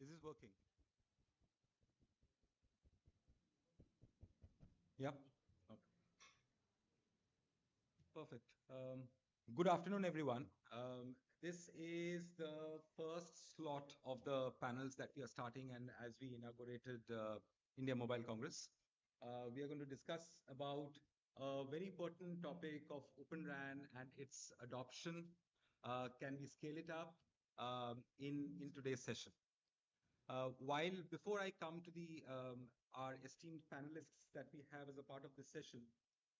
Is this working? Yeah. Okay. Perfect. Good afternoon, everyone. This is the first slot of the panels that we are starting, and as we inaugurated India Mobile Congress, we are going to discuss about a very pertinent topic of Open RAN and its adoption. Can we scale it up in today's session? While before I come to our esteemed panelists that we have as a part of this session,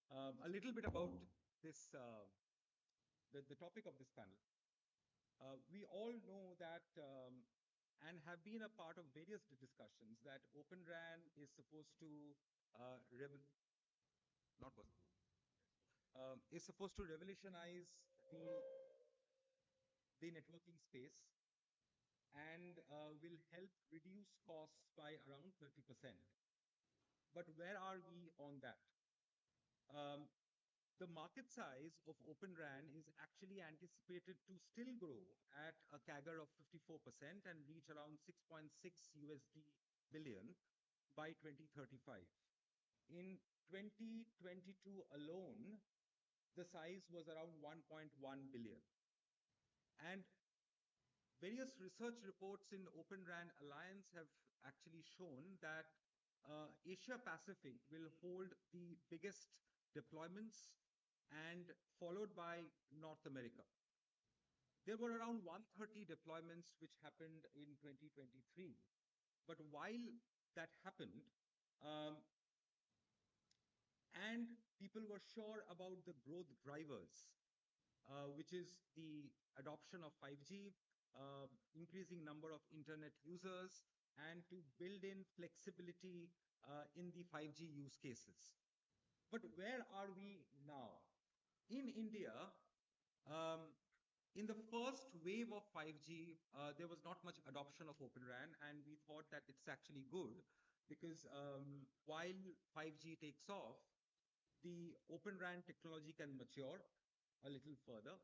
a little bit about this the topic of this panel. We all know that and have been a part of various discussions that Open RAN is supposed to not possible is supposed to revolutionize the networking space and will help reduce costs by around 30%. But where are we on that? Um, the market size of Open RAN is actually anticipated to still grow at a CAGR of 54% and reach around 6.6 USD billion by 2035. In 2022 alone, the size was around 1.1 billion. And various research reports in Open RAN Alliance have actually shown that Asia Pacific will hold the biggest deployments and followed by North America. There were around 130 deployments which happened in 2023. But while that happened, um, and people were sure about the growth drivers, which is the adoption of 5G, increasing number of internet users, and to build in flexibility in the 5G use cases. But where are we now? In India, um, in the first wave of 5G, there was not much adoption of Open RAN, and we thought that it's actually good because while 5G takes off, the Open RAN technology can mature a little further,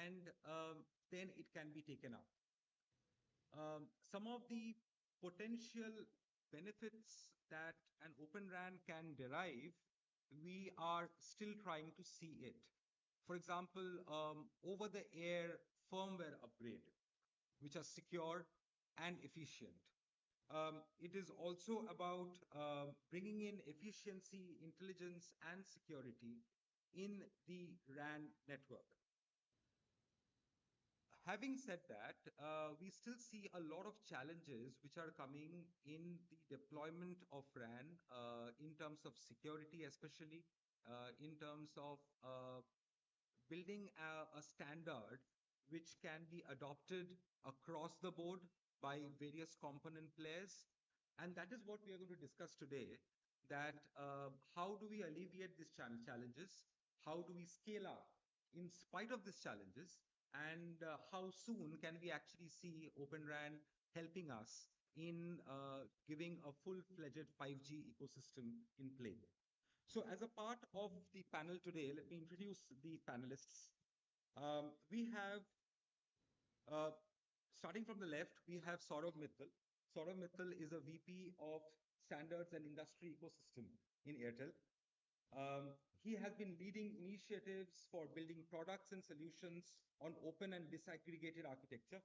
and then it can be taken up. Some of the potential benefits that an Open RAN can derive, we are still trying to see it. For example, over-the-air firmware upgrade, which are secure and efficient. It is also about bringing in efficiency, intelligence, and security in the RAN network. Having said that, we still see a lot of challenges which are coming in the deployment of RAN in terms of security, especially in terms of building a standard which can be adopted across the board by various component players. And that is what we are going to discuss today, that how do we alleviate these challenges? How do we scale up in spite of these challenges? And how soon can we actually see Open RAN helping us in giving a full-fledged 5G ecosystem in play? So as a part of the panel today, let me introduce the panelists. We have, starting from the left, we have Saurav Mittal. Saurav Mittal is a VP of Standards and Industry Ecosystem in Airtel. He has been leading initiatives for building products and solutions on open and disaggregated architecture.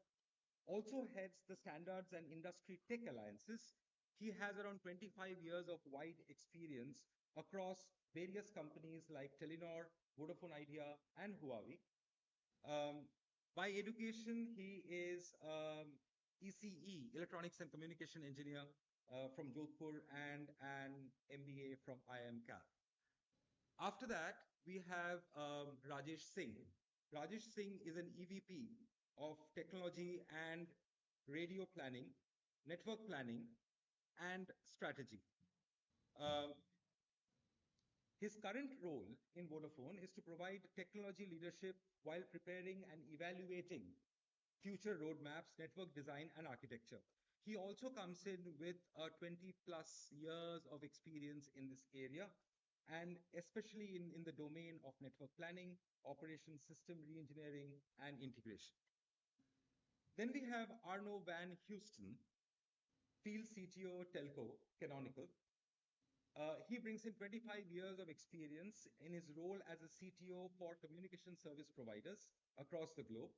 Also heads the Standards and Industry Tech Alliances. He has around 25 years of wide experience across various companies like Telenor, Vodafone Idea, and Huawei. By education, he is ECE, Electronics and Communication Engineer from Jodhpur, and an MBA from IMC. After that, we have Rajesh Singh. Rajesh Singh is an EVP of Technology and Radio Planning, Network Planning, and Strategy. His current role in Vodafone is to provide technology leadership while preparing and evaluating future roadmaps, network design, and architecture. He also comes in with 20 plus years of experience in this area, and especially in the domain of network planning, operation system reengineering, and integration. Then we have Arno van Houston. Field CTO Telco, Canonical. He brings in 25 years of experience in his role as a CTO for communication service providers across the globe.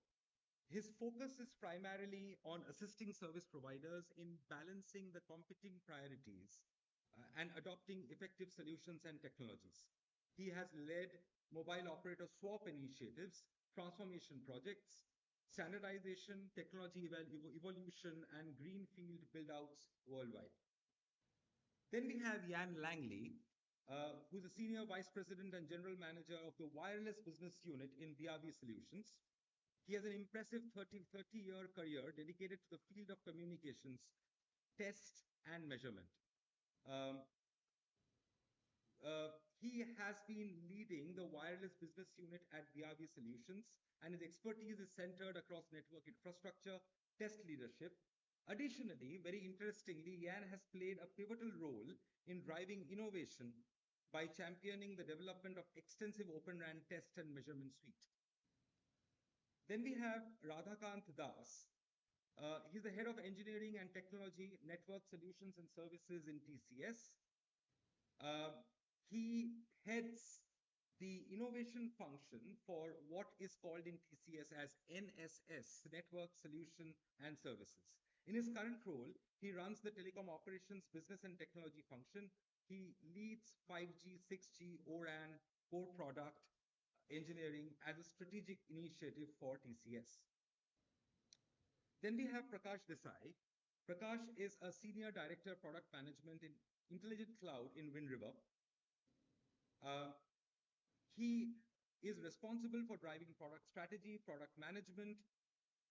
His focus is primarily on assisting service providers in balancing the competing priorities and adopting effective solutions and technologies. He has led mobile operator swap initiatives, transformation projects, standardization, technology evolution, and greenfield build-outs worldwide. Then we have Jan Langley, who's a Senior Vice President and General Manager of the Wireless Business Unit in VRV Solutions. He has an impressive 30-year career dedicated to the field of communications, test, and measurement. He has been leading the wireless business unit at VRV Solutions, and his expertise is centered across network infrastructure, test leadership. Additionally, very interestingly, Jan has played a pivotal role in driving innovation by championing the development of extensive Open RAN test and measurement suite. Then we have Radhakant Das. He's the head of engineering and technology, network solutions and services in TCS. He heads the innovation function for what is called in TCS as NSS, Network Solution and Services. In his current role, he runs the telecom operations business and technology function. He leads 5G, 6G, ORAN, core product engineering as a strategic initiative for TCS. Then we have Prakash Desai. Prakash is a Senior Director of Product Management in Intelligent Cloud in Wind River. He is responsible for driving product strategy, product management,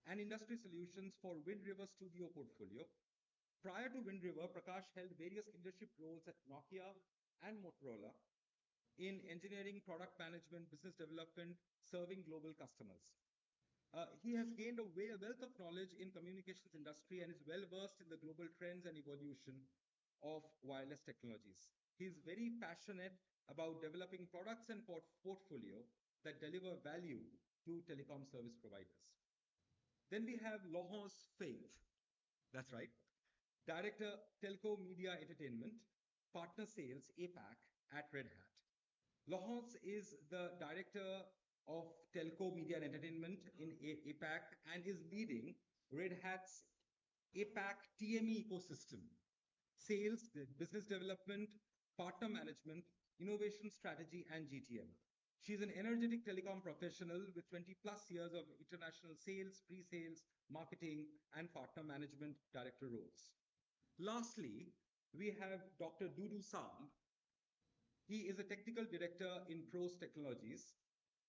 and industry solutions for Wind River Studio portfolio. Prior to Wind River, Prakash held various leadership roles at Nokia and Motorola in engineering, product management, business development, serving global customers. He has gained a wealth of knowledge in communications industry and is well versed in the global trends and evolution of wireless technologies. He is very passionate about developing products and portfolio that deliver value to telecom service providers. Then we have Laurence Faith, that's right, Director, Telco Media Entertainment, Partner Sales, APAC at Red Hat. Laurence is the Director of Telco Media and Entertainment in APAC and is leading Red Hat's APAC TME ecosystem, sales, business development, partner management, innovation strategy, and GTM. She's an energetic telecom professional with 20 plus years of international sales, pre-sales, marketing, and partner management director roles. Lastly, we have Dr. Dudu Samb. He is a technical director in Pros Technologies.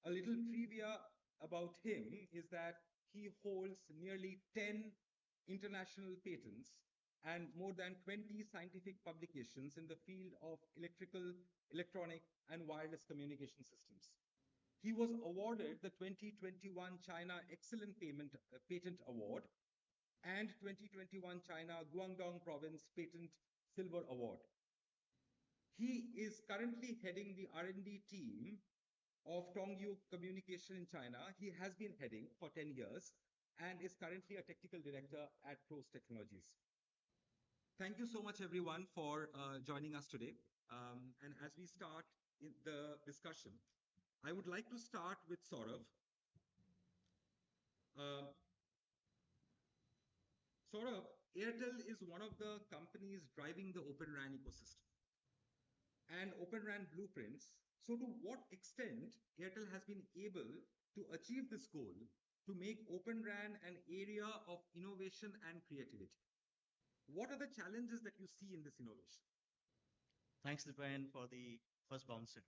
A little trivia about him is that he holds nearly 10 international patents and more than 20 scientific publications in the field of electrical, electronic, and wireless communication systems. He was awarded the 2021 China Excellent Patent Award and 2021 China Guangdong Province Patent Silver Award. He is currently heading the R&D team of Tongyu Communication in China. He has been heading for 10 years and is currently a technical director at Pros Technologies. Thank you so much, everyone, for joining us today. And as we start the discussion, I would like to start with Saurav. Saurav, Airtel is one of the companies driving the Open RAN ecosystem and Open RAN blueprints. So to what extent Airtel has been able to achieve this goal to make Open RAN an area of innovation and creativity? What are the challenges that you see in this innovation? Thanks, Dipen, for the first bouncer.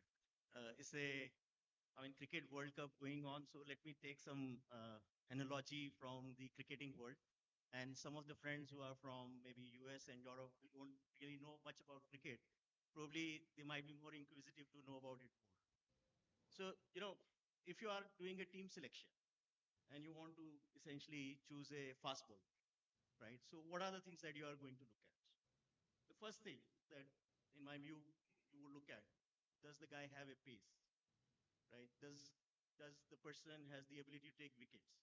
It's cricket World Cup going on. So let me take some analogy from the cricketing world. And some of the friends who are from maybe US and Europe who don't really know much about cricket, probably they might be more inquisitive to know about it more. So, if you are doing a team selection and you want to essentially choose a fast ball, right? So what are the things that you are going to look at? The first thing that, in my view, you will look at, does the guy have a pace, right? Does the person has the ability to take wickets,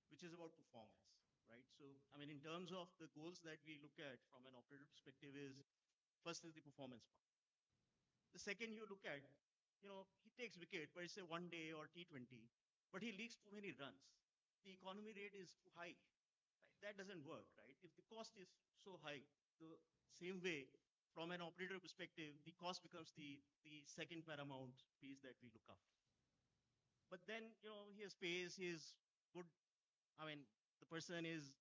which is about performance. right? So, I mean, in terms of the goals that we look at from an operator perspective is, first is the performance part. The second you look at, he takes wicket, but it's a one day or T20, but he leaks too many runs. The economy rate is too high. Right? That doesn't work, right? If the cost is so high, the same way, from an operator perspective, the cost becomes the second paramount piece that we look after. But then, he has pace, he is good. I mean, the person is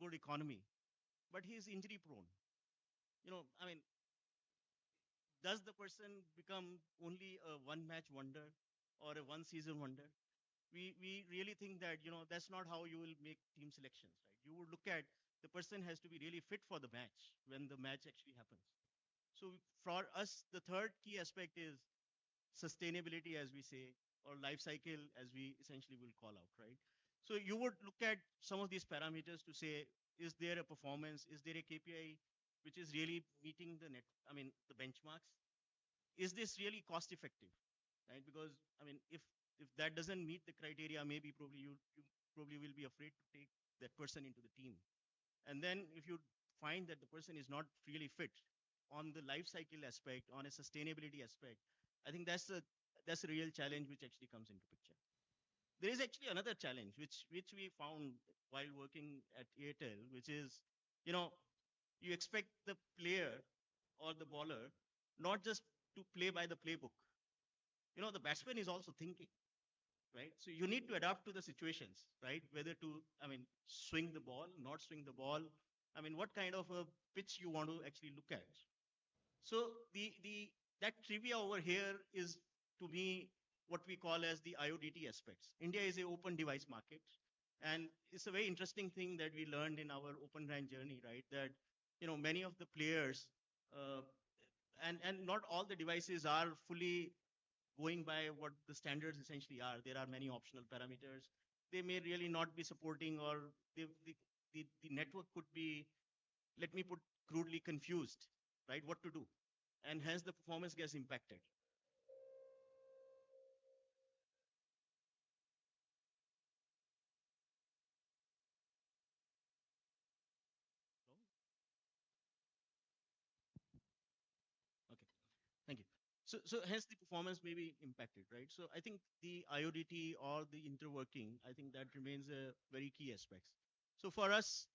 good economy, but he is injury prone. I mean, does the person become only a one match wonder or a one season wonder? We really think that, that's not how you will make team selections, right? You would look at the person has to be really fit for the match when the match actually happens. So for us, the third key aspect is sustainability, as we say, or life cycle, as we essentially will call out, right? So you would look at some of these parameters to say, is there a performance? Is there a KPI which is really meeting the benchmarks? Is this really cost effective, right? Because I mean, if that doesn't meet the criteria, maybe probably you probably will be afraid to take that person into the team. And then if you find that the person is not really fit on the life cycle aspect, on a sustainability aspect, I think that's a real challenge which actually comes into picture. There is actually another challenge which we found while working at Airtel, which is, you know, you expect the player or the bowler not just to play by the playbook. The batsman is also thinking, right? So you need to adapt to the situations, right? Whether to, swing the ball, not swing the ball. I mean, what kind of a pitch you want to actually look at. So the that trivia over here is, to me, what we call as the IoDT aspects. India is an open device market, and it's a very interesting thing that we learned in our Open RAN journey, right? That many of the players, and not all the devices are fully going by what the standards essentially are. There are many optional parameters. They may really not be supporting, or the network could be, let me put crudely, confused, right? What to do, and hence the performance gets impacted. Okay, thank you. So hence the performance may be impacted, right? So I think the IoDT or the interworking, I think that remains a very key aspect. So for us,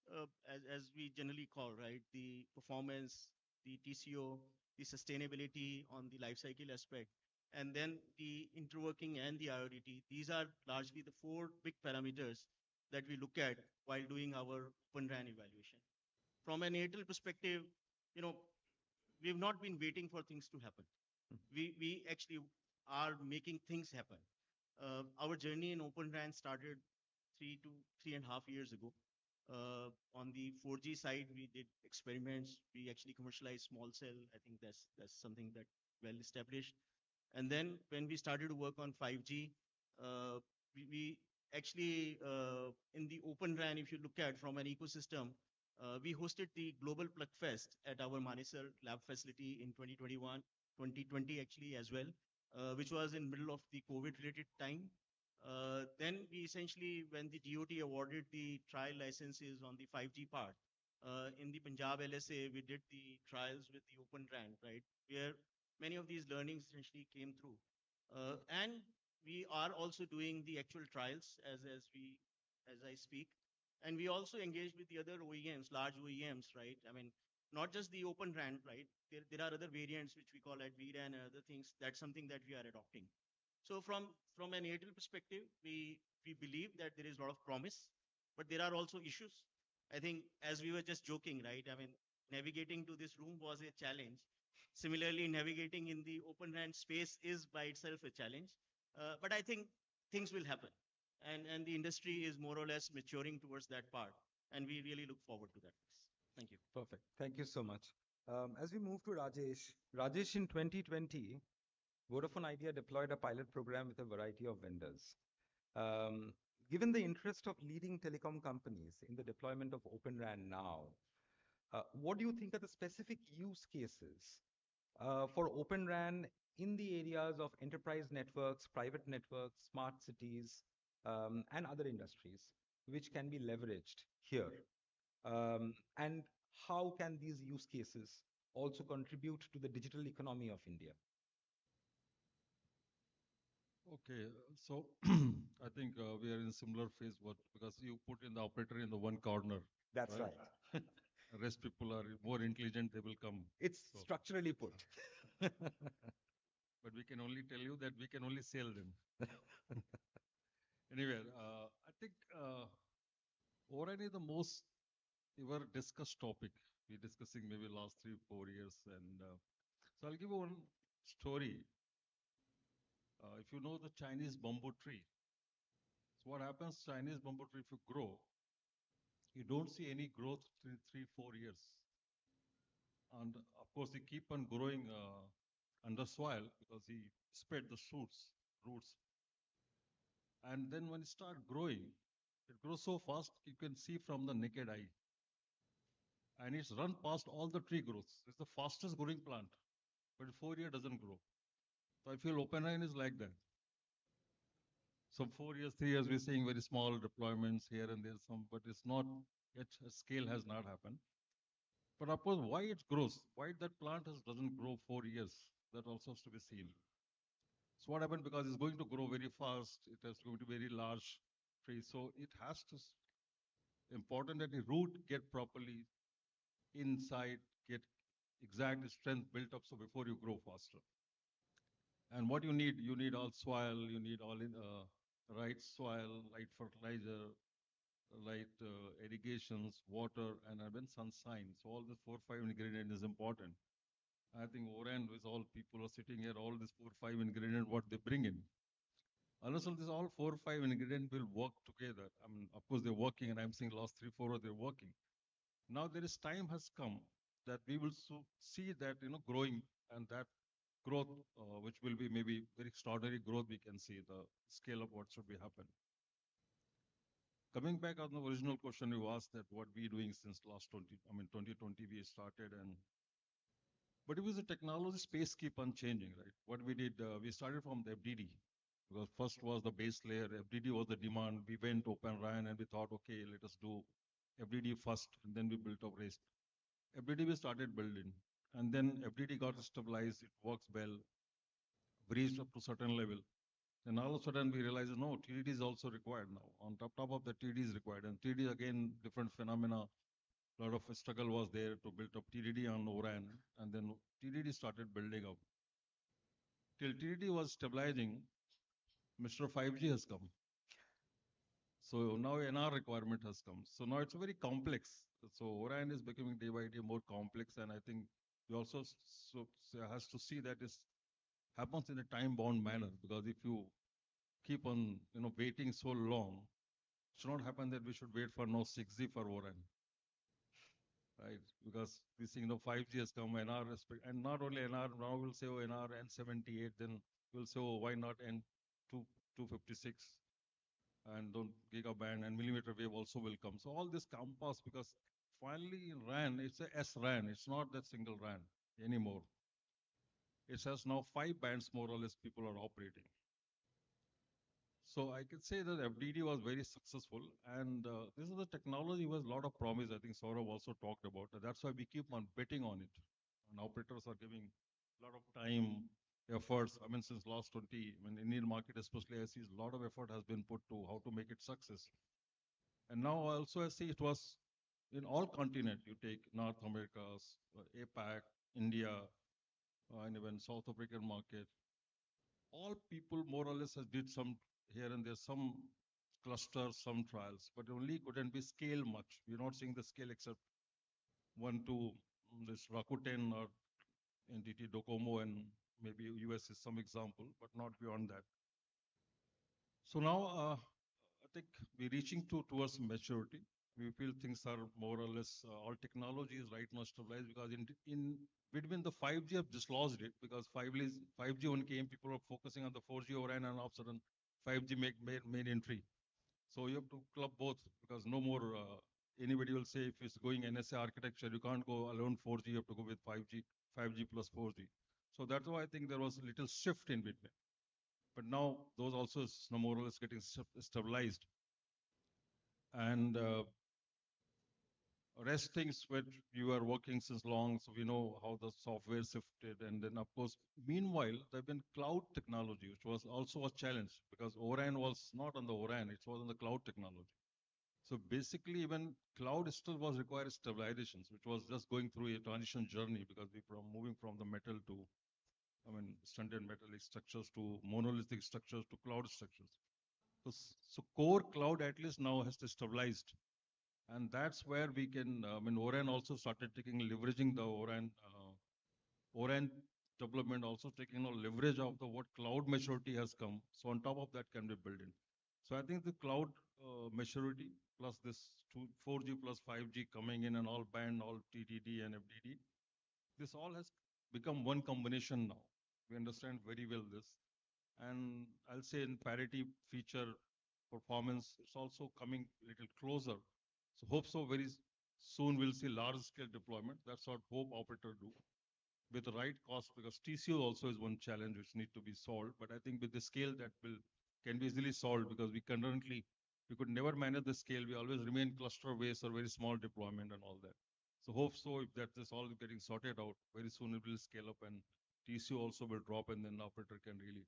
as we generally call, right, the performance, the TCO, the sustainability on the life cycle aspect, and then the interworking and the IoDT, these are largely the four big parameters that we look at while doing our Open RAN evaluation. From an Airtel perspective, you know, we've not been waiting for things to happen. We actually are making things happen. Our journey in Open RAN started 3.5 years ago. On the 4G side, we did experiments. We actually commercialized small cell. I think that's something that well established. And then when we started to work on 5G, we actually, in the Open RAN, if you look at from an ecosystem, we hosted the Global Plug Fest at our Manesar lab facility in 2021, 2020 actually as well, which was in middle of the COVID-related time. Then we essentially, when the DOT awarded the trial licenses on the 5G part, in the Punjab LSA, we did the trials with the Open RAN, right, where many of these learnings essentially came through. And we are also doing the actual trials as I speak. And we also engage with the other OEMs, large OEMs, right? I mean, not just the Open RAN, right? There are other variants which we call at VRAN and other things. That's something that we are adopting. So from an Airtel perspective, we believe that there is a lot of promise, but there are also issues. I think as we were just joking, right? I mean, navigating to this room was a challenge. Similarly, navigating in the Open RAN space is by itself a challenge. But I think things will happen, and the industry is more or less maturing towards that part, and we really look forward to that. Thank you. Perfect. Thank you so much. As we move to Rajesh, in 2020, Vodafone Idea deployed a pilot program with a variety of vendors. Um, Given the interest of leading telecom companies in the deployment of Open RAN now, what do you think are the specific use cases for Open RAN in the areas of enterprise networks, private networks, smart cities, and other industries? which can be leveraged here? And how can these use cases also contribute to the digital economy of India? Okay, so I think we are in similar phase, what because you put in the operator in the one corner, That's right? right. Rest people are more intelligent; they will come. It's So, structurally put. but we can only tell you that we can only sell them. Anyway, I think ORAN is the most ever discussed topic. We're discussing maybe last 3, 4 years, and so I'll give you one story. If you know the Chinese bamboo tree, so what happens? Chinese bamboo tree, if you grow, you don't see any growth in 3, 4 years. And of course, they keep on growing under soil because he spread the roots. And then when it start growing, it grows so fast you can see from the naked eye. And it's run past all the tree growths. It's the fastest growing plant, but 4 year doesn't grow. So I feel OpenAI is like that. So 4 years, 3 years, we're seeing very small deployments here and there, some, but it's not yet scale has not happened. But of course, why it grows? Why that plant doesn't grow 4 years? That also has to be seen. So what happened? Because it's going to grow very fast. It has to be very large tree. So it has to important that the root get properly inside, get exact strength built up. So before you grow faster. And what you need all soil. You need all in right soil, right fertilizer, right irrigations, water, and even sunshine. So all the 4, 5 ingredient is important. I think ORAN with all people are sitting here, all these 4, 5 ingredient, what they bring in. Unless all these all 4, 5 ingredient will work together. I mean, of course they're working, and I'm saying last 3, 4 they're working. Now there is time has come that we will see that growing, and that growth, which will be maybe very extraordinary growth, we can see the scale of what should be happen. Coming back on the original question you asked, that what we doing since last 2020 we started, and but it was the technology space keep on changing, right? What we did, we started from the FDD, because first was the base layer, FDD was the demand. We went Open RAN and we thought, okay, let us do FDD first, and then we built up REST. FDD we started building, and then FDD got stabilized, it works well, reached up to certain level. And all of a sudden we realized, no, TDD is also required now. On top of the TDD is required. And TDD again, different phenomena. A lot of struggle was there to build up TDD on ORAN. And then TDD started building up. Till TDD was stabilizing, Mr. 5G has come. So now NR requirement has come. So now it's very complex. So ORAN is becoming day by day more complex. And I think we also has to see that this happens in a time-bound manner. Because if you keep on waiting so long, it should not happen that we should wait for no 6G for ORAN, right? Because we see 5G has come, NR and not only NR, now we'll say NR N78, then we'll say, oh, why not N256 and don't gigaband and millimeter wave also will come. So all this compass, because finally in RAN, it's a SRAN, it's not that single RAN anymore. It has now 5 bands more or less people are operating. So I can say that FDD was very successful, and this is the technology was a lot of promise. I think Saurabh also talked about it. That's why we keep on betting on it. And operators are giving a lot of time, efforts. I mean, since last 20, when Indian market especially, I see a lot of effort has been put to how to make it success. And now also I see it was in all continent. You take North America, APAC, India, and even South African market. All people more or less has did some here and there, some clusters, some trials, but only couldn't be scale much. We're not seeing the scale except 1, 2, this Rakuten or NTT Docomo, and maybe US is some example, but not beyond that. So now I think we're reaching towards maturity. We feel things are more or less all technology is right now stabilized, because in between the 5G have dislodged it, because 5G when came, people were focusing on the 4G ORAN, and all of a sudden 5G made entry. So you have to club both, because no more anybody will say if it's going NSA architecture, you can't go alone 4G, you have to go with 5G plus 4G. So that's why I think there was a little shift in between. But now those also is more or less getting stabilized. And rest things where you are working since long, so we know how the software shifted. And then, of course, meanwhile, there have been cloud technology, which was also a challenge because ORAN was not on the ORAN, it was on the cloud technology. So basically, even cloud still was required stabilizations, which was just going through a transition journey because we from moving from the metal to, standard metallic structures to monolithic structures to cloud structures. So, so core cloud at least now has stabilized, and that's where we can. ORAN also started taking leveraging the ORAN development, also taking leverage of the what cloud maturity has come. So on top of that can be built in. So I think the cloud maturity plus this 4G plus 5G coming in and all band, all TDD and FDD, this all has become one combination now. We understand very well this. And I'll say in parity feature performance, it's also coming a little closer. So hope so very soon we'll see large scale deployment. That's what hope operator do with the right cost, because TCO also is one challenge which need to be solved. But I think with the scale that can be easily solved, because we could never manage the scale. We always remain cluster based or very small deployment and all that. So hope so if that is all getting sorted out, very soon it will scale up and TCO also will drop, and then the operator can really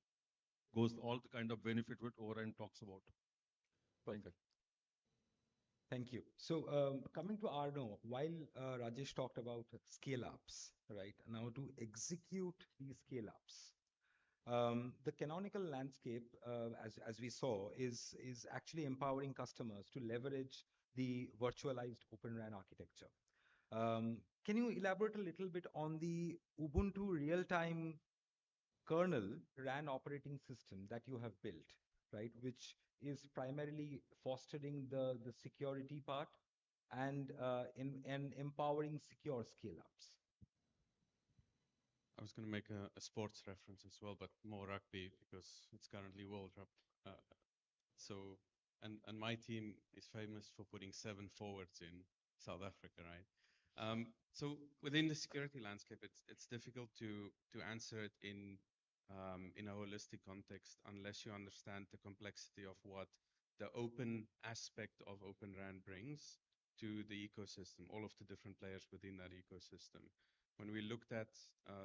goes all the kind of benefit what Orion talks about. Perfect. Thank you. So coming to Arno, while Rajesh talked about scale ups, right? Now to execute these scale ups, the canonical landscape, as we saw, is actually empowering customers to leverage the virtualized Open RAN architecture. Can you elaborate a little bit on the Ubuntu real-time kernel RAN operating system that you have built, right? Which is primarily fostering the security part and and empowering secure scale-ups. I was going to make a sports reference as well, but more rugby because it's currently World Cup. Uh, so, and my team is famous for putting 7 forwards in South Africa, right? So within the security landscape, it's difficult to answer it in a holistic context unless you understand the complexity of what the open aspect of Open RAN brings to the ecosystem, all of the different players within that ecosystem. When we looked at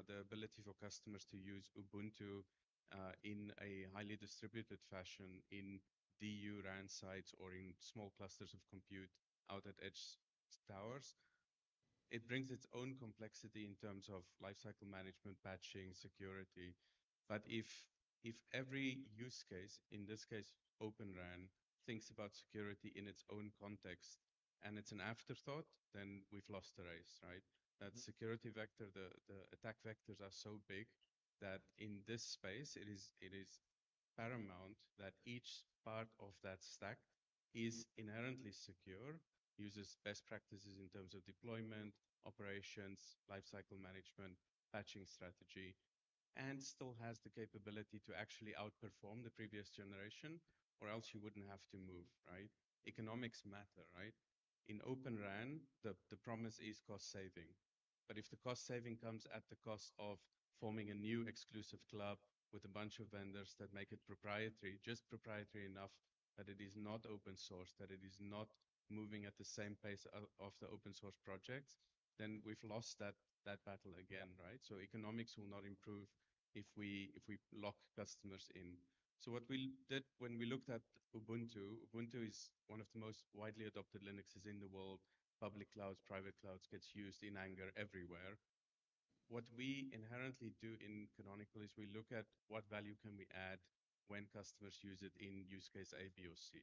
the ability for customers to use Ubuntu in a highly distributed fashion in DU RAN sites or in small clusters of compute out at edge towers, it brings its own complexity in terms of lifecycle management, patching, security. But if every use case, in this case Open RAN, thinks about security in its own context and it's an afterthought, then we've lost the race, right? That security vector, the attack vectors are so big that in this space it is paramount that each part of that stack is inherently secure, uses best practices in terms of deployment, operations, lifecycle management, patching strategy, and still has the capability to actually outperform the previous generation, or else you wouldn't have to move, right? Economics matter, right? In Open RAN, the promise is cost saving. But if the cost saving comes at the cost of forming a new exclusive club with a bunch of vendors that make it proprietary, just proprietary enough that it is not open source, that it is not moving at the same pace of the open source projects, then we've lost that battle again, right? So economics will not improve if we lock customers in. So what we did when we looked at Ubuntu is one of the most widely adopted Linuxes in the world. Public clouds, private clouds gets used in anger everywhere. What we inherently do in Canonical is we look at what value can we add when customers use it in use case A, B, or C.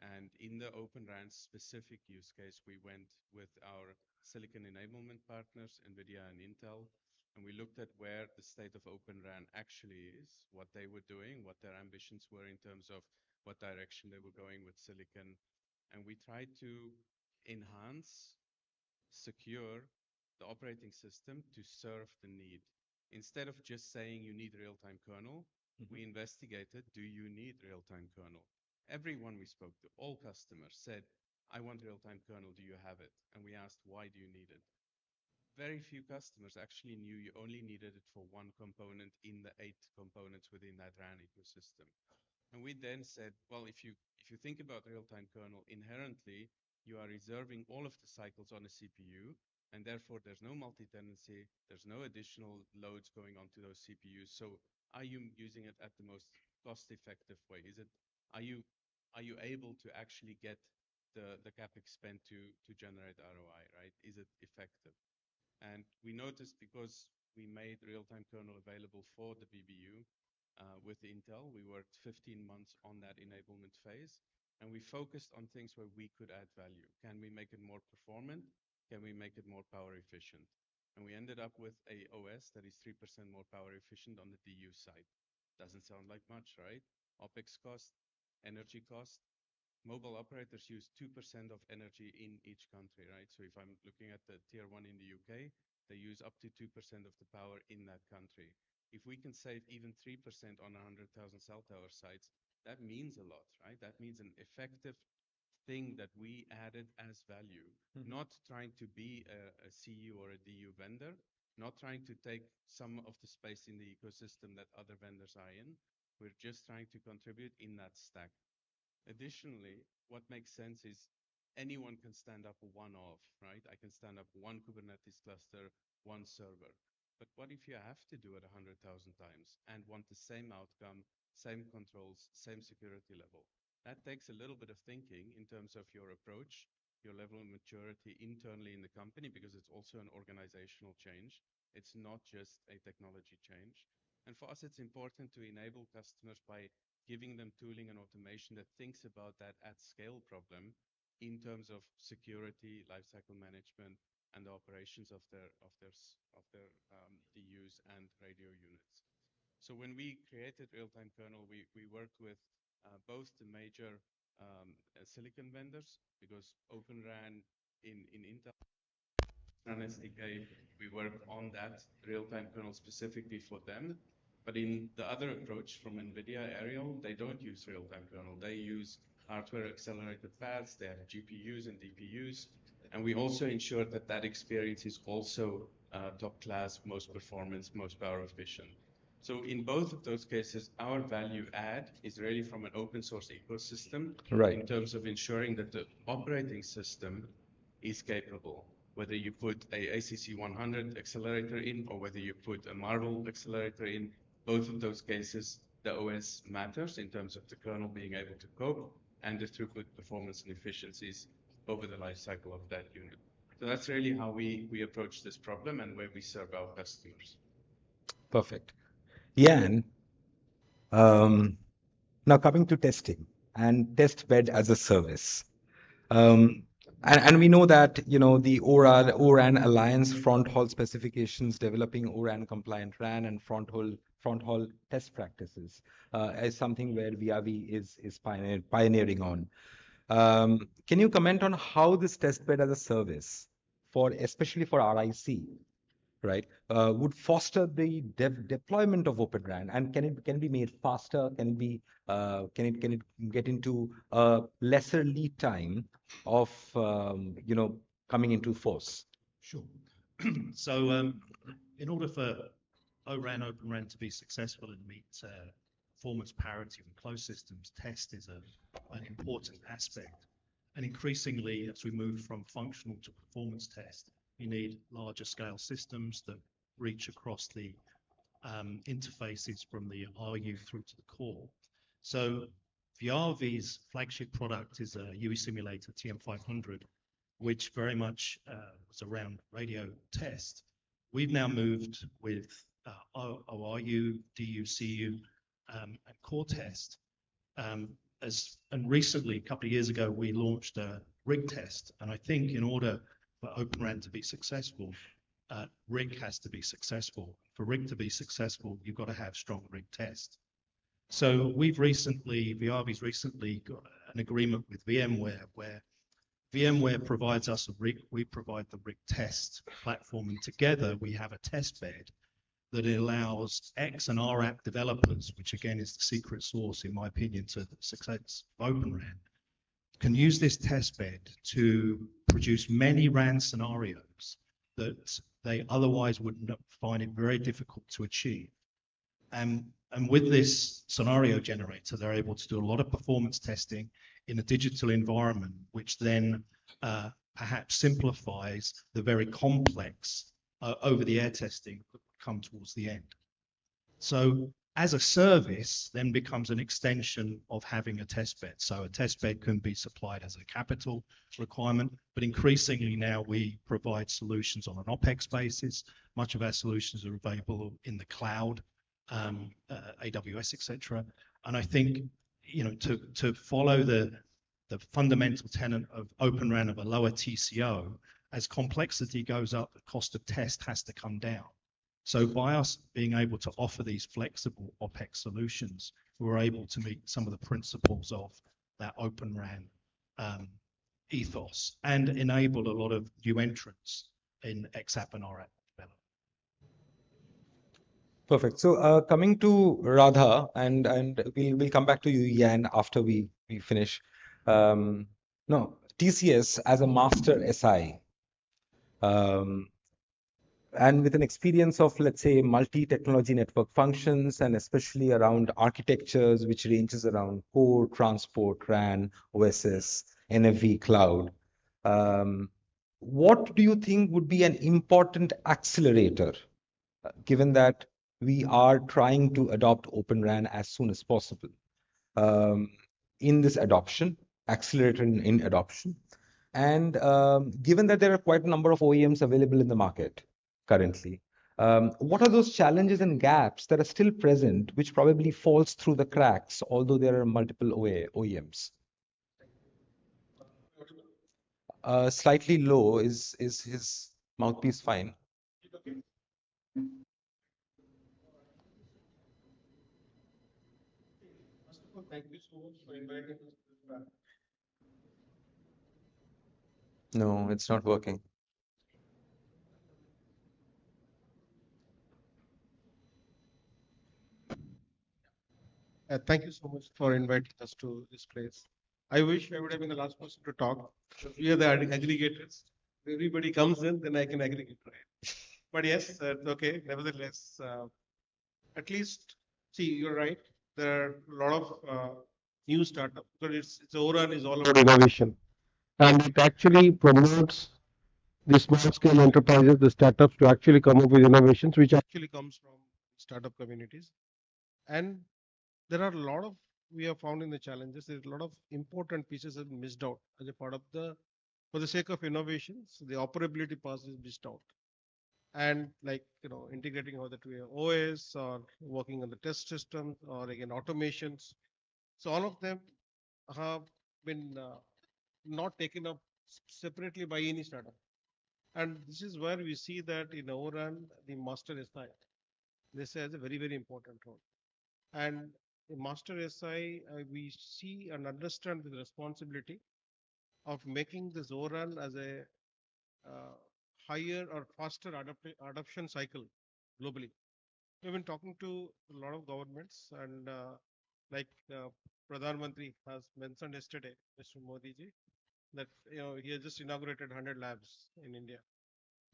And in the Open RAN specific use case, we went with our silicon enablement partners, NVIDIA and Intel, and we looked at where the state of Open RAN actually is, what they were doing, what their ambitions were in terms of what direction they were going with silicon. And we tried to enhance, secure the operating system to serve the need. Instead of just saying you need real-time kernel, we investigated, do you need real-time kernel? Everyone we spoke to, all customers said, I want real-time kernel, do you have it? And we asked, why do you need it? Very few customers actually knew you only needed it for one component in the 8 components within that RAN ecosystem. And we then said, well, if you think about real-time kernel, inherently you are reserving all of the cycles on a CPU, and therefore there's no multi-tenancy, there's no additional loads going onto those CPUs. So are you using it at the most cost-effective way? Are you able to actually get the CapEx spent to generate ROI, right? Is it effective? And we noticed, because we made real-time kernel available for the BBU with Intel, we worked 15 months on that enablement phase, and we focused on things where we could add value. Can we make it more performant? Can we make it more power efficient? And we ended up with a OS that is 3% more power efficient on the DU side. Doesn't sound like much, right? OpEx cost, energy cost. Mobile operators use 2% of energy in each country, right? So if I'm looking at the tier 1 in the UK, they use up to 2% of the power in that country. If we can save even 3% on 100,000 cell tower sites, that means a lot, right? That means an effective thing that we added as value, not trying to be a CU or a DU vendor, not trying to take some of the space in the ecosystem that other vendors are in. We're just trying to contribute in that stack. Additionally, what makes sense is anyone can stand up one-off, right? I can stand up one Kubernetes cluster, one server. But what if you have to do it 100,000 times and want the same outcome, same controls, same security level? That takes a little bit of thinking in terms of your approach, your level of maturity internally in the company, because it's also an organizational change. It's not just a technology change. And for us, it's important to enable customers by giving them tooling and automation that thinks about that at scale problem in terms of security, lifecycle management, and the operations of their DUs and radio units. So when we created real-time kernel, we worked with both the major silicon vendors, because Open RAN in Intel and SDK, we worked on that real-time kernel specifically for them. But in the other approach from NVIDIA Aerial, they don't use real-time kernel. They use hardware accelerated paths. They have GPUs and DPUs. And we also ensure that that experience is also top class, most performance, most power efficient. So in both of those cases, our value add is really from an open source ecosystem, right, in terms of ensuring that the operating system is capable. Whether you put a ACC 100 accelerator in or whether you put a Marvel accelerator in, both of those cases, the OS matters in terms of the kernel being able to cope and the throughput, performance, and efficiencies over the life cycle of that unit. So that's really how we approach this problem and where we serve our customers. Perfect. Jan, now coming to testing and test bed as a service. And we know that, you know, the ORAN Alliance front haul specifications, developing ORAN compliant RAN and front haul test practices is something where VRV is pioneering on. Can you comment on how this test bed as a service, especially for RIC, right, would foster the deployment of Open RAN, and can it be made faster? Can it get into a lesser lead time of coming into force? Sure. So in order for Open RAN to be successful and meet performance parity with closed systems, test is an important aspect. And increasingly, as we move from functional to performance test, you need larger scale systems that reach across the interfaces from the RU through to the core. So VRV's flagship product is a UE simulator TM500, which very much was around radio test. We've now moved with ORU, DU, CU, and core test. And recently, a couple of years ago, we launched a rig test. And I think in order for Open RAN to be successful, rig has to be successful. For rig to be successful, you've got to have strong rig test. So VRV's recently got an agreement with VMware where VMware provides us a rig, we provide the rig test platform, and together we have a test bed that allows X and RAP developers, which again is the secret sauce, in my opinion, to the success of Open RAN, can use this test bed to produce many RAN scenarios that they otherwise would find it very difficult to achieve. And with this scenario generator, they're able to do a lot of performance testing in a digital environment, which then perhaps simplifies the very complex over-the-air testing that would come towards the end. So as a service then becomes an extension of having a test bed. So a test bed can be supplied as a capital requirement, but increasingly now we provide solutions on an OpEx basis. Much of our solutions are available in the cloud, AWS, etc. And I think, you know, to follow the fundamental tenet of Open RAN of a lower TCO, as complexity goes up, the cost of test has to come down. So by us being able to offer these flexible OpEx solutions, we're able to meet some of the principles of that Open RAN ethos and enable a lot of new entrants in XApp and RAP development. Perfect. So coming to Radha, and we'll come back to you, Yan, after we finish. No, TCS as a master SI, and with an experience of, let's say, multi-technology network functions, and especially around architectures, which ranges around core, transport, RAN, OSS, NFV, cloud. What do you think would be an important accelerator, given that we are trying to adopt Open RAN as soon as possible, in this adoption, accelerator in adoption? And given that there are quite a number of OEMs available in the market currently, what are those challenges and gaps that are still present, which probably falls through the cracks, although there are multiple OEMs? Slightly low. Is his mouthpiece fine? Thank you so much for inviting us. No, it's not working. Thank you so much for inviting us to this place. I wish I would have been the last person to talk. We are the aggregators. Everybody comes in, then I can aggregate, right? But yes, it's okay. Nevertheless, at least, see, you're right. There are a lot of new startups, because it's ORAN is all about innovation, and it actually promotes the small scale enterprises, the startups, to actually come up with innovations, which actually comes from startup communities. And there are a lot of, we have found in the challenges, there's a lot of important pieces have been missed out as a part of for the sake of innovations, the operability part is missed out. And like, you know, integrating all that we have OS or working on the test systems or again automations. So all of them have been not taken up separately by any startup. And this is where we see that in ORAN, the master SI, this has a very, very important role. And the master SI, we see and understand the responsibility of making this ORAN as a higher or faster adoption cycle globally. We've been talking to a lot of governments, and like Pradhan Mantri has mentioned yesterday, Mr. Modi ji, that he has just inaugurated 100 labs in India.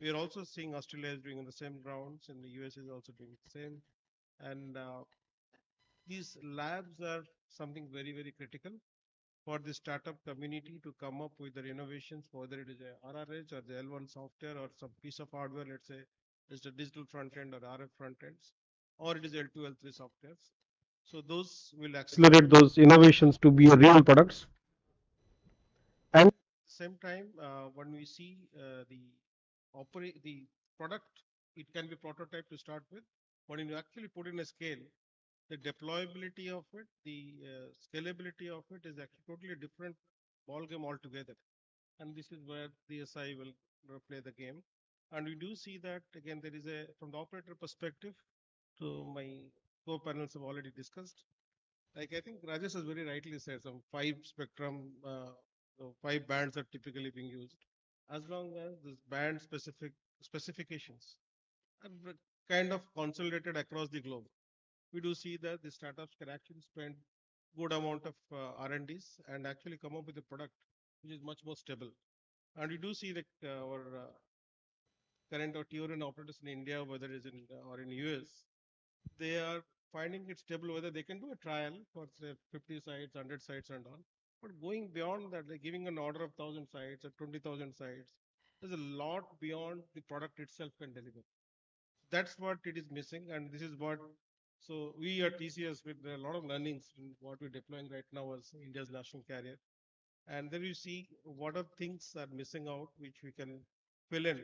We are also seeing Australia is doing the same grounds, and the US is also doing the same. And these labs are something very, very critical for the startup community to come up with their innovations, whether it is a RRH or the L1 software or some piece of hardware, let's say it's a digital front end or RF front ends, or it is L2, L3 softwares. So those will accelerate those innovations to be real products. And at the same time, when we see the product, it can be prototype to start with, but when you actually put in a scale, the deployability of it, the scalability of it is actually totally different ballgame altogether. And this is where the SI will play the game. And we do see that, again, there is from the operator perspective, to my co-panels have already discussed. Like I think Rajesh has very rightly said, some 5 spectrum, 5 bands are typically being used. As long as this band specifications are kind of consolidated across the globe, we do see that the startups can actually spend good amount of R&Ds and actually come up with a product which is much more stable. And we do see that our current or tier one operators in India, whether it is in or in US, they are finding it stable, whether they can do a trial for say 50 sites, 100 sites and all. But going beyond that, like giving an order of 1,000 sites or 20,000 sites, there's a lot beyond the product itself can deliver. That's what it is missing, and this is what. So we at TCS with a lot of learnings in what we're deploying right now as India's national carrier, and then you see what are things are missing out which we can fill in,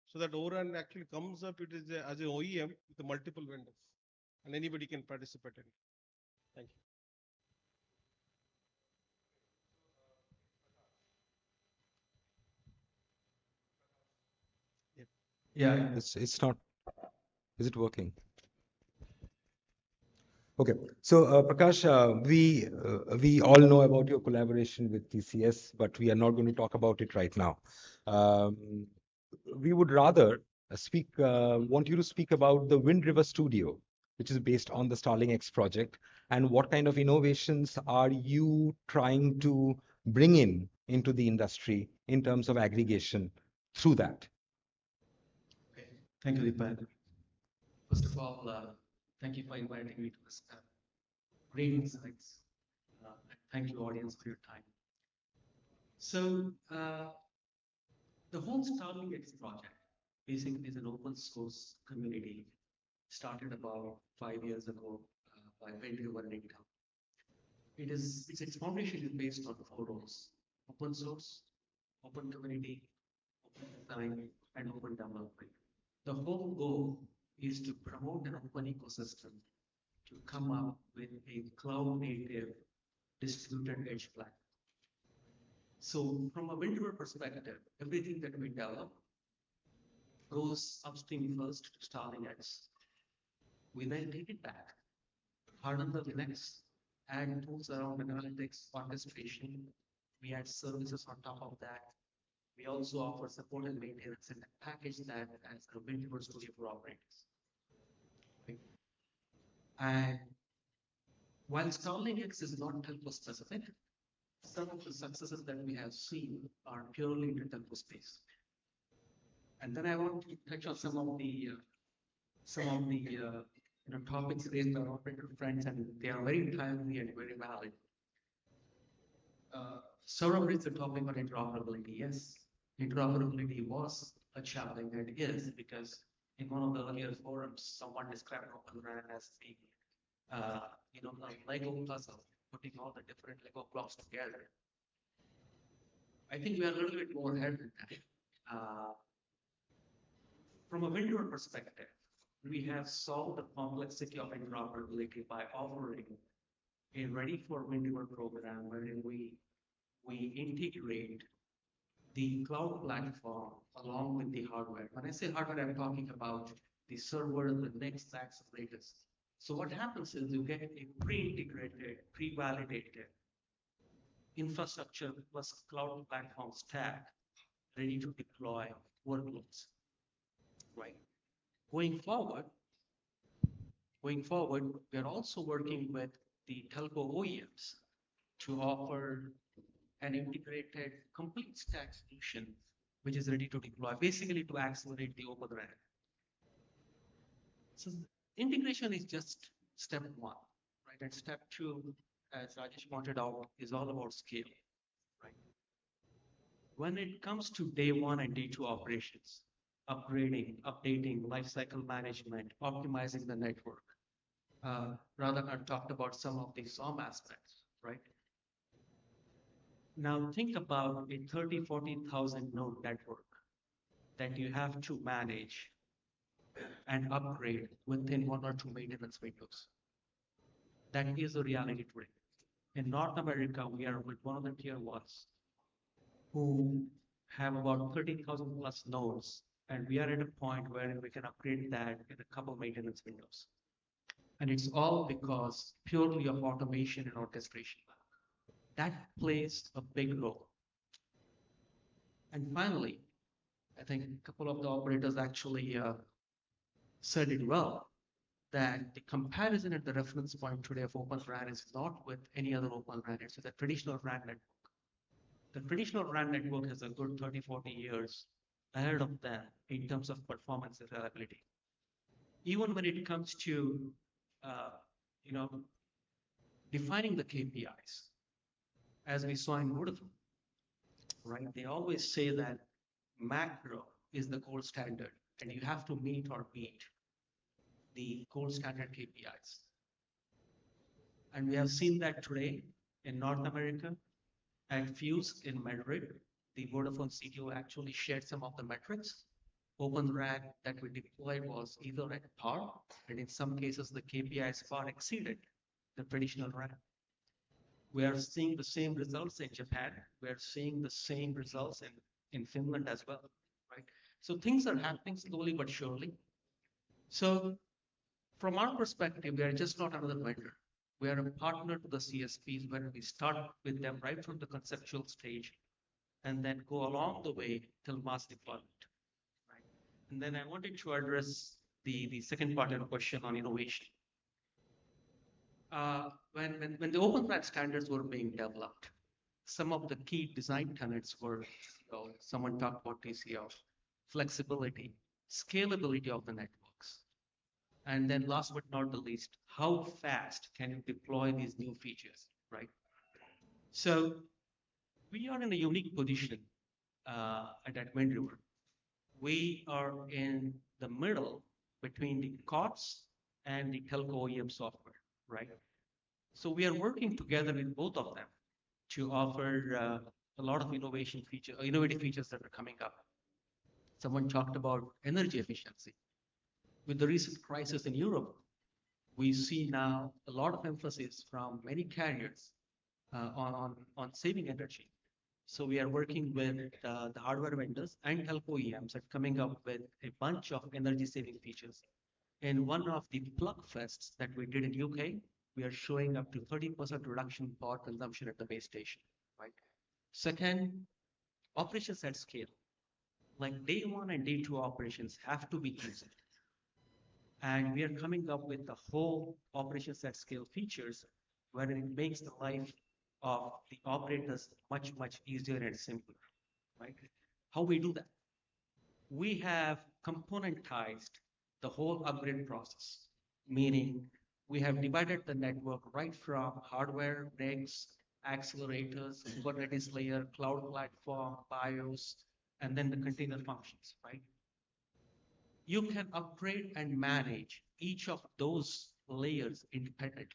so that ORAN actually comes up. It is as an OEM with the multiple vendors, and anybody can participate in it. Thank you. Yeah, it's not. Is it working? Okay. So, Prakash, we all know about your collaboration with TCS, but we are not going to talk about it right now. Um, we would rather want you to speak about the Wind River Studio, which is based on the Starling X project, and what kind of innovations are you trying to bring into the industry in terms of aggregation through that? Okay. Thank you, Deepak. First of all, thank you for inviting me to this great insights. And thank you, audience, for your time. So, the whole Starling X project basically is an open source community started about 5 years ago by Wind River and Intel. Its foundation is based on 4 roles: open source, open community, open design, and open development. The whole goal is to promote an open ecosystem to come up with a cloud native distributed edge platform. So from a vendor perspective, everything that we develop goes upstream first to Starling X. We then take it back, harden the Linux, add tools around analytics, orchestration. We add services on top of that. We also offer support and maintenance and package that as a vendor studio for operators. Right? And while Starling X is not telco specific, some of the successes that we have seen are purely in the telco space. And then I want to touch on some of the topics raised by our operator friends, and they are very timely and very valid. Saurabh raised the topic on interoperability. Yes, interoperability was a challenge and is, because in one of the earlier forums, someone described Open RAN as being a Lego puzzle, putting all the different Lego blocks together. I think we are a little bit more ahead than that. From a vendor perspective, we have solved the complexity of interoperability by offering a ready for vendor program wherein we integrate the cloud platform along with the hardware. When I say hardware, I'm talking about the server, the next accelerators. So what happens is you get a pre-integrated, pre-validated infrastructure plus cloud platform stack ready to deploy workloads. Right. Going forward, we are also working with the telco OEMs to offer an integrated complete stack solution, which is ready to deploy, basically to accelerate the Open RAN. So integration is just step one, right? And step two, as Rajesh pointed out, is all about scale, right? When it comes to day one and day two operations, upgrading, updating, lifecycle management, optimizing the network, Radhakant talked about some of the SOM aspects, right? Now think about a 30, 40,000 node network that you have to manage and upgrade within 1 or 2 maintenance windows. That is a reality today. In North America, we are with one of the tier ones who have about 30,000 plus nodes, and we are at a point where we can upgrade that in a couple maintenance windows. And it's all because purely of automation and orchestration. That plays a big role. And finally, I think a couple of the operators actually said it well, that the comparison at the reference point today of Open RAN is not with any other Open RAN, it's with a traditional RAN network. The traditional RAN network has a good 30, 40 years ahead of them in terms of performance and reliability. Even when it comes to uh, you know, defining the KPIs, as we saw in Vodafone, right? They always say that macro is the gold standard, and you have to meet or beat the gold standard KPIs. And we have seen that today in North America at Fuse in Madrid. The Vodafone CTO actually shared some of the metrics. Open RAN that we deployed was either at par, and in some cases, the KPIs far exceeded the traditional RAN. We are seeing the same results in Japan. We are seeing the same results in Finland as well, right? So things are happening slowly but surely. So from our perspective, we are just not another vendor. We are a partner to the CSPs where we start with them right from the conceptual stage and then go along the way till mass deployment. Right? And then I wanted to address the second part of the question on innovation. When the open RAN standards were being developed, some of the key design tenets were, someone talked about TCO, flexibility, scalability of the networks. And then last but not the least, how fast can you deploy these new features, right? So we are in a unique position at Wind River. We are in the middle between the COTS and the telco OEM software, right? So we are working together with both of them to offer a lot of innovative features that are coming up. Someone talked about energy efficiency. With the recent crisis in Europe, we see now a lot of emphasis from many carriers on saving energy. So we are working with the hardware vendors and telco OEMs and coming up with a bunch of energy saving features. In one of the plug fests that we did in UK, we are showing up to 30% reduction in power consumption at the base station, right? Second, operations at scale. Like day one and day two operations have to be easy. And we are coming up with the whole operations at scale features where it makes the life of the operators much, much easier and simpler, right? How we do that? We have componentized the whole upgrade process, meaning we have divided the network right from hardware, NICs, accelerators, Kubernetes layer, cloud platform, BIOS, and then the container functions, right? You can upgrade and manage each of those layers independently.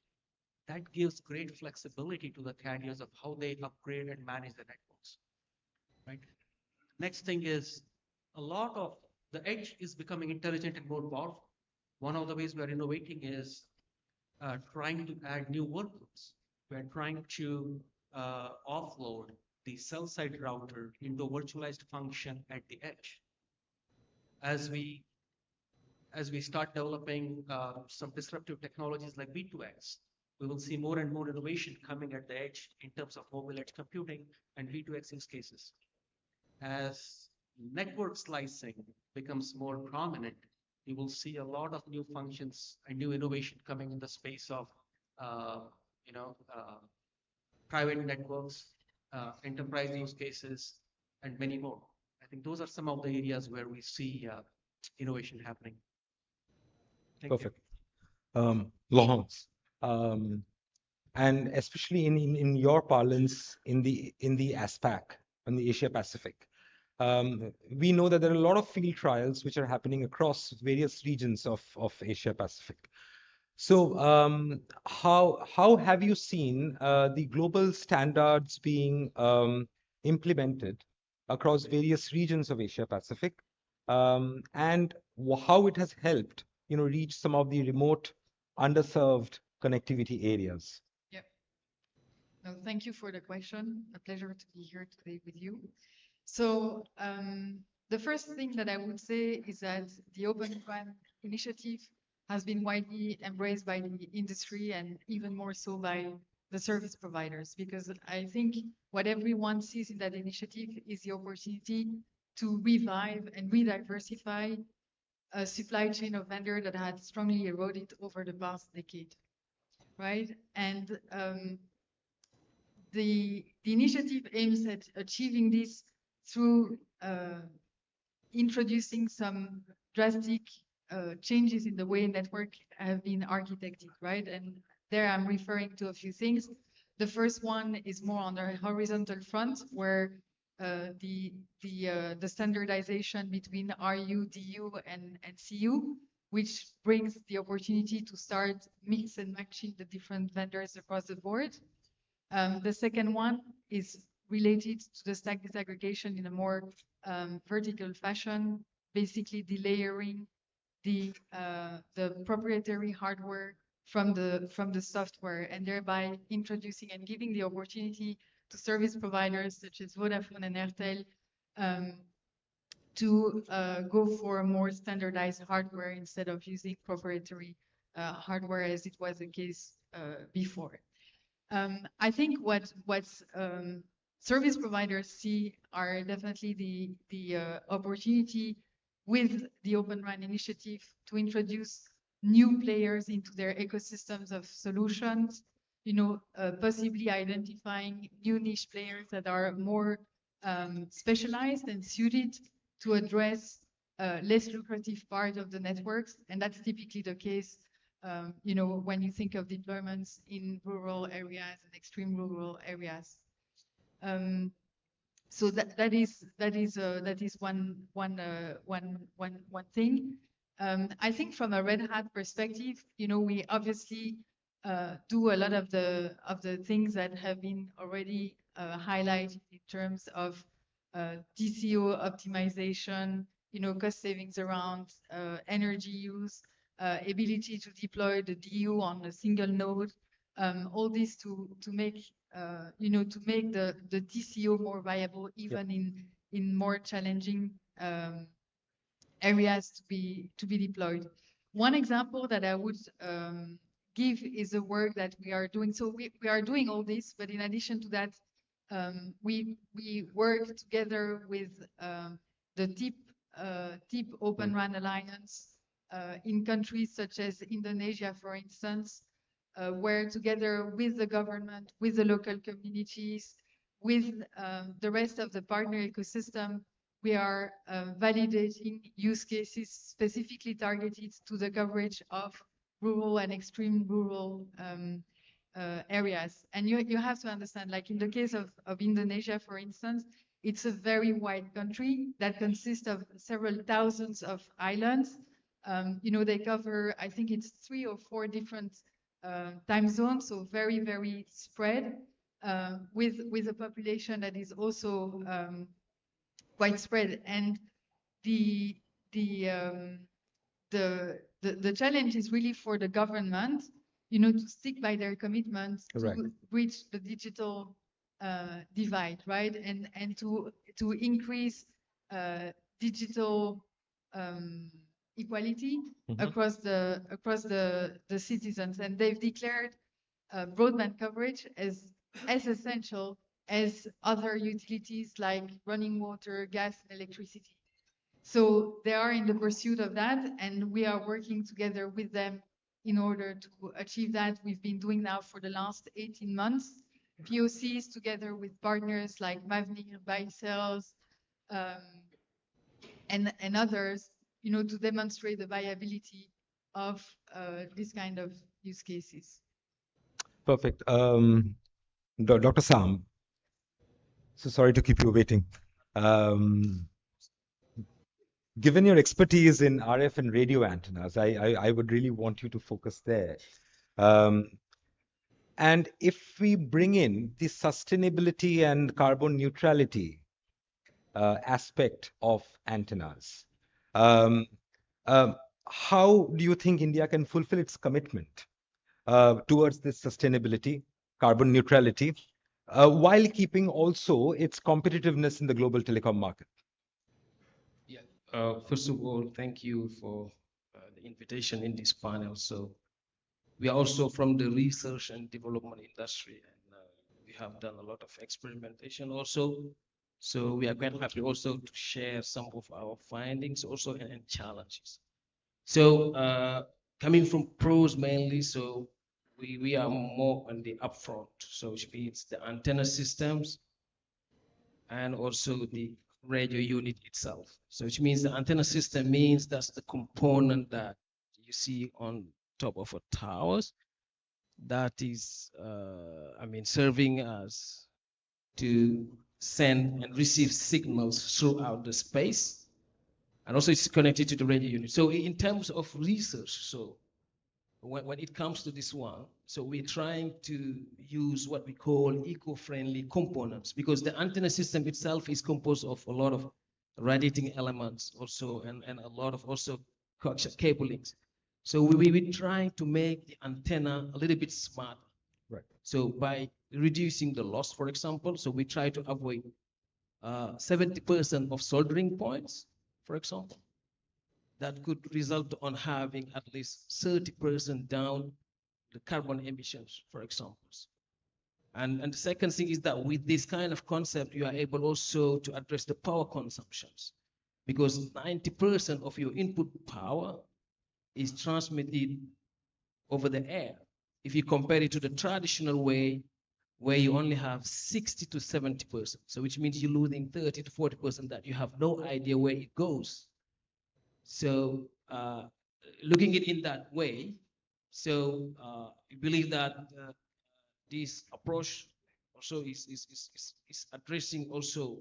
That gives great flexibility to the carriers of how they upgrade and manage the networks, right? Next thing is a lot of the edge is becoming intelligent and more powerful. One of the ways we are innovating is trying to add new workloads. We're trying to offload the cell side router into a virtualized function at the edge. As we start developing some disruptive technologies like V2X, we will see more and more innovation coming at the edge in terms of mobile edge computing and V2X use cases. As network slicing becomes more prominent, you will see a lot of new functions and new innovation coming in the space of, private networks, enterprise use cases, and many more. I think those are some of the areas where we see innovation happening. Perfect. Laurence, and especially in your parlance in the ASPAC, in the Asia Pacific, we know that there are a lot of field trials which are happening across various regions of Asia Pacific. So how have you seen the global standards being implemented across various regions of Asia Pacific, and how it has helped reach some of the remote, underserved connectivity areas? Yep. No, thank you for the question. A pleasure to be here today with you. So the first thing that I would say is that the Open RAN initiative has been widely embraced by the industry and even more so by the service providers, because I think what everyone sees in that initiative is the opportunity to revive and re-diversify a supply chain of vendor that had strongly eroded over the past decade, right? And the initiative aims at achieving this through introducing some drastic changes in the way network have been architected, right? And there I'm referring to a few things. The first one is more on the horizontal front, where the standardization between RU, DU, and CU, which brings the opportunity to start mix and matching the different vendors across the board. The second one is related to the stack disaggregation in a more vertical fashion, basically delayering the proprietary hardware from the software, and thereby introducing and giving the opportunity to service providers such as Vodafone and Airtel to go for a more standardized hardware instead of using proprietary hardware as it was the case before. I think what service providers see are definitely the opportunity with the Open RAN initiative to introduce new players into their ecosystems of solutions, possibly identifying new niche players that are more specialized and suited to address less lucrative part of the networks. And that's typically the case, when you think of deployments in rural areas and extreme rural areas. So that is one thing. I think from a Red Hat perspective, we obviously do a lot of the things that have been already highlighted in terms of TCO optimization, cost savings around energy use, ability to deploy the DU on a single node, all this to make the TCO more viable, even in more challenging areas to be deployed. One example that I would give is the work that we are doing. So we are doing all this, but in addition to that, we work together with the TIP Open RAN Alliance in countries such as Indonesia, for instance, where together with the government, with the local communities, with the rest of the partner ecosystem, we are validating use cases specifically targeted to the coverage of rural and extreme rural areas. And you have to understand, like in the case of Indonesia, for instance, it's a very wide country that consists of several thousands of islands. They cover, I think it's 3 or 4 different time zones, so very, very spread, with a population that is also quite spread. And the challenge is really for the government, to stick by their commitments to bridge the digital divide, right? And to increase digital equality across the citizens. And they've declared broadband coverage as essential as other utilities like running water, gas, and electricity. So they are in the pursuit of that, and we are working together with them in order to achieve that. We've been doing now for the last 18 months, POCs together with partners like Mavnir, Bicels, and others, to demonstrate the viability of this kind of use cases. Perfect. Dr. Sam, so sorry to keep you waiting. Given your expertise in RF and radio antennas, I would really want you to focus there. And if we bring in the sustainability and carbon neutrality aspect of antennas, how do you think India can fulfill its commitment towards this sustainability, carbon neutrality, while keeping also its competitiveness in the global telecom market? First of all, thank you for the invitation in this panel. So we are also from the research and development industry, and we have done a lot of experimentation also. So we are quite happy also to share some of our findings also and challenges. So coming from pros mainly, so we are more on the upfront, so which means the antenna systems and also the radio unit itself. So which means the antenna system means that's the component that you see on top of a towers that is, serving us to send and receive signals throughout the space. And also it's connected to the radio unit. So in terms of research, so when it comes to this one, so we're trying to use what we call eco-friendly components because the antenna system itself is composed of a lot of radiating elements also and a lot of also coaxial cablings. So we're trying to make the antenna a little bit smarter. Right. So by reducing the loss, for example, so we try to avoid 70% of soldering points, for example. That could result on having at least 30% down the carbon emissions, for example. And the second thing is that with this kind of concept, you are able also to address the power consumptions because 90% of your input power is transmitted over the air. If you compare it to the traditional way, where you only have 60 to 70%, so which means you're losing 30 to 40% that you have no idea where it goes. So looking at it in that way, so we believe that this approach also is addressing also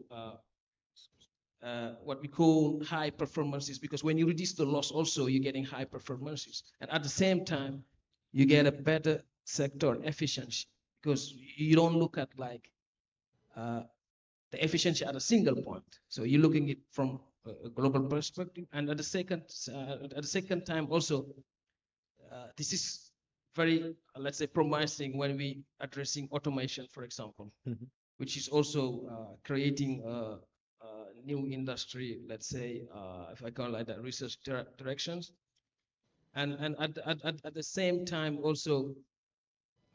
what we call high performances, because when you reduce the loss also you're getting high performances, and at the same time you get a better sector efficiency because you don't look at like the efficiency at a single point. So you're looking at it from a global perspective, and at the second time also, this is very let's say promising when we addressing automation, for example, which is also creating a new industry. Let's say if I call it like that, research directions, and at the same time also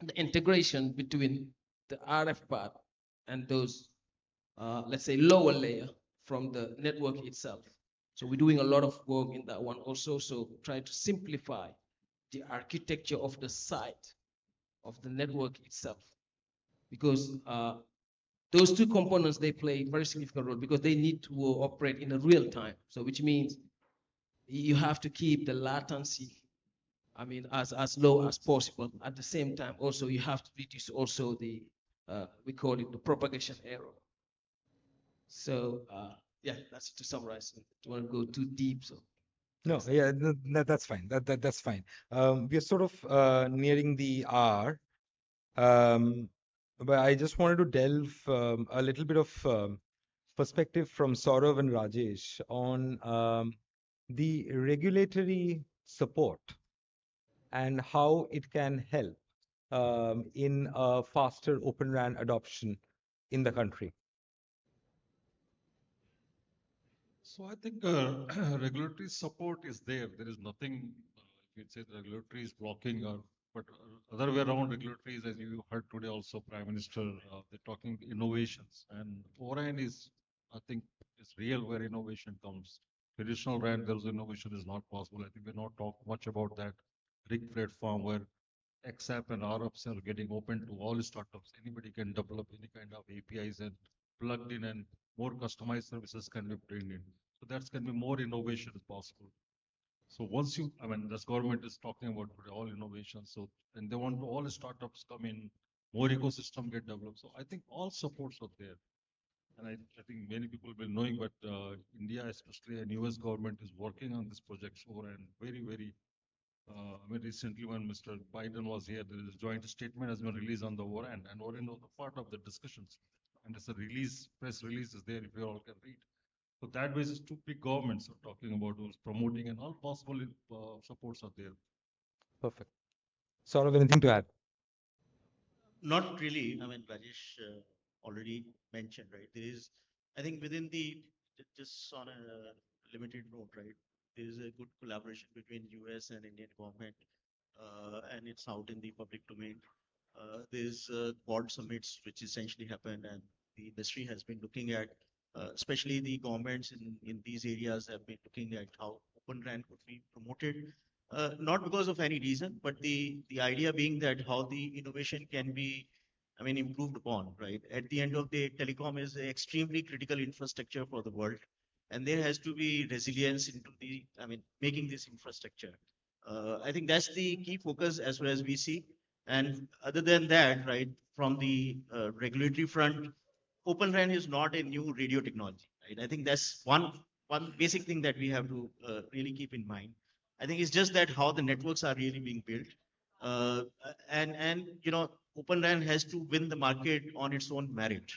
the integration between the RF part and those let's say lower layer from the network itself. So we're doing a lot of work in that one also. So try to simplify the architecture of the site of the network itself, because those two components, they play a very significant role because they need to operate in a real time. So which means you have to keep the latency, as low as possible. At the same time, also you have to reduce also the we call it the propagation error. So yeah, that's to summarize. I don't want to go too deep. So no, yeah, that's fine. That's fine. We are sort of nearing the hour, but I just wanted to delve a little bit of perspective from Saurav and Rajesh on the regulatory support and how it can help in a faster Open RAN adoption in the country. So I think regulatory support is there. There is nothing, if you'd say the regulatory is blocking, but other way around, regulatory is, as you heard today also, Prime Minister, they're talking innovations. And ORAN is, I think, is real where innovation comes. Traditional RAN, there's innovation is not possible. I think we're not talk much about that RIG platform where XApp and RFs are getting open to all startups. Anybody can develop any kind of APIs and plugged in, and more customized services can be bring in. So that's can be more innovation is possible. So once you, this government is talking about today, all innovation. So, and they want all startups come in, more ecosystem get developed. So I think all supports are there. And I think many people will be knowing, but India, especially, and US government is working on this project over, and very, recently when Mr. Biden was here, there is a joint statement has been released on the ORAN, and ORAN was a part of the discussions. And there's a release, press release is there if you all can read. So that basis, two big governments are talking about those promoting, and all possible supports are there. Perfect. Saurav, anything to add? Not really. Rajesh already mentioned, right? There is, I think within the, just on a limited note, right? There is a good collaboration between US and Indian government, and it's out in the public domain. There's quad summits which essentially happen, and the industry has been looking at, especially the governments in these areas have been looking at how Open RAN could be promoted. Not because of any reason, but the idea being that how the innovation can be I mean, improved upon, right? At the end of the day, telecom is an extremely critical infrastructure for the world, and there has to be resilience into the, I mean, making this infrastructure. I think that's the key focus as well as we see. And other than that, right, from the regulatory front, Open RAN is not a new radio technology, right? I think that's one basic thing that we have to really keep in mind. I think it's just that how the networks are really being built, uh, and Open RAN has to win the market on its own merit.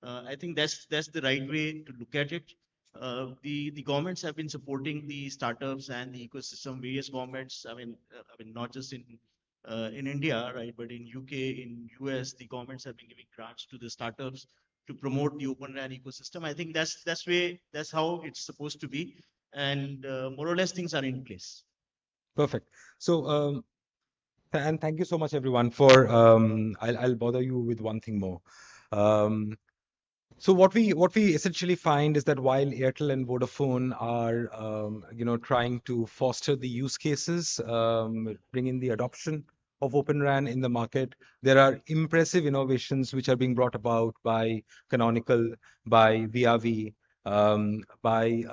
I think that's the right way to look at it. The governments have been supporting the startups and the ecosystem. Various governments, I mean, not just in India, right, but in UK, in US, the governments have been giving grants to the startups to promote the Open RAN ecosystem. I think that's how it's supposed to be, and more or less things are in place. Perfect. So, and thank you so much, everyone, for I'll bother you with one thing more. So what we essentially find is that while Airtel and Vodafone are trying to foster the use cases, bring in the adoption of Open RAN in the market, there are impressive innovations which are being brought about by Canonical, by VRV, by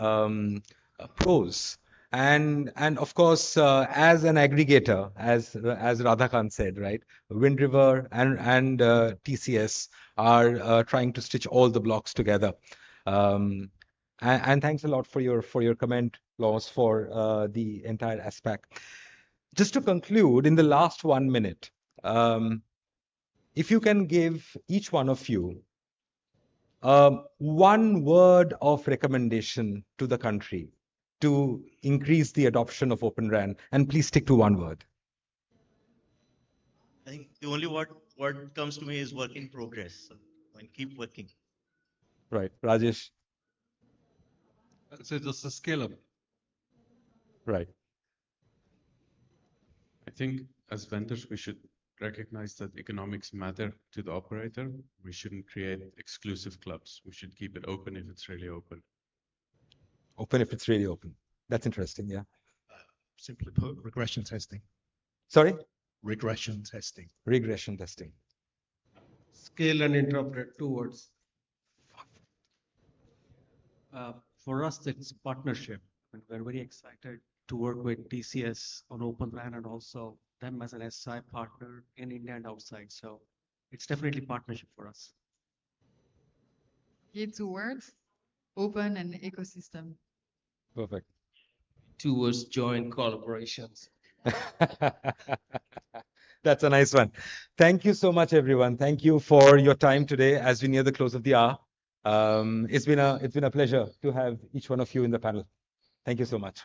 Pros. And of course, as an aggregator, as Radhakant said, right, Wind River and TCS are trying to stitch all the blocks together. And thanks a lot for your comment, Laws, for the entire aspect. Just to conclude, in the last 1 minute, if you can give each one of you one word of recommendation to the country to increase the adoption of Open RAN, and please stick to one word. I think the only word comes to me is work in progress. So, and keep working. Right, Rajesh. So just a scale up. Right. I think as vendors, we should recognize that economics matter to the operator. We shouldn't create exclusive clubs. We should keep it open if it's really open. Open if it's really open. That's interesting, yeah. Simply put, regression testing. Sorry? Regression testing. Regression testing. Scale and interpret, 2 words. For us, it's partnership. And we're very excited to work with TCS on Open RAN and also them as an SI partner in India and outside. So it's definitely partnership for us. Okay, 2 words: open and ecosystem. Perfect. 2 words: joint collaborations. That's a nice one. Thank you so much, everyone. Thank you for your time today as we near the close of the hour. It's been a pleasure to have each one of you in the panel. Thank you so much.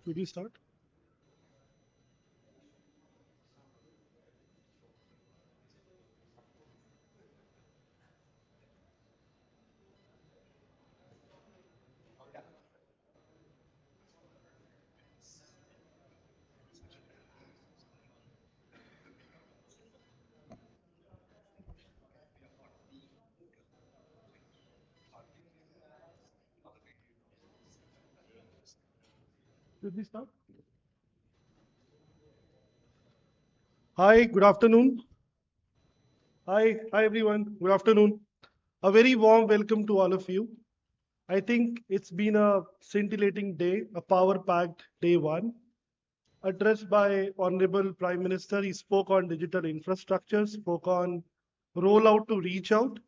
Should we start? Should we start? Hi, good afternoon. Hi everyone. Good afternoon. A very warm welcome to all of you. I think it's been a scintillating day, a power-packed day one. Addressed by Honorable Prime Minister, he spoke on digital infrastructure, spoke on rollout to reach out,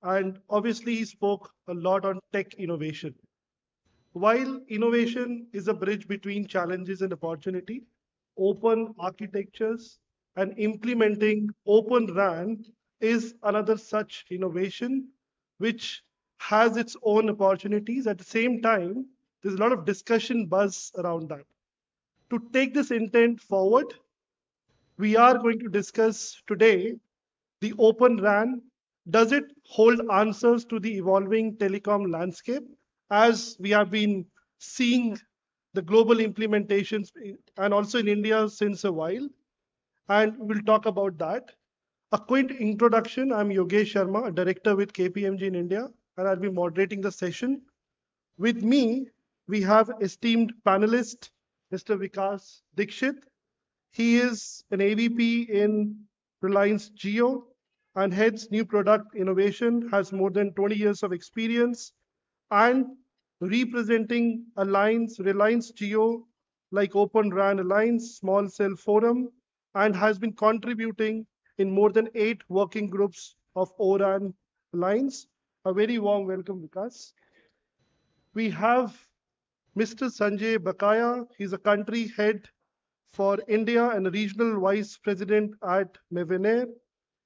and obviously he spoke a lot on tech innovation. While innovation is a bridge between challenges and opportunity, open architectures and implementing Open RAN is another such innovation which has its own opportunities. At the same time, there's a lot of discussion buzz around that. To take this intent forward, we are going to discuss today the Open RAN. Does it hold answers to the evolving telecom landscape? As we have been seeing the global implementations and also in India since a while, and we'll talk about that. A quick introduction, I'm Yogesh Sharma, a director with KPMG in India, and I'll be moderating the session. With me, we have esteemed panelist, Mr. Vikas Dikshit. He is an AVP in Reliance Jio and heads new product innovation, has more than 20 years of experience, and representing Reliance Jio like Open RAN Alliance, Small Cell Forum, and has been contributing in more than 8 working groups of ORAN Alliance. A very warm welcome, Vikas. We have Mr. Sanjay Bakaya. He's a country head for India and a regional vice president at Mevenair.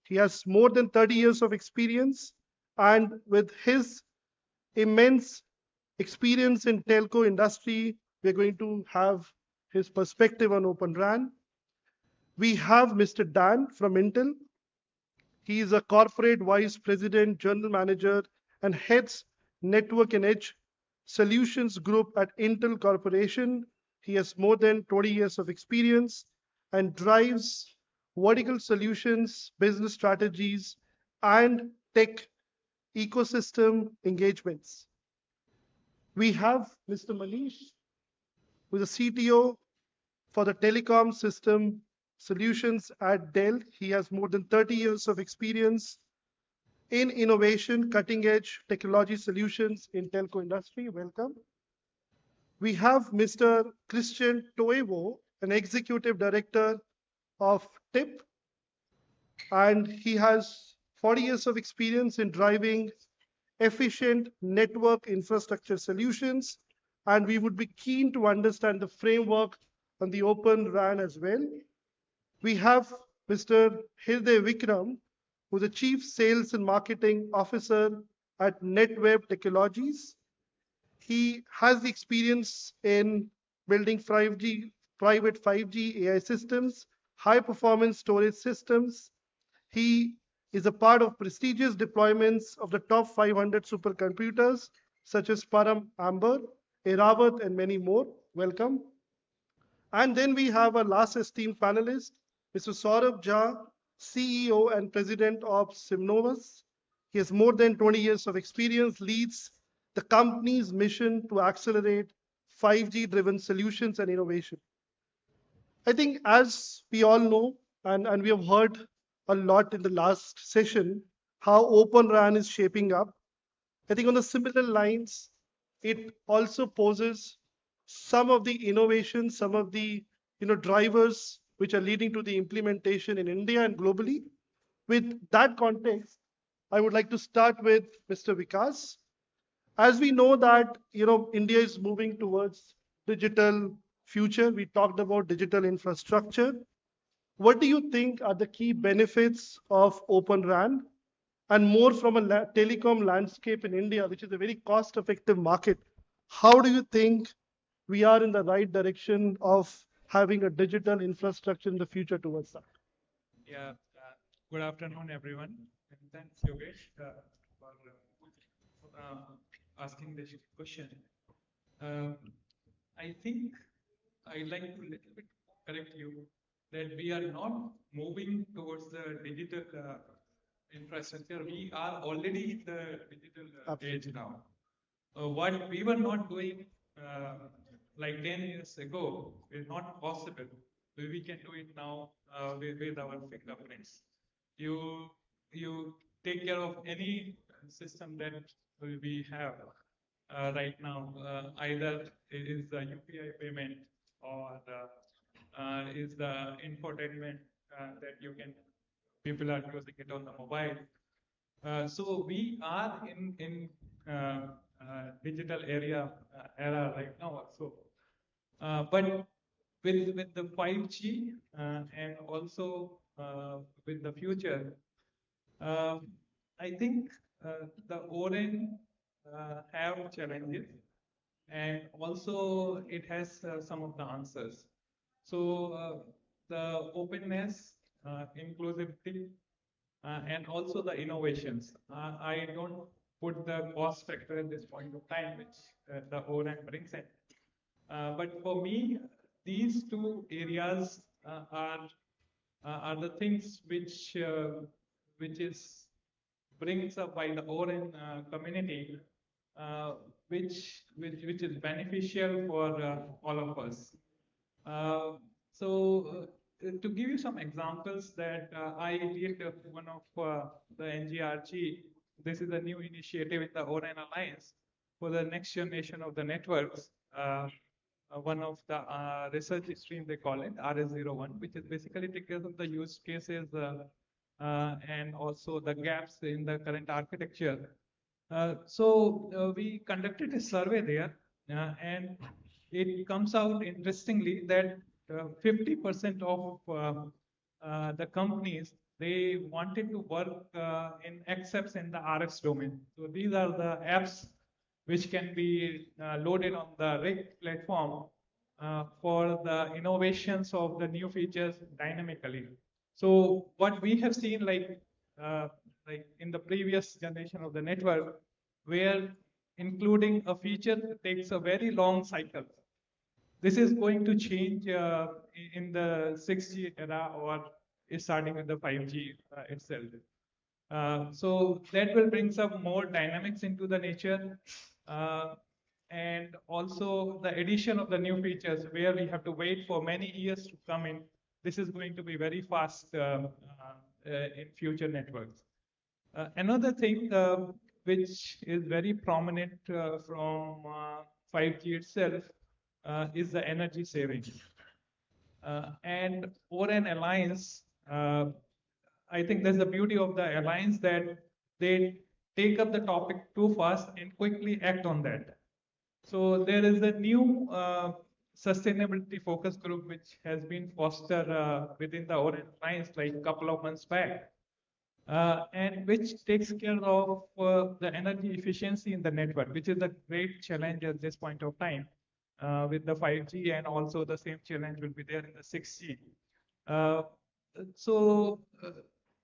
He has more than 30 years of experience, and with his immense experience in telco industry, we're going to have his perspective on Open RAN. We have Mr. Dan from Intel. He is a corporate vice president, general manager, and heads network and edge solutions group at Intel Corporation. He has more than 20 years of experience and drives vertical solutions, business strategies, and tech ecosystem engagements. We have Mr. Manish, who is a CTO for the telecom system solutions at Dell. He has more than 30 years of experience in innovation, cutting edge technology solutions in telco industry. Welcome. We have Mr. Christian Toevo, an executive director of TIP, and he has 40 years of experience in driving efficient network infrastructure solutions, and we would be keen to understand the framework on the Open RAN as well. We have Mr. Hirday Vikram, who's the Chief Sales and Marketing Officer at NetWeb Technologies. He has the experience in building 5G, private 5G AI systems, high performance storage systems. He is a part of prestigious deployments of the top 500 supercomputers, such as Param Amber, Eravat, and many more. Welcome. And then we have our last esteemed panelist, Mr. Saurabh Jha, CEO and President of Simnovus. He has more than 20 years of experience, leads the company's mission to accelerate 5G-driven solutions and innovation. I think as we all know, and we have heard a lot in the last session, how Open RAN is shaping up. I think on the similar lines, it also poses some of the innovations, some of the drivers which are leading to the implementation in India and globally. With that context, I would like to start with Mr. Vikas. As we know that India is moving towards digital future, we talked about digital infrastructure. What do you think are the key benefits of Open RAN, and more from a telecom landscape in India, which is a very cost-effective market? How do you think we are in the right direction of having a digital infrastructure in the future towards that. Yeah, good afternoon, everyone. And thanks, Yogesh, for asking this question. I think I'd like to little bit correct you that we are not moving towards the digital infrastructure. We are already in the digital age now. What we were not doing like 10 years ago is not possible. We can do it now with our fingerprints. You take care of any system that we have right now, either it is the UPI payment or is the infotainment that you can people are using it on the mobile. So we are in digital era right now. So, but with the 5G and also with the future, I think the ORAN have challenges, and also it has some of the answers. So the openness, inclusivity, and also the innovations. I don't put the cost factor at this point of time, which the ORAN brings in. But for me, these two areas are the things which is brings up by the ORAN community, which is beneficial for all of us. So to give you some examples that I did one of the NGRG, this is a new initiative in the ORAN Alliance for the next generation of the networks. One of the research stream they call it RS01, which is basically take care of the use cases and also the gaps in the current architecture. So we conducted a survey there, and it comes out interestingly that 50% of the companies they wanted to work in accepts in the RS domain. So these are the apps which can be loaded on the RIG platform for the innovations of the new features dynamically. So what we have seen, like in the previous generation of the network, where including a feature takes a very long cycle. This is going to change in the 6G era or is starting with the 5G itself. So that will bring some more dynamics into the nature, and also the addition of the new features where we have to wait for many years to come in. This is going to be very fast in future networks. Another thing which is very prominent from 5G itself is the energy saving. And ORAN Alliance, I think that's the beauty of the alliance that they take up the topic too fast and quickly act on that. So there is a new sustainability focus group which has been fostered within the ORAN Alliance like a couple of months back. And which takes care of the energy efficiency in the network, which is a great challenge at this point of time with the 5G, and also the same challenge will be there in the 6G. So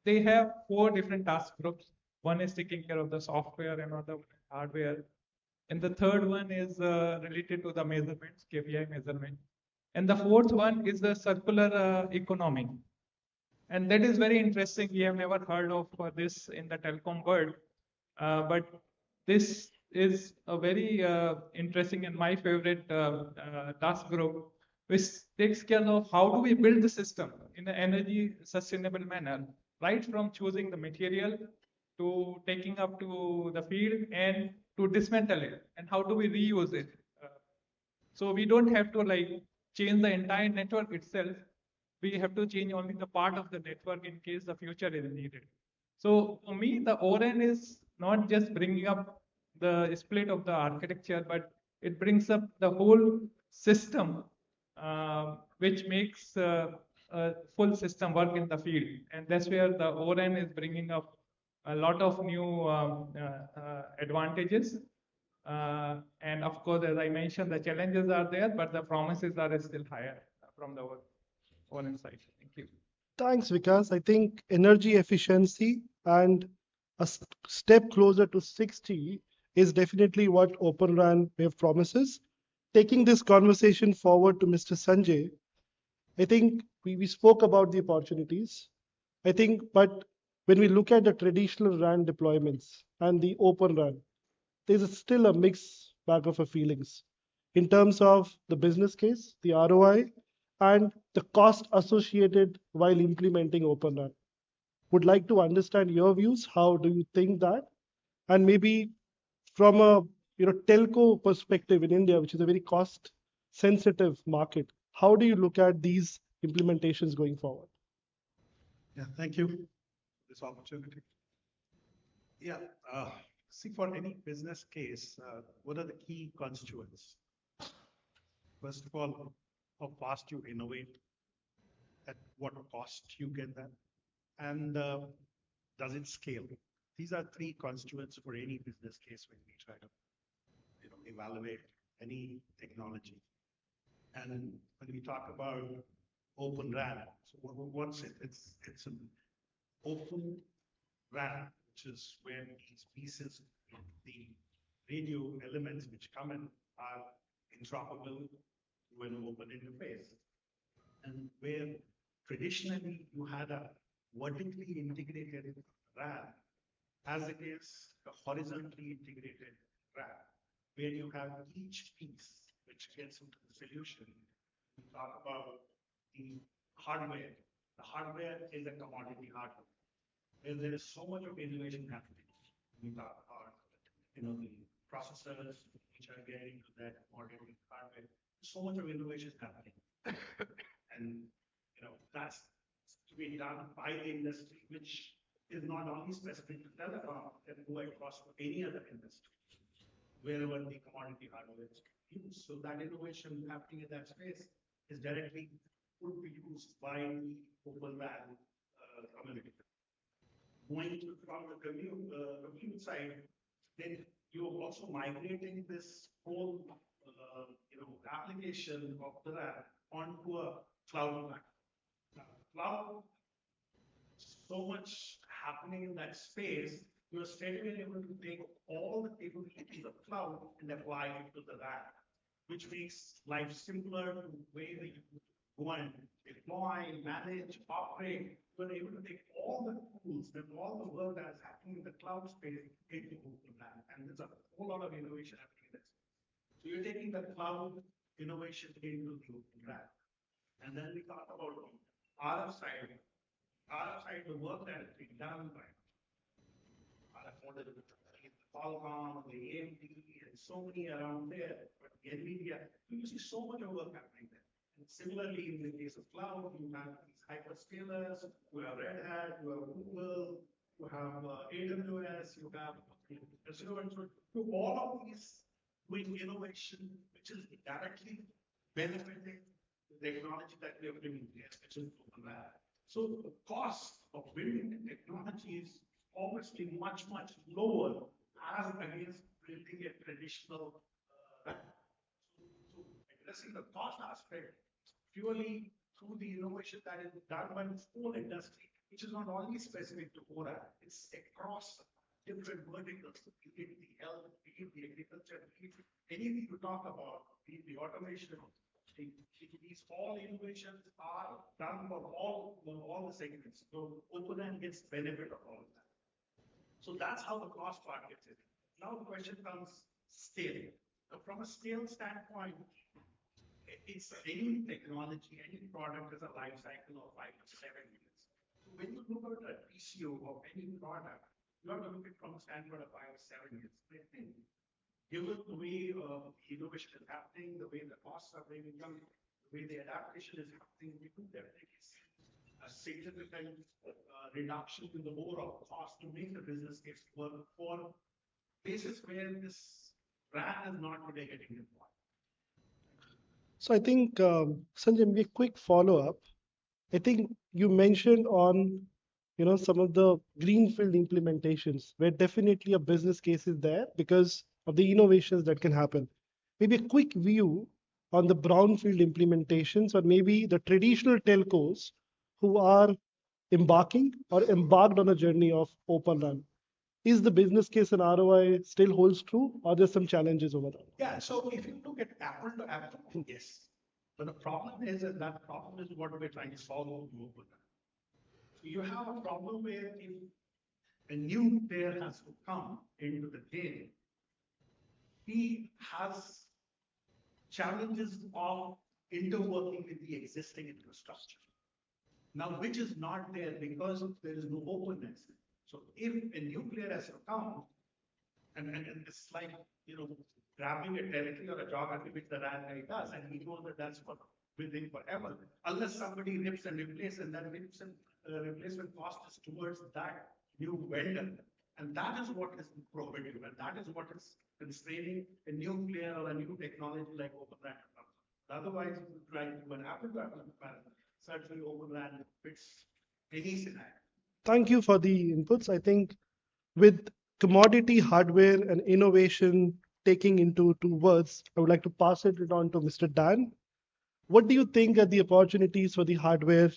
they have 4 different task groups. One is taking care of the software, another hardware, and the third one is related to the measurements, KPI measurement, and the fourth one is the circular economy. And that is very interesting. We have never heard of this in the telecom world, but this is a very interesting and my favorite task group, which takes care of how do we build the system in an energy sustainable manner, right from choosing the material to taking up to the field and to dismantle it, and how do we reuse it. So we don't have to like change the entire network itself. We have to change only the part of the network in case the future is needed. So for me, the ORAN is not just bringing up the split of the architecture, but it brings up the whole system, which makes a full system work in the field. And that's where the ORAN is bringing up a lot of new advantages. And of course, as I mentioned, the challenges are there, but the promises are still higher from the owner side. Thank you. Thanks, Vikas. I think energy efficiency and step closer to 60 is definitely what Open RAN Wave promises. Taking this conversation forward to Mr. Sanjay, I think we spoke about the opportunities. I think, but when we look at the traditional RAN deployments and the Open RAN, there's still a mixed bag of feelings in terms of the business case, the ROI, and the cost associated while implementing Open RAN. Would like to understand your views. How do you think that? And maybe from a telco perspective in India, which is a very cost sensitive market, how do you look at these implementations going forward? Yeah, thank you for this opportunity. Yeah, see, for any business case, what are the key constituents? First of all, how fast you innovate, at what cost you get that, and does it scale? These are three constituents for any business case when we try to evaluate any technology. And when we talk about Open RAN, so what's it? It's an open RAN, which is where these pieces, the radio elements which come in, are interoperable with an open interface. And where traditionally you had a vertically integrated RAN, as it is a horizontally integrated RAN, where you have each piece which gets into the solution. We talk about the hardware. The hardware is a commodity hardware, where there is so much of innovation happening. We talk about the processors which are getting to that commodity hardware. So much of innovation happening, and that's to be done by the industry, which is not only specific to telecom, can go across to any other industry, wherever the commodity hardware is used. So that innovation happening in that space is directly would be used by the Open RAN community. Going from the compute side, then you're also migrating this whole application of the RAN onto a cloud platform. Cloud, so much happening in that space, you're straight away able to take all the capabilities of cloud and apply it to the RAN, which makes life simpler to the way that you go and deploy, manage, operate. You're able to take all the tools and all the work that is happening in the cloud space into Open RAN. And there's a whole lot of innovation happening in this. So you're taking the cloud innovation into the Open RAN. And then we talk about RF side. RF side, the work that is being done by Affordability, the telecom, the IMC, and so many around there. But the NVIDIA, you see so much of work happening there. And similarly, in the case of cloud, you have these hyperscalers, you have Red Hat, you have Google, you have AWS, you have Azure, and so all of these doing innovation, which is directly benefiting the technology that we are bringing here, which is Open RAN. So the cost of building the technology is obviously much, much lower as against building a traditional RAN. So addressing the cost aspect purely through the innovation that is done by the whole industry, which is not only specific to ORAN, it's across different verticals, be it the health, be it the agriculture, be it anything you talk about, be it the automation. These all innovations are done for all the segments. So Open RAN gets benefit of all of that. So that's how the cost part gets it. Now the question comes scale. So from a scale standpoint, it's any technology, any product has a life cycle of 5 to 7 years. So when you look at a TCO of any product, you have to look at it from a standpoint of 5 to 7 years. I think given the way innovation is happening, the way the costs are being done, the way the adaptation is happening, we do definitely see a significant reduction in the overall cost to make the business case work for places where this RAN is not today getting deployed. So I think, Sanjay, maybe a quick follow-up. I think you mentioned on, some of the greenfield implementations where definitely a business case is there because of the innovations that can happen. Maybe a quick view on the brownfield implementations, or maybe the traditional telcos who are embarking or embarked on a journey of Open RAN. Is the business case and ROI still holds true, or there's some challenges over there? Yeah, so if you look at apple to apple, yes. But the problem is that problem is what we're trying to solve with Open RAN. So you have a problem where if a new player has to come into the game, he has challenges of interworking with the existing infrastructure. Now, which is not there because there is no openness. So if a new player has to come, and it's like, grabbing a territory or a geography which the RAN guy does, and he knows that that's what within forever, unless somebody rips and replaces, and that rips and replacement cost is towards that new vendor. And that is what is prohibitive, and that is what is constraining a new player or a new technology like Open RAN. Otherwise, trying to do an apple-to-apple comparison, certainly Open RAN fits any scenario. Thank you for the inputs. I think with commodity hardware and innovation taking into two words, I would like to pass it on to Mr. Dan. What do you think are the opportunities for the hardware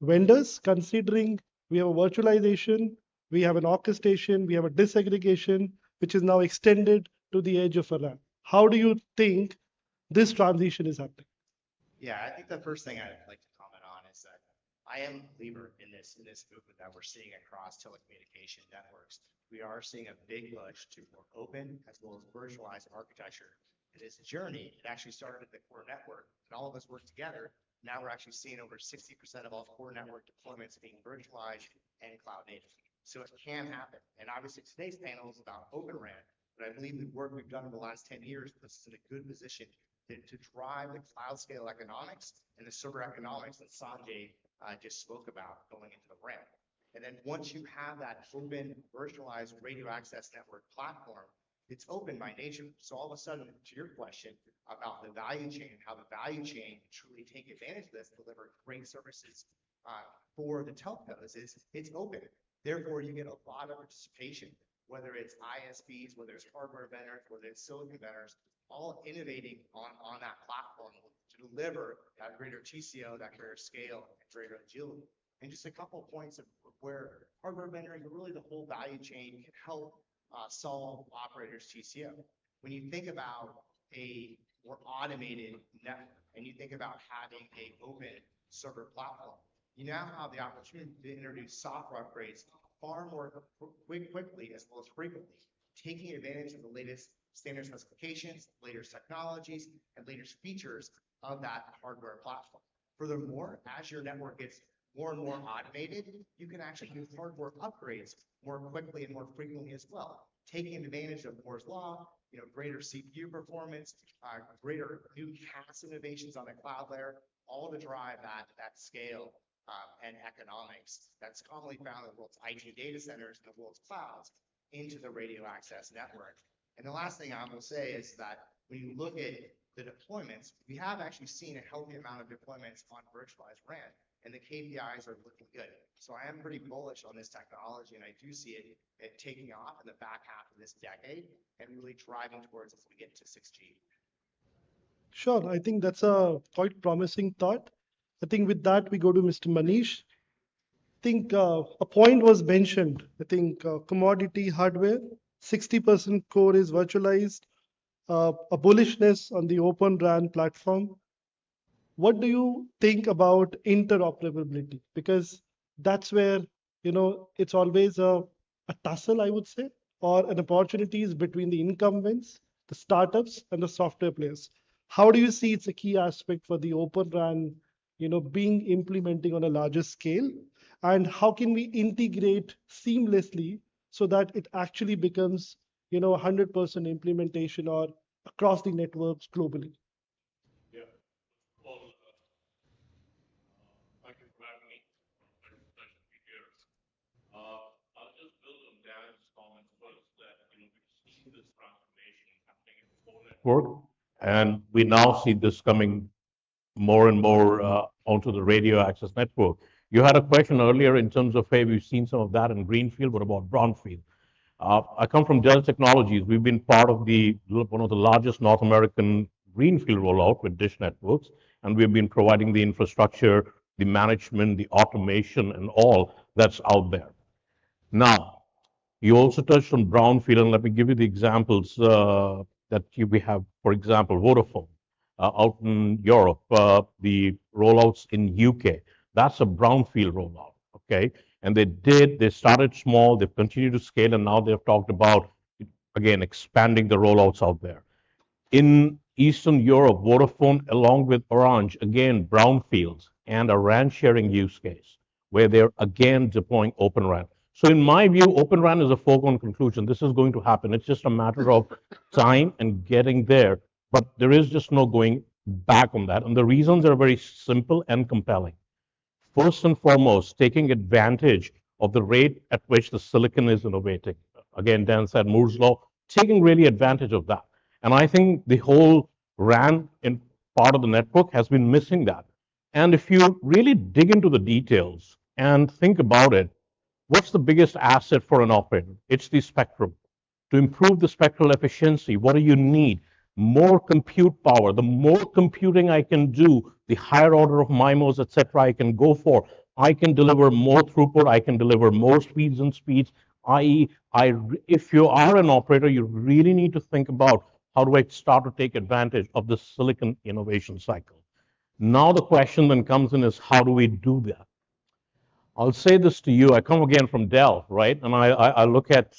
vendors, considering we have a virtualization, we have an orchestration, we have a disaggregation, which is now extended to the edge of a RAN? How do you think this transition is happening? Yeah, I think the first thing I'd like to comment on is that I am a believer in this movement that we're seeing across telecommunication networks. We are seeing a big push to more open as well as virtualized architecture. It is a journey. It actually started at the core network, and all of us work together. Now we're actually seeing over 60% of all core network deployments being virtualized and cloud native. So it can happen. And obviously today's panel is about Open RAN, but I believe the work we've done in the last 10 years puts us in a good position to drive the cloud scale economics and the server economics that Sanjay just spoke about going into the RAN. And then once you have that open virtualized radio access network platform, it's open by nature. So all of a sudden, to your question about the value chain, how the value chain truly take advantage of this, deliver great services for the telcos, is it's open. Therefore, you get a lot of participation, whether it's ISPs, whether it's hardware vendors, whether it's silicon vendors, all innovating on that platform to deliver that greater TCO, that greater scale, and greater agility. And just a couple of points of where hardware vendors, but really the whole value chain can help solve operators' TCO. When you think about a more automated network, and you think about having an open server platform, you now have the opportunity to introduce software upgrades far more quickly as well as frequently, taking advantage of the latest standard specifications, latest technologies, and latest features of that hardware platform. Furthermore, as your network gets more and more automated, you can actually do hardware upgrades more quickly and more frequently as well, taking advantage of Moore's Law, greater CPU performance, greater new CAS innovations on the cloud layer, all to drive that scale and economics that's commonly found in the world's IT data centers and the world's clouds into the radio access network. And the last thing I will say is that when you look at the deployments, we have actually seen a healthy amount of deployments on virtualized RAN, and the KPIs are looking good. So I am pretty bullish on this technology, and I do see it taking off in the back half of this decade and really driving towards as we get to 6G. Sure, I think that's a quite promising thought. I think with that, we go to Mr. Manish. I think a point was mentioned. I think commodity hardware, 60% core is virtualized, a bullishness on the Open RAN platform. What do you think about interoperability? Because that's where, it's always a tussle, I would say, or an opportunities between the incumbents, the startups, and the software players. How do you see it's a key aspect for the Open RAN, being implementing on a larger scale? And how can we integrate seamlessly so that it actually becomes, 100% implementation or across the networks globally? Yeah. Well, thank you for having me. Pleasure to be here. I'll just build on Dan's comments first that we've seen this transformation happening in the core network, and we now see this coming more and more onto the radio access network. You had a question earlier in terms of, hey, we've seen some of that in greenfield. What about brownfield? I come from Dell Technologies. We've been part of one of the largest North American greenfield rollout with Dish Networks, and we've been providing the infrastructure, the management, the automation, and all that's out there. Now, you also touched on brownfield, and let me give you the examples we have. For example, Vodafone out in Europe, the rollouts in UK. That's a brownfield rollout, okay? And they started small, they've continued to scale, and now they've talked about, again, expanding the rollouts out there. In Eastern Europe, Vodafone, along with Orange, again, brownfields and a RAN sharing use case where they're again deploying Open RAN. So, in my view, Open RAN is a foregone conclusion. This is going to happen. It's just a matter of time and getting there. But there is just no going back on that. And the reasons are very simple and compelling. First and foremost, taking advantage of the rate at which the silicon is innovating. Again, Dan said Moore's Law, taking really advantage of that. And I think the whole RAN in part of the network has been missing that. And if you really dig into the details and think about it, what's the biggest asset for an operator? It's the spectrum. To improve the spectral efficiency, what do you need? More compute power. The more computing I can do, the higher order of MIMOs, etc., I can go for. I can deliver more throughput. I can deliver more speeds and speeds. I.e., if you are an operator, you really need to think about how do I start to take advantage of the silicon innovation cycle. Now the question then comes in is how do we do that? I'll say this to you. I come again from Dell, right? And I look at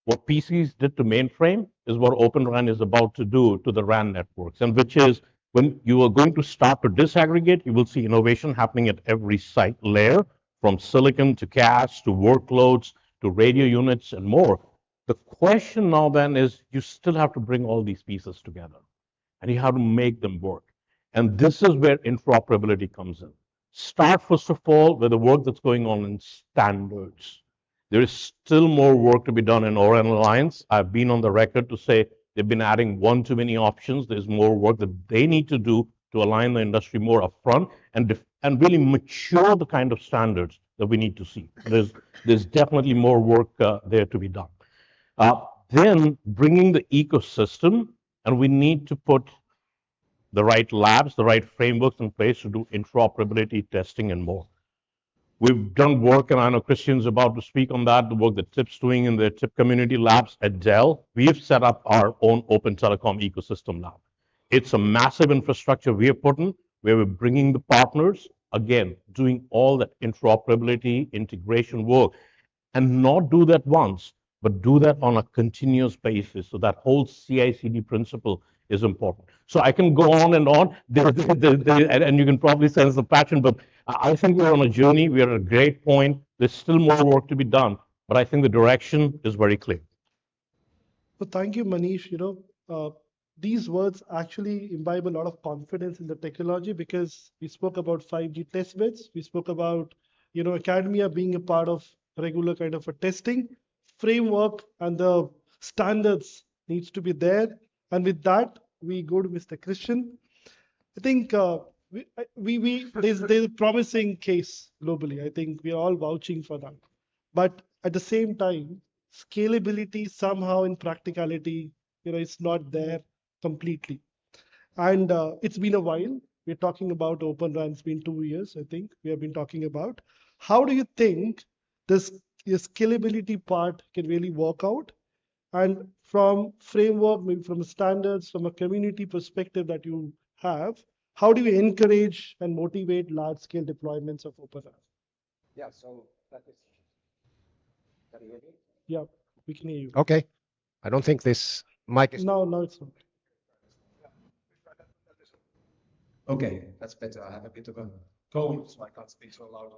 what PCs did to mainframe is what Open RAN is about to do to the RAN networks, and which is when you are going to start to disaggregate, you will see innovation happening at every site layer, from silicon to CAS to workloads to radio units and more. The question now then is you still have to bring all these pieces together and you have to make them work. And this is where interoperability comes in. Start, first of all, with the work that's going on in standards. There is still more work to be done in ORAN Alliance. I've been on the record to say they've been adding one too many options. There's more work that they need to do to align the industry more upfront and really mature the kind of standards that we need to see. There's definitely more work there to be done. Then bringing the ecosystem, and we need to put the right labs, the right frameworks in place to do interoperability testing and more. We've done work, and I know Christian's about to speak on that, the work that TIP's doing in the TIP community labs at Dell. We've set up our own open telecom ecosystem lab. It's a massive infrastructure we have put in, where we're bringing the partners, again, doing all that interoperability, integration work, and not do that once, but do that on a continuous basis. So that whole CI/CD principle is important. So I can go on and on, and you can probably sense the passion, but I think we're on a journey. We're at a great point. There's still more work to be done, but I think the direction is very clear. Well, thank you, Manish. These words actually imbibe a lot of confidence in the technology, because we spoke about 5G test beds. We spoke about, academia being a part of regular kind of a testing framework, and the standards needs to be there. And with that, we go to Mr. Christian. I think there's a promising case globally. I think we are all vouching for that. But at the same time, scalability somehow in practicality, it's not there completely. And it's been a while. We're talking about Open RAN. It's been 2 years, I think, we have been talking about. How do you think this scalability part can really work out? And from framework, maybe from standards, from a community perspective that you have, how do you encourage and motivate large-scale deployments of Open RAN? Yeah, so that is. Can you hear me? Yeah, we can hear you. Okay. I don't think this mic is. No, it's not. Okay, that's better. I have a bit of a cold, so I can't speak so loud.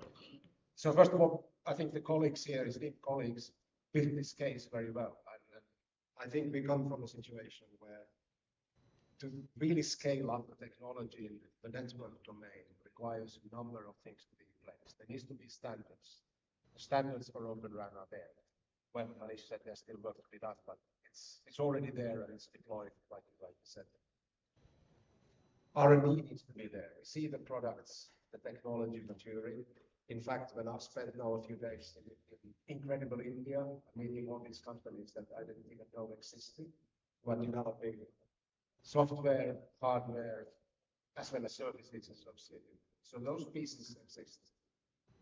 So first of all, I think the colleagues here, esteemed colleagues, built this case very well. And I think we come from a situation where to really scale up the technology in the network domain requires a number of things to be in place. There needs to be standards. The standards for Open RAN are there. Well, Manish said there's still work to be done, but it's already there and it's deployed, like you said. R&D needs to be there. We see the products, the technology maturing. In fact, when I've spent now a few days in incredible India, meeting all these companies that I didn't even know existed, who are developing software, hardware, as well as services associated. So those pieces exist.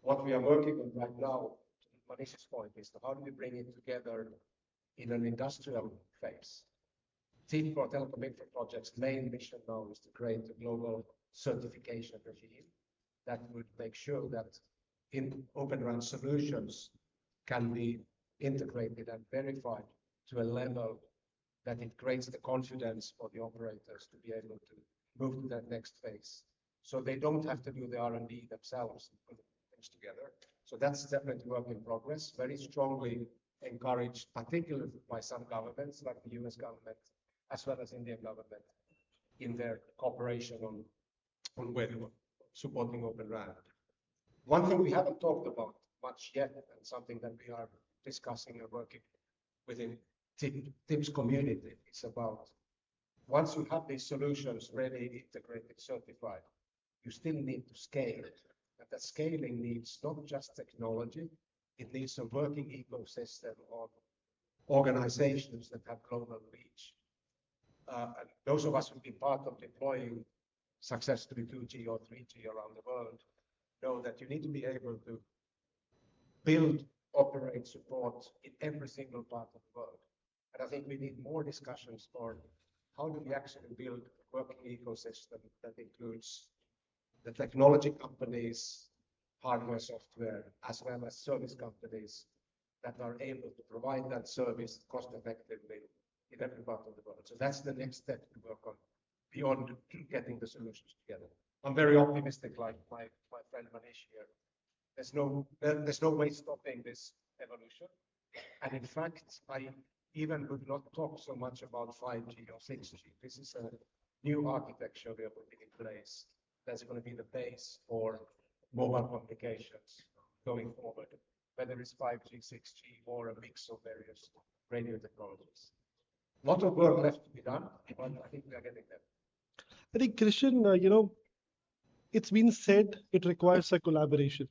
What we are working on right now, to Manish's point, is how do we bring it together in an industrial phase? Team for Telecom Infra Project's main mission now is to create a global certification regime that would make sure that in Open RAN solutions can be integrated and verified to a level that it creates the confidence for the operators to be able to move to that next phase. So they don't have to do the R&D themselves and put things together. So that's definitely work in progress, very strongly encouraged, particularly by some governments like the US government, as well as Indian government, in their cooperation on supporting Open RAN. One thing we haven't talked about much yet, and something that we are discussing and working within TIP's community, is about once you have these solutions ready, integrated, certified, you still need to scale. And that scaling needs not just technology, it needs a working ecosystem of organizations that have global reach. And those of us who've been part of deploying successfully 2G or 3G around the world know that you need to be able to build, operate, support in every single part of the world. And I think we need more discussions for how do we actually build a working ecosystem that includes the technology companies, hardware, software, as well as service companies that are able to provide that service cost effectively in every part of the world. So that's the next step to work on beyond getting the solutions together. I'm very optimistic, like my friend Manish here. There's no way stopping this evolution. And in fact, I even would not talk so much about 5G or 6G. This is a new architecture we are putting in place that's going to be the base for mobile communications going forward, whether it's 5G, 6G, or a mix of various radio technologies. A lot of work left to be done, but I think we are getting there. I think, Christian, it's been said it requires a collaboration.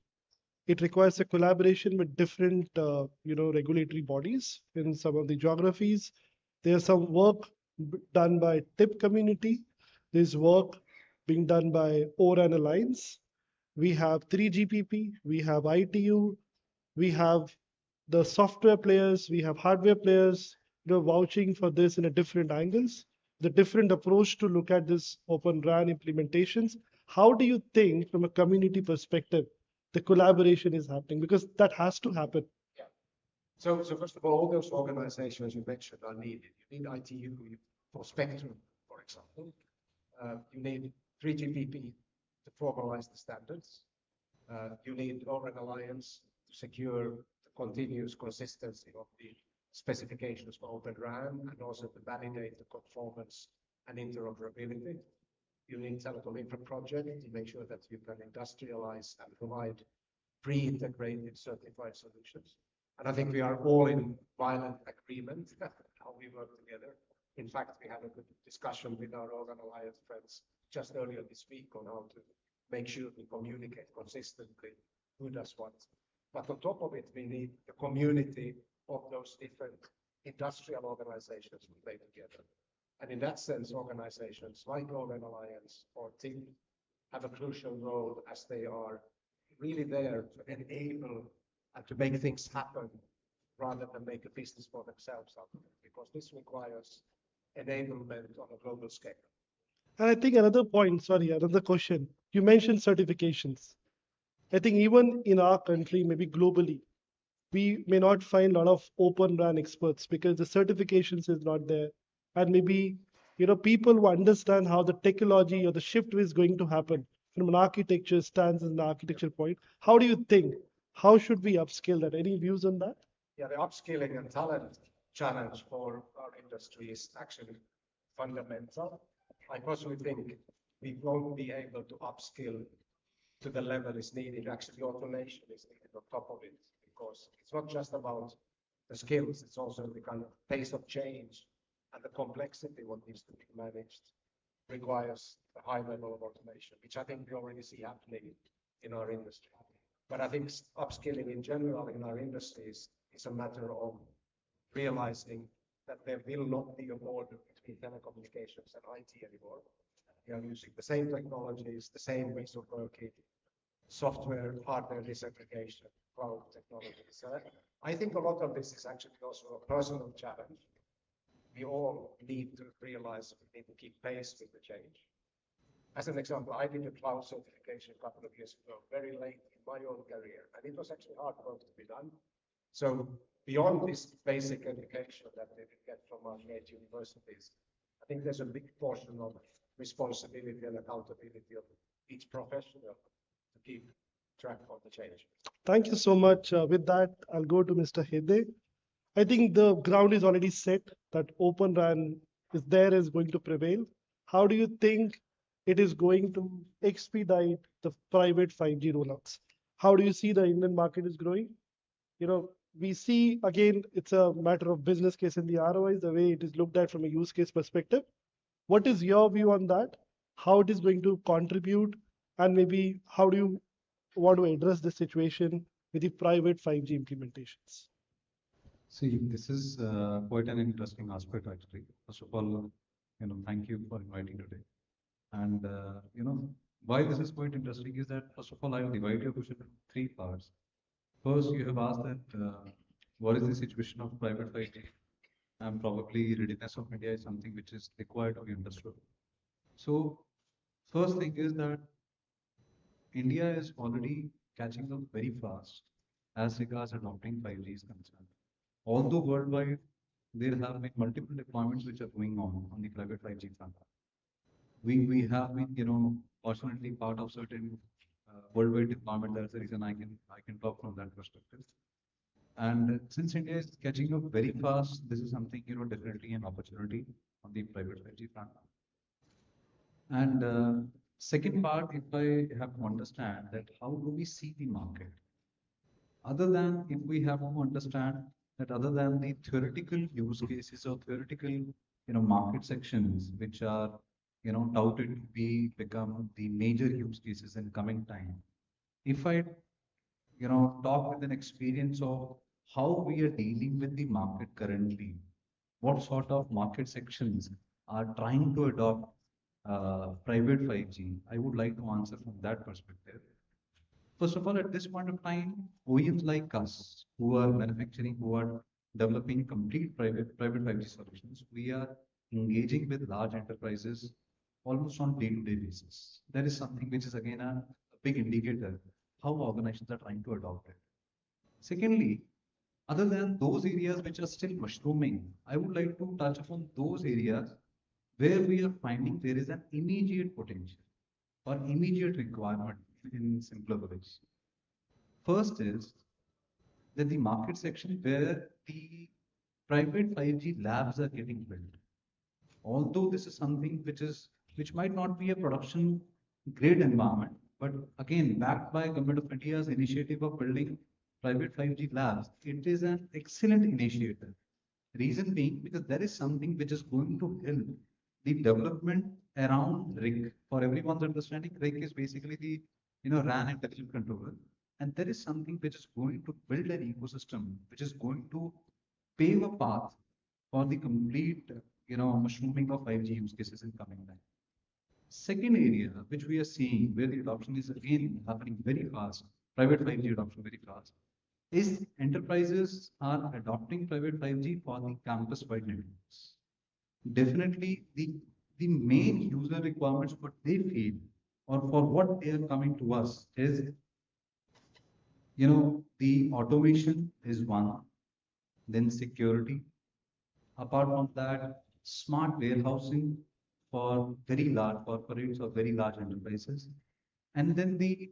It requires a collaboration with different, regulatory bodies in some of the geographies. There's some work done by TIP community. There's work being done by ORAN Alliance. We have 3GPP, we have ITU, we have the software players, we have hardware players, vouching for this in a different angles, the different approach to look at this Open RAN implementations. How do you think, from a community perspective, the collaboration is happening? Because that has to happen. Yeah. So first of all those organizations you mentioned are needed. You need ITU for spectrum, for example. You need 3GPP to formalize the standards. You need ORAN Alliance to secure the continuous consistency of the specifications for Open RAN and also to validate the conformance and interoperability. You need Telecom Infra Project to make sure that you can industrialize and provide pre-integrated certified solutions. And I think we are all in violent agreement how we work together. In fact, we had a good discussion with our ORAN Alliance friends just earlier this week on how to make sure we communicate consistently who does what. But on top of it, we need a community of those different industrial organizations to play together. And in that sense, organizations like ORAN Alliance or TIP have a crucial role as they are really there to enable and to make things happen rather than make a business for themselves out of it, because this requires enablement on a global scale. And I think another question. You mentioned certifications. I think even in our country, maybe globally, we may not find a lot of Open RAN experts because the certifications is not there. And maybe, people who understand how the technology or the shift is going to happen from an architecture stance and an architecture point. How do you think? How should we upskill that? Any views on that? Yeah, the upskilling and talent challenge for our industry is actually fundamental. I personally think we won't be able to upskill to the level is needed. Actually, automation is needed on top of it, because it's not just about the skills, it's also the kind of pace of change and the complexity what needs to be managed requires a high level of automation, which I think we already see happening in our industry. But I think upskilling in general in our industries is a matter of realizing that there will not be a border between telecommunications and IT anymore. We are using the same technologies, the same ways of working, software, hardware disaggregation, cloud technologies. I think a lot of this is actually also a personal challenge. We all need to realize we need to keep pace with the change. As an example, I did a cloud certification a couple of years ago, very late in my own career, and it was actually hard work to be done. So beyond this basic education that they get from our great universities, I think there's a big portion of responsibility and accountability of each professional to keep track of the change. Thank you so much. With that, I'll go to Mr. Hede. I think the ground is already set that Open RAN is going to prevail. How do you think it is going to expedite the private 5G rollouts? How do you see the Indian market is growing? We see, again, it's a matter of business case and the ROI, the way it is looked at from a use case perspective. What is your view on that? How it is going to contribute? And maybe how do you want to address the situation with the private 5G implementations? See, this is quite an interesting aspect actually. First of all, thank you for inviting today. And why this is quite interesting is that first of all, I'll divide your question into three parts. First, you have asked that what is the situation of private 5G, and probably readiness of India is something which is required to be understood. So, first thing is that India is already catching up very fast as regards adopting 5G is concerned. Although worldwide there have been multiple deployments which are going on the private 5G front. We have been, fortunately part of certain worldwide deployment. That's the reason I can talk from that perspective. And since India is catching up very fast, this is something definitely an opportunity on the private 5G front. And second part, if I have to understand that how do we see the market? Other than if we have to understand that other than the theoretical use cases or theoretical market sections which are touted to become the major use cases in coming time. If I talk with an experience of how we are dealing with the market currently, what sort of market sections are trying to adopt private 5G, I would like to answer from that perspective. First of all, at this point of time, OEMs like us who are manufacturing, who are developing complete private 5G solutions, we are engaging with large enterprises almost on day-to-day basis. That is something which is again a big indicator how organizations are trying to adopt it. Secondly, other than those areas which are still mushrooming, I would like to touch upon those areas where we are finding there is an immediate potential or immediate requirement in simpler ways. First is that the market section where the private 5G labs are getting built. Although this is something which might not be a production grade environment, but again, backed by Government of India's initiative of building private 5G labs, it is an excellent initiative. Reason being, because there is something which is going to help the development around RIC. For everyone's understanding, RIC is basically the RAN intelligent controller. And there is something which is going to build an ecosystem, which is going to pave a path for the complete mushrooming of 5G use cases in coming time. Second area which we are seeing where the adoption is again happening very fast, private 5G adoption very fast, is enterprises are adopting private 5G for the campus-wide networks. Definitely the main user requirements, what they feel or for what they are coming to us is, the automation is one, then security. Apart from that, smart warehousing for very large corporates or very large enterprises. And then the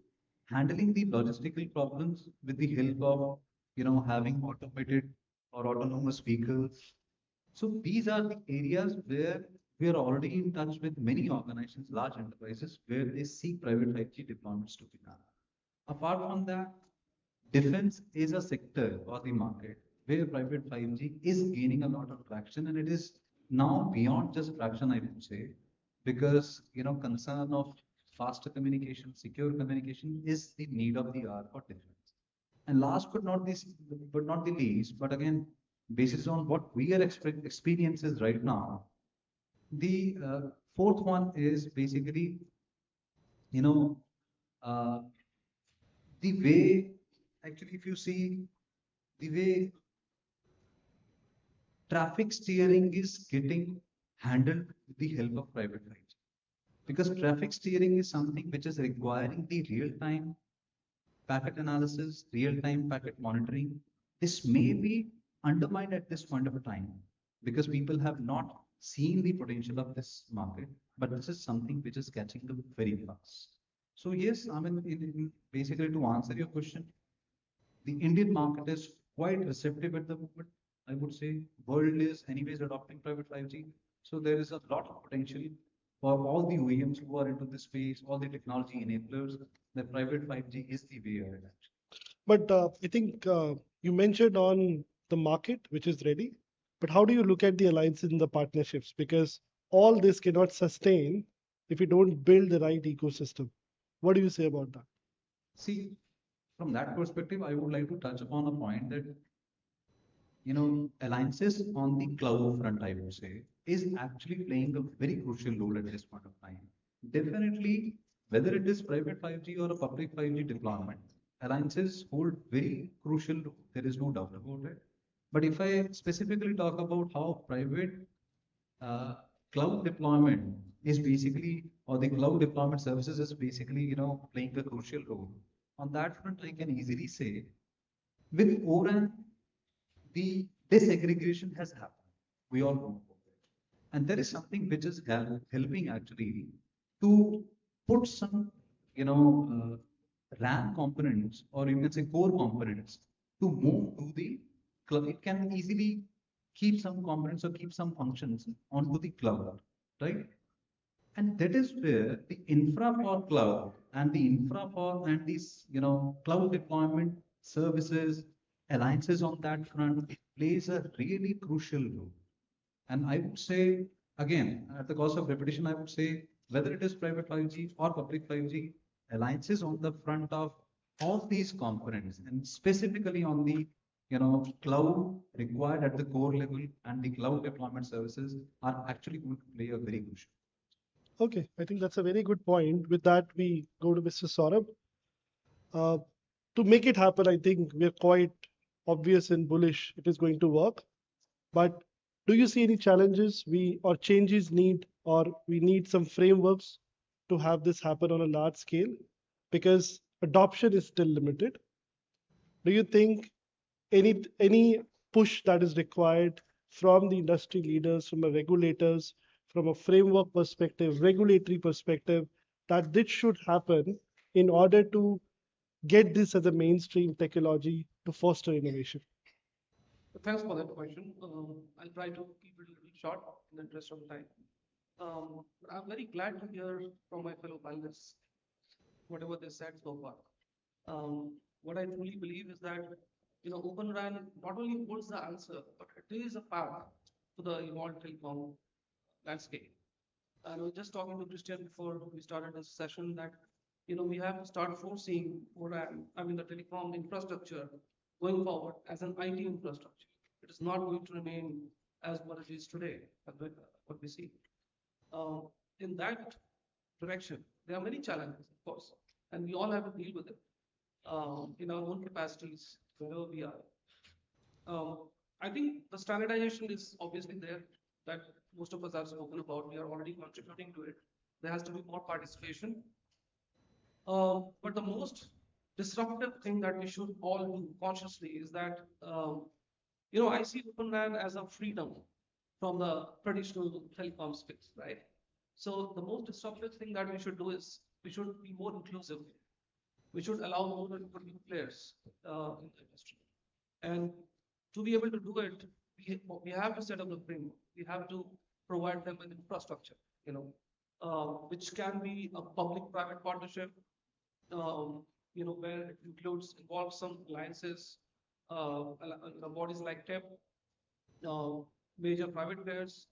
handling the logistical problems with the help of, having automated or autonomous vehicles. So these are the areas where we are already in touch with many organizations, large enterprises, where they seek private 5G deployments to be done. Apart from that, defense is a sector or the market where private 5G is gaining a lot of traction, and it is now beyond just traction, I would say, because concern of faster communication, secure communication is the need of the hour for defense. And last but not the least, but again, based on what we are experiences right now, the fourth one is basically, you know, uh, the way, actually, if you see the way traffic steering is getting handled with the help of private 5G. Because traffic steering is something which is requiring the real-time packet analysis, real-time packet monitoring. This may be undermined at this point of time because people have not seen the potential of this market, but this is something which is catching up very fast. So yes, I mean, basically to answer your question, the Indian market is quite receptive at the moment. I would say world is anyways adopting private 5G. So there is a lot of potential for all the OEMs who are into this space, all the technology enablers, that private 5G is the way ahead. But I think you mentioned on the market, which is ready. But how do you look at the alliances and the partnerships? Because all this cannot sustain if you don't build the right ecosystem. What do you say about that? See, from that perspective, I would like to touch upon a point that, alliances on the cloud front, I would say, is actually playing a very crucial role at this point of time. Definitely, whether it is private 5G or a public 5G deployment, alliances hold very crucial role. There is no doubt about it. But if I specifically talk about how private uh, cloud deployment is basically, or the cloud deployment services is basically, playing a crucial role. On that front, I can easily say with ORAN, the disaggregation has happened. We all know. And there is something which is helping actually to put some, RAM components, or you can say core components, to move to the cloud. It can easily keep some components or keep some functions onto the cloud, right? And that is where the infra for cloud and the infra for and these, cloud deployment services, alliances on that front plays a really crucial role. And I would say, again, at the cost of repetition, I would say whether it is private 5G or public 5G, alliances on the front of all these components, and specifically on the cloud required at the core level and the cloud deployment services are actually going to play a very crucial. Okay, I think that's a very good point. With that, we go to Mr. Saurabh. To make it happen, I think we're quite obvious and bullish it is going to work. But do you see any challenges or changes or we need some frameworks to have this happen on a large scale? Because adoption is still limited. Do you think any push that is required from the industry leaders, from the regulators, from a framework perspective, regulatory perspective, that this should happen in order to get this as a mainstream technology to foster innovation? Thanks for that question. I'll try to keep it a little short in the interest of time. I'm very glad to hear from my fellow panelists whatever they said so far. What I truly believe is that Open RAN not only holds the answer, but it is a path to the evolved telecom landscape. I was just talking to Christian before we started this session that we have to start foreseeing the telecom infrastructure going forward as an IT infrastructure. It is not going to remain as what it is today, what we see. In that direction, there are many challenges, of course, and we all have to deal with it in our own capacities, wherever we are. I think the standardization is obviously there that most of us have spoken about. We are already contributing to it. There has to be more participation. But the most disruptive thing that we should all do consciously is that, I see Open RAN as a freedom from the traditional telecom space, right? So the most disruptive thing that we should do is we should be more inclusive. We should allow more new players in the industry. And to be able to do it, we have to set up the framework. We have to provide them with infrastructure, which can be a public-private partnership, where it involves some alliances, bodies like TEP, major private players,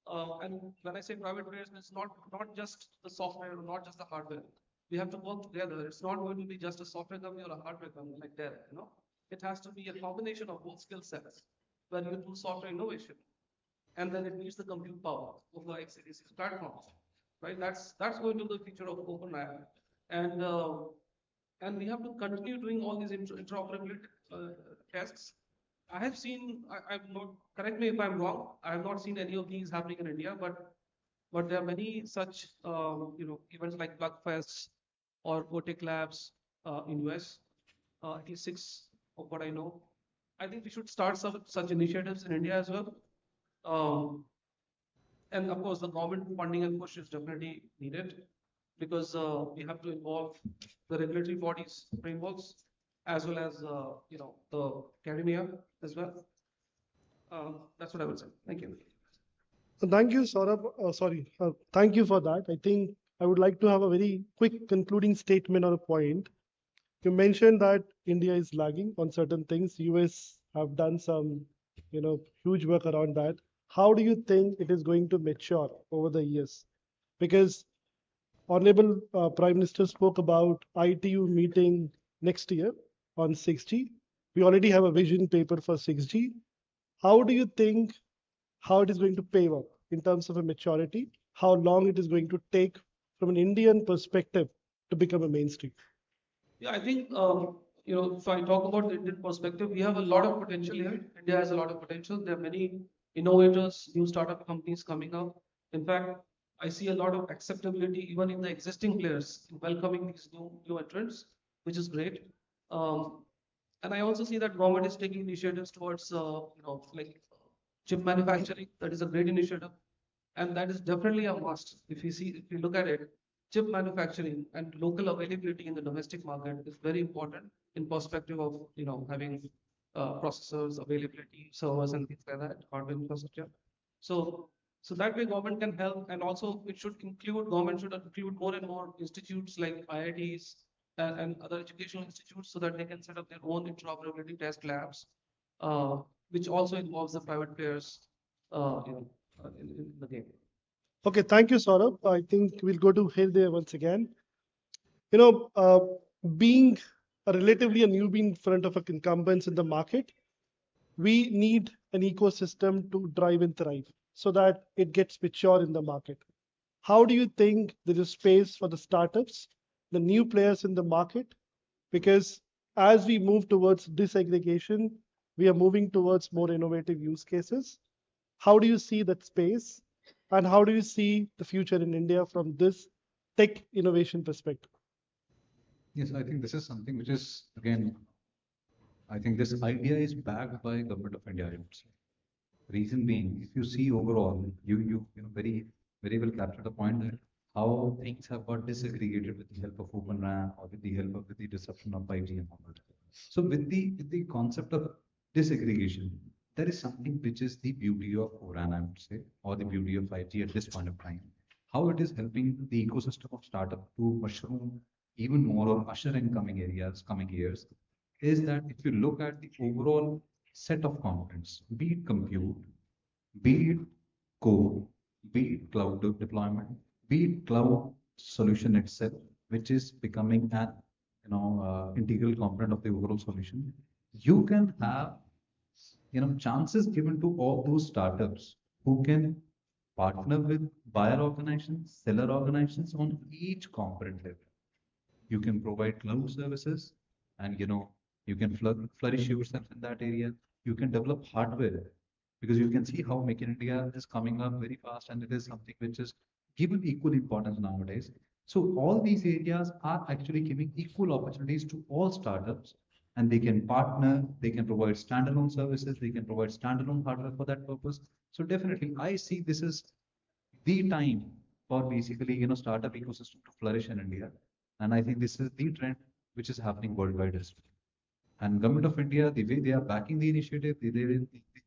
And when I say private players, it's not just the software or not just the hardware. We have to work together. It's not going to be just a software company or a hardware company like Dell. It has to be a combination of both skill sets where you do software innovation and then it needs the compute power of the x86 platforms, right? That's going to be the future of OpenAI, and and we have to continue doing all these interoperability tests. I have seen, I'm not, correct me if I'm wrong, I have not seen any of these happening in India, but there are many such events like Bugfests or Vortex Labs in US, at least 6 of what I know. I think we should start some such initiatives in India as well. Um, and of course, the government funding and push is definitely needed because we have to involve the regulatory bodies frameworks as well as the academia as well. That's what I would say. Thank you. Thank you, Saurabh. Thank you for that. I think I would like to have a very quick concluding statement on a point. You mentioned that India is lagging on certain things. US have done some, huge work around that. How do you think it is going to mature over the years? Because Honorable Prime Minister spoke about ITU meeting next year on 6G. We already have a vision paper for 6G. How do you think how it is going to pave up in terms of a maturity? How long it is going to take from an Indian perspective to become a mainstream? Yeah, I think if I talk about the Indian perspective, we have a lot of potential here. India has a lot of potential. There are many innovators, new startup companies coming up. In fact, I see a lot of acceptability even in the existing players in welcoming these new entrants, which is great. And I also see that government is taking initiatives towards like chip manufacturing. That is a great initiative, and that is definitely a must. If you look at it, chip manufacturing and local availability in the domestic market is very important in perspective of having processors availability, servers, and things like that, hardware infrastructure. So that way government can help, and also government should include more and more institutes like IITs and other educational institutes so that they can set up their own interoperability test labs, which also involves the private players in the game. Okay, thank you, Saurabh. I think we'll go to Hirde once again. Being a relatively a newbie in front of incumbents in the market, we need an ecosystem to drive and thrive so that it gets mature in the market. How do you think there is space for the startups, the new players in the market? Because as we move towards disaggregation, we are moving towards more innovative use cases. How do you see that space? And how do you see the future in India from this tech innovation perspective? Yes, I think this is something which is, again, I think this idea is backed by Government of India, I would say. Reason being, if you see overall, you very well captured the point that how things have got disaggregated with the help of Open RAN or with the help of the disruption of 5G and all that. So with the concept of disaggregation, there is something which is the beauty of ORAN, I would say, or the beauty of 5G at this point of time. How it is helping the ecosystem of startup to mushroom even more or usher in coming years, is that if you look at the overall set of components, be it compute, be it core, be it cloud deployment, be it cloud solution itself, which is becoming an integral component of the overall solution, you can have chances given to all those startups who can partner with buyer organizations, seller organizations on each component level. You can provide cloud services, and you can flourish yourself in that area. You can develop hardware because you can see how Make in India is coming up very fast, and it is something which is given equal importance nowadays. So all these areas are actually giving equal opportunities to all startups, and they can partner, they can provide standalone services, they can provide standalone hardware for that purpose. So definitely, I see this is the time for basically startup ecosystem to flourish in India, and I think this is the trend which is happening worldwide as well. And Government of India, the way they are backing the initiative, the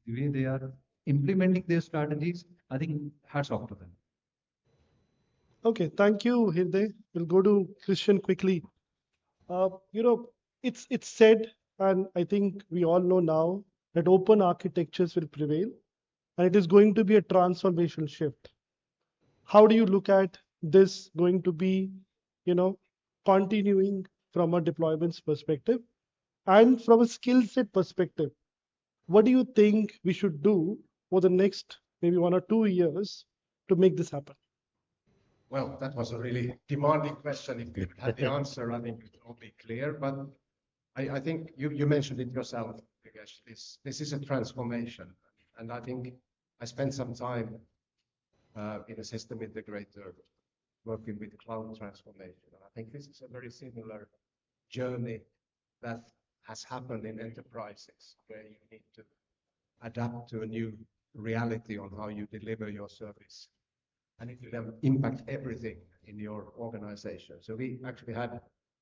way they are implementing their strategies, I think hats off to them. Okay, thank you, Hirde. We'll go to Christian quickly. It's said, and I think we all know now that open architectures will prevail, and it is going to be a transformational shift. How do you look at this going to be, continuing from a deployments perspective and from a skill set perspective? What do you think we should do for the next maybe 1 or 2 years to make this happen? Well, that was a really demanding question. If you had the answer, I think it will be clear. But I think you mentioned it yourself, Yogesh. This is a transformation. And I think I spent some time in a system integrator working with cloud transformation. And I think this is a very similar journey that has happened in enterprises where you need to adapt to a new reality on how you deliver your service. And it will then impact everything in your organization. So we actually had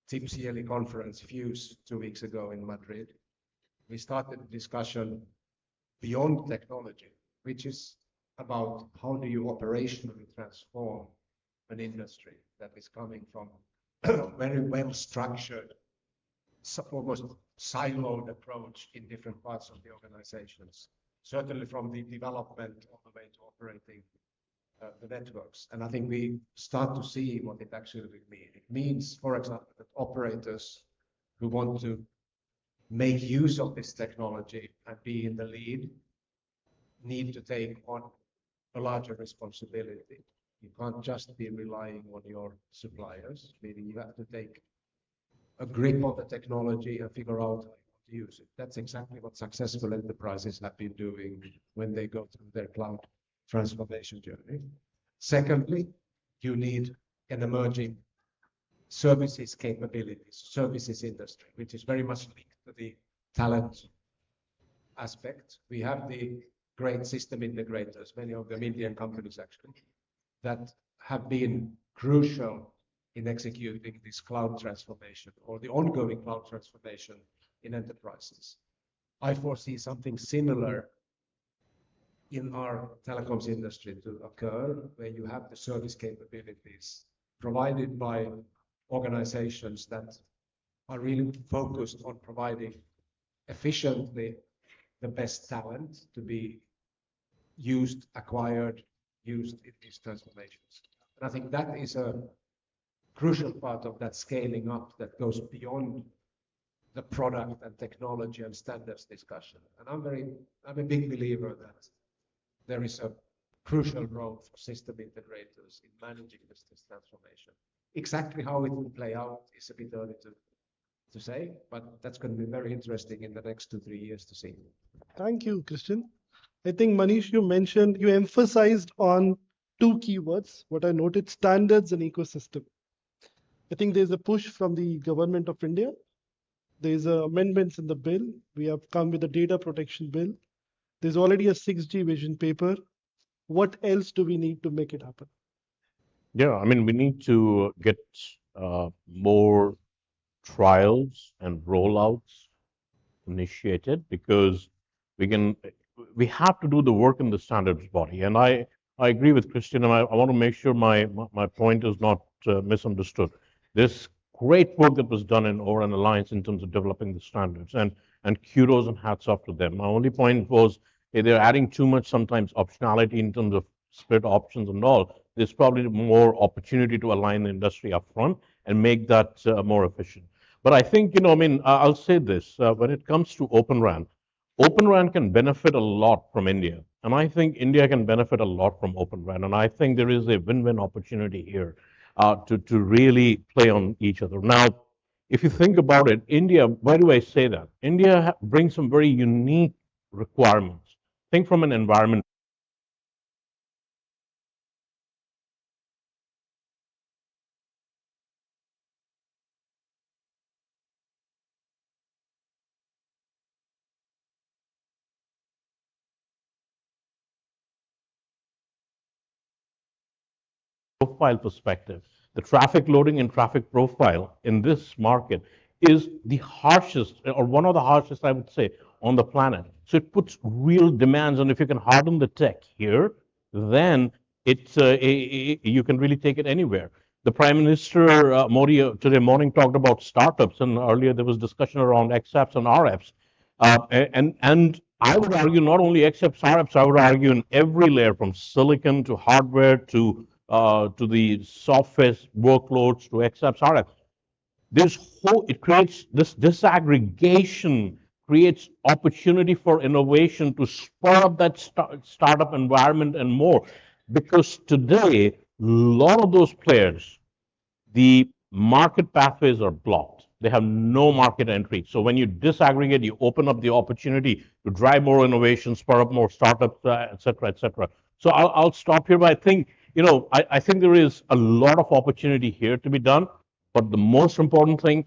TIPS yearly conference Fuse 2 weeks ago in Madrid. We started a discussion beyond technology, which is about how do you operationally transform an industry that is coming from very well structured, almost siloed approach in different parts of the organizations, certainly from the development all the way to operating the networks. And I think we start to see what it actually means. It means, for example, that operators who want to make use of this technology and be in the lead need to take on a larger responsibility. You can't just be relying on your suppliers, meaning you have to take a grip on the technology and figure out how you use it. That's exactly what successful enterprises have been doing when they go through their cloud transformation journey. Secondly, you need an emerging services capabilities, services industry, which is very much linked to the talent aspect. We have the great system integrators, many of them Indian companies actually, that have been crucial in executing this cloud transformation or the ongoing cloud transformation in enterprises. I foresee something similar in our telecoms industry to occur, where you have the service capabilities provided by organizations that are really focused on providing efficiently the best talent to be used, acquired, used in these transformations. And I think that is a crucial part of that scaling up that goes beyond the product and technology and standards discussion. And I'm a big believer that there is a crucial role for system integrators in managing this transformation. Exactly how it will play out is a bit early to say, but that's going to be very interesting in the next 2-3 years to see. Thank you, Christian. I think, Manish, you emphasized on two keywords, what I noted, standards and ecosystem. I think there's a push from the government of India. There's amendments in the bill. We have come with a data protection bill. There's already a 6G vision paper. What else do we need to make it happen? Yeah, I mean, we need to get more trials and rollouts initiated because we have to do the work in the standards body. And I agree with Christian, and I want to make sure my point is not misunderstood. There's great work that was done in ORAN Alliance in terms of developing the standards, and kudos and hats off to them. My only point was they're adding too much sometimes optionality in terms of split options and all. There's probably more opportunity to align the industry up front and make that more efficient. But I think, I mean, I'll say this, when it comes to Open RAN can benefit a lot from India. And I think India can benefit a lot from Open RAN. And I think there is a win-win opportunity here to really play on each other. Now, if you think about it, India, why do I say that? India brings some very unique requirements. Think from an environment. Profile perspective, the traffic loading and traffic profile in this market is the harshest, or one of the harshest, I would say, on the planet. So it puts real demands on. If you can harden the tech here, then you can really take it anywhere. The Prime Minister Modi today morning talked about startups, and earlier there was discussion around XApps and RFs. And I would argue not only accept startups, I would argue in every layer from silicon to hardware to the software workloads to accept startups. It creates this disaggregation creates opportunity for innovation to spur up that startup environment and more. Because today, a lot of those players, the market pathways are blocked. They have no market entry. So when you disaggregate, you open up the opportunity to drive more innovation, spur up more startups, et cetera, et cetera. So I'll stop here, but I think, I think there is a lot of opportunity here to be done. But the most important thing,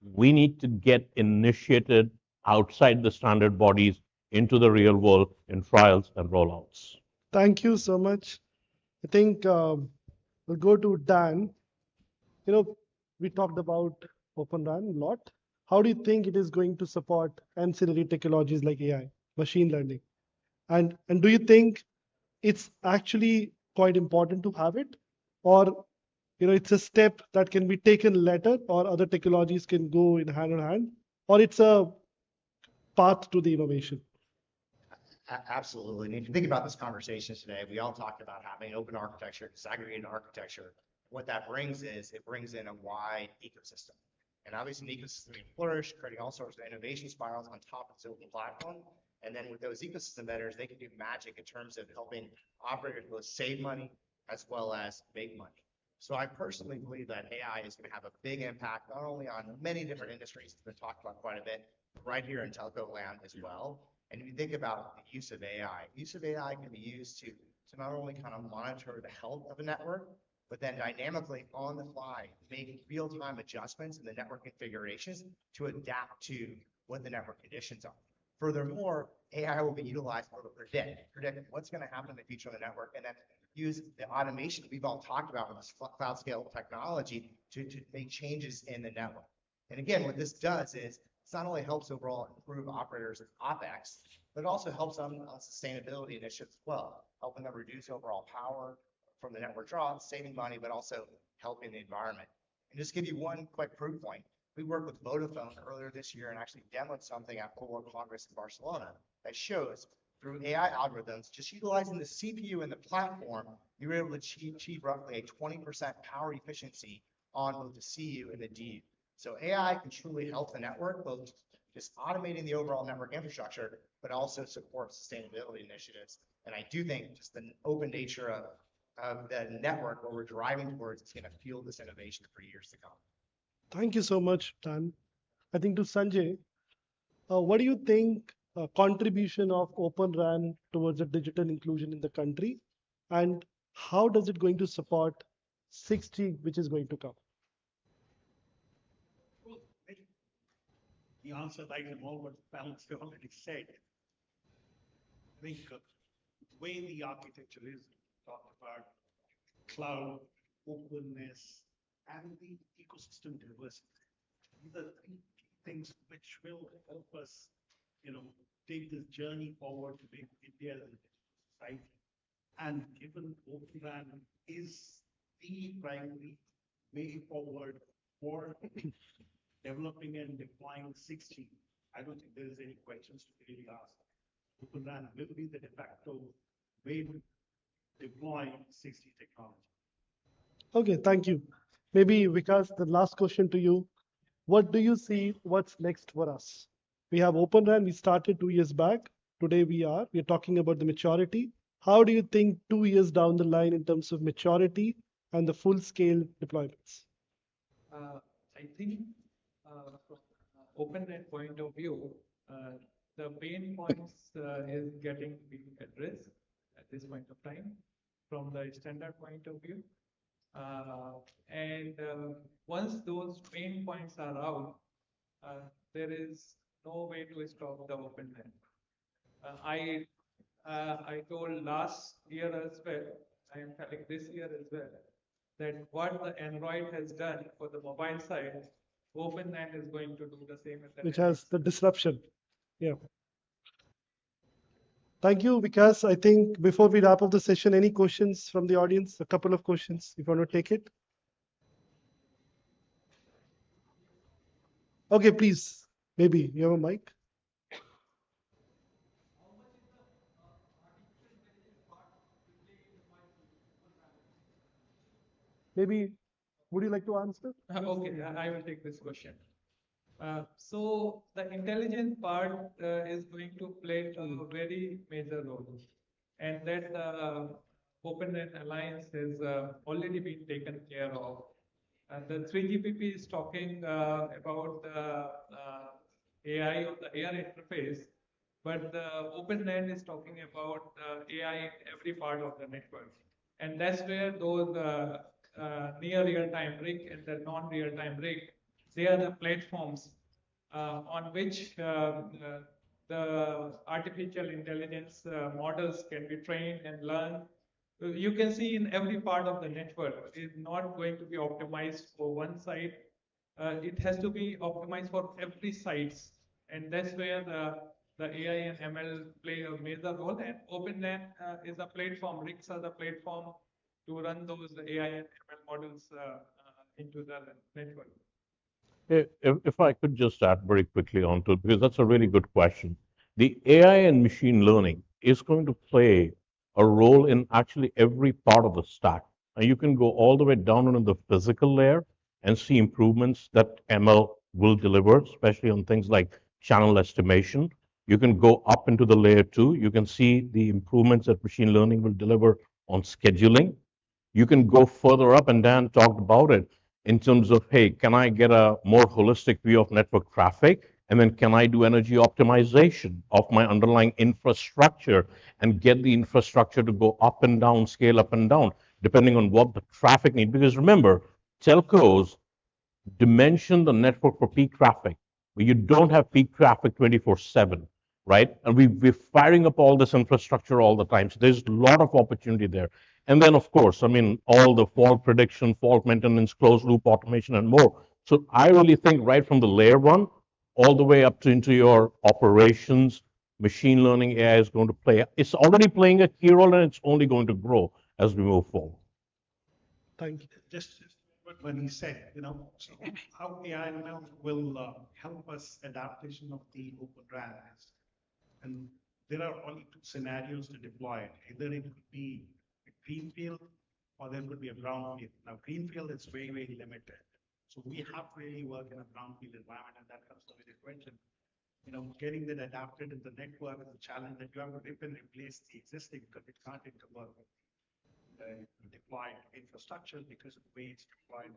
we need to get initiated outside the standard bodies into the real world in trials and rollouts. Thank you so much. I think we'll go to Dan. We talked about Open RAN a lot. How do you think it is going to support ancillary technologies like AI, machine learning? And do you think it's actually quite important to have it? Or it's a step that can be taken later, or other technologies can go in hand, or it's a path to the innovation? Absolutely. And if you think about this conversation today, we all talked about having open architecture, disaggregated architecture. What that brings is it brings in a wide ecosystem. And obviously, an ecosystem can flourish, creating all sorts of innovation spirals on top of the open platform. And then with those ecosystem vendors, they can do magic in terms of helping operators both save money as well as make money. So I personally believe that AI is going to have a big impact, not only on many different industries, it's been talked about quite a bit, but right here in telco land as well. And if you think about the use of AI can be used to not only kind of monitor the health of a network, but then dynamically on the fly, make real-time adjustments in the network configurations to adapt to what the network conditions are. Furthermore, AI will be utilized to predict what's going to happen in the future of the network, and then use the automation we've all talked about with this cloud scale technology to make changes in the network. And again, what this does is it's not only helps overall improve operators' OpEx, but it also helps on sustainability initiatives as well, helping them reduce overall power from the network draw, saving money, but also helping the environment. And just give you one quick proof point. We worked with Vodafone earlier this year and actually demoed something at World Congress in Barcelona that shows through AI algorithms, just utilizing the CPU and the platform, you were able to achieve roughly a 20% power efficiency on both the CU and the DU. So AI can truly help the network, both just automating the overall network infrastructure, but also support sustainability initiatives. And I do think just the open nature of the network where we're driving towards is going to fuel this innovation for years to come. Thank you so much, Dan. I think to Sanjay, what do you think contribution of Open RAN towards the digital inclusion in the country, and how does it going to support 6G, which is going to come? Well, the answer lies in all what panelists have already said. I think the way the architecture is talked about cloud, openness, and the ecosystem diversity. These are three things which will help us, take this journey forward to make India a society. And given Open RAN is the primary way forward for developing and deploying 6G, I don't think there is any questions to really ask. Open RAN will be the de facto way to deploy 6G technology. Okay, thank you. Maybe Vikas, the last question to you. What do you see what's next for us? We have Open RAN, we started 2 years back. Today we're talking about the maturity. How do you think 2 years down the line in terms of maturity and the full scale deployments? I think from Open RAN point of view, the pain points is being addressed at this point of time from the standard point of view. And once those pain points are out, there is no way to stop the Open RAN. I told last year as well, I am telling this year as well, that what the Android has done for the mobile side, Open RAN is going to do the same. Which has the disruption. Yeah. Thank you, Vikas. I think before we wrap up the session, any questions from the audience? A couple of questions, if you want to take it. Okay, please. Maybe you have a mic. Maybe, would you like to answer? Okay, I will take this question. So the intelligence part is going to play a very major role, and that OpenNet Alliance has already been taken care of. And the 3GPP is talking about AI on the air interface, but the OpenNet is talking about AI in every part of the network. And that's where those near real-time rig and the non-real-time rig, they are the platforms on which the artificial intelligence models can be trained and learned. You can see in every part of the network is not going to be optimized for one site. It has to be optimized for every sites, and that's where the AI and ML play a major role. And OpenNet is a platform. RICs are the platform to run those AI and ML models into the network. If I could just add very quickly onto it, because that's a really good question. The AI and machine learning is going to play a role in actually every part of the stack. And you can go all the way down into the physical layer and see improvements that ML will deliver, especially on things like channel estimation. You can go up into the layer 2. You can see the improvements that machine learning will deliver on scheduling. You can go further up, and Dan talked about it in terms of, hey, can I get a more holistic view of network traffic? And then can I do energy optimization of my underlying infrastructure and get the infrastructure to go up and down, scale up and down, depending on what the traffic needs? Because remember, telcos dimension the network for peak traffic, but you don't have peak traffic 24/7, right? And we're firing up all this infrastructure all the time. So there's a lot of opportunity there. And then, of course, I mean, all the fault prediction, fault maintenance, closed loop automation, and more. So I really think right from the layer 1 all the way up to into your operations, machine learning AI is going to play. It's already playing a key role, and it's only going to grow as we move forward. Thank you. Just when he said, so how AI now will help us adaptation of the open RAN is, and there are only two scenarios to deploy it. Either it could be a greenfield or there could be a brownfield. Now, greenfield is very, very limited. So we have to really work in a brownfield environment, and that comes to the question. Getting that adapted in the network is a challenge that you have to rip and replace the existing because it can't interwork with the deployed infrastructure because of the way it's deployed.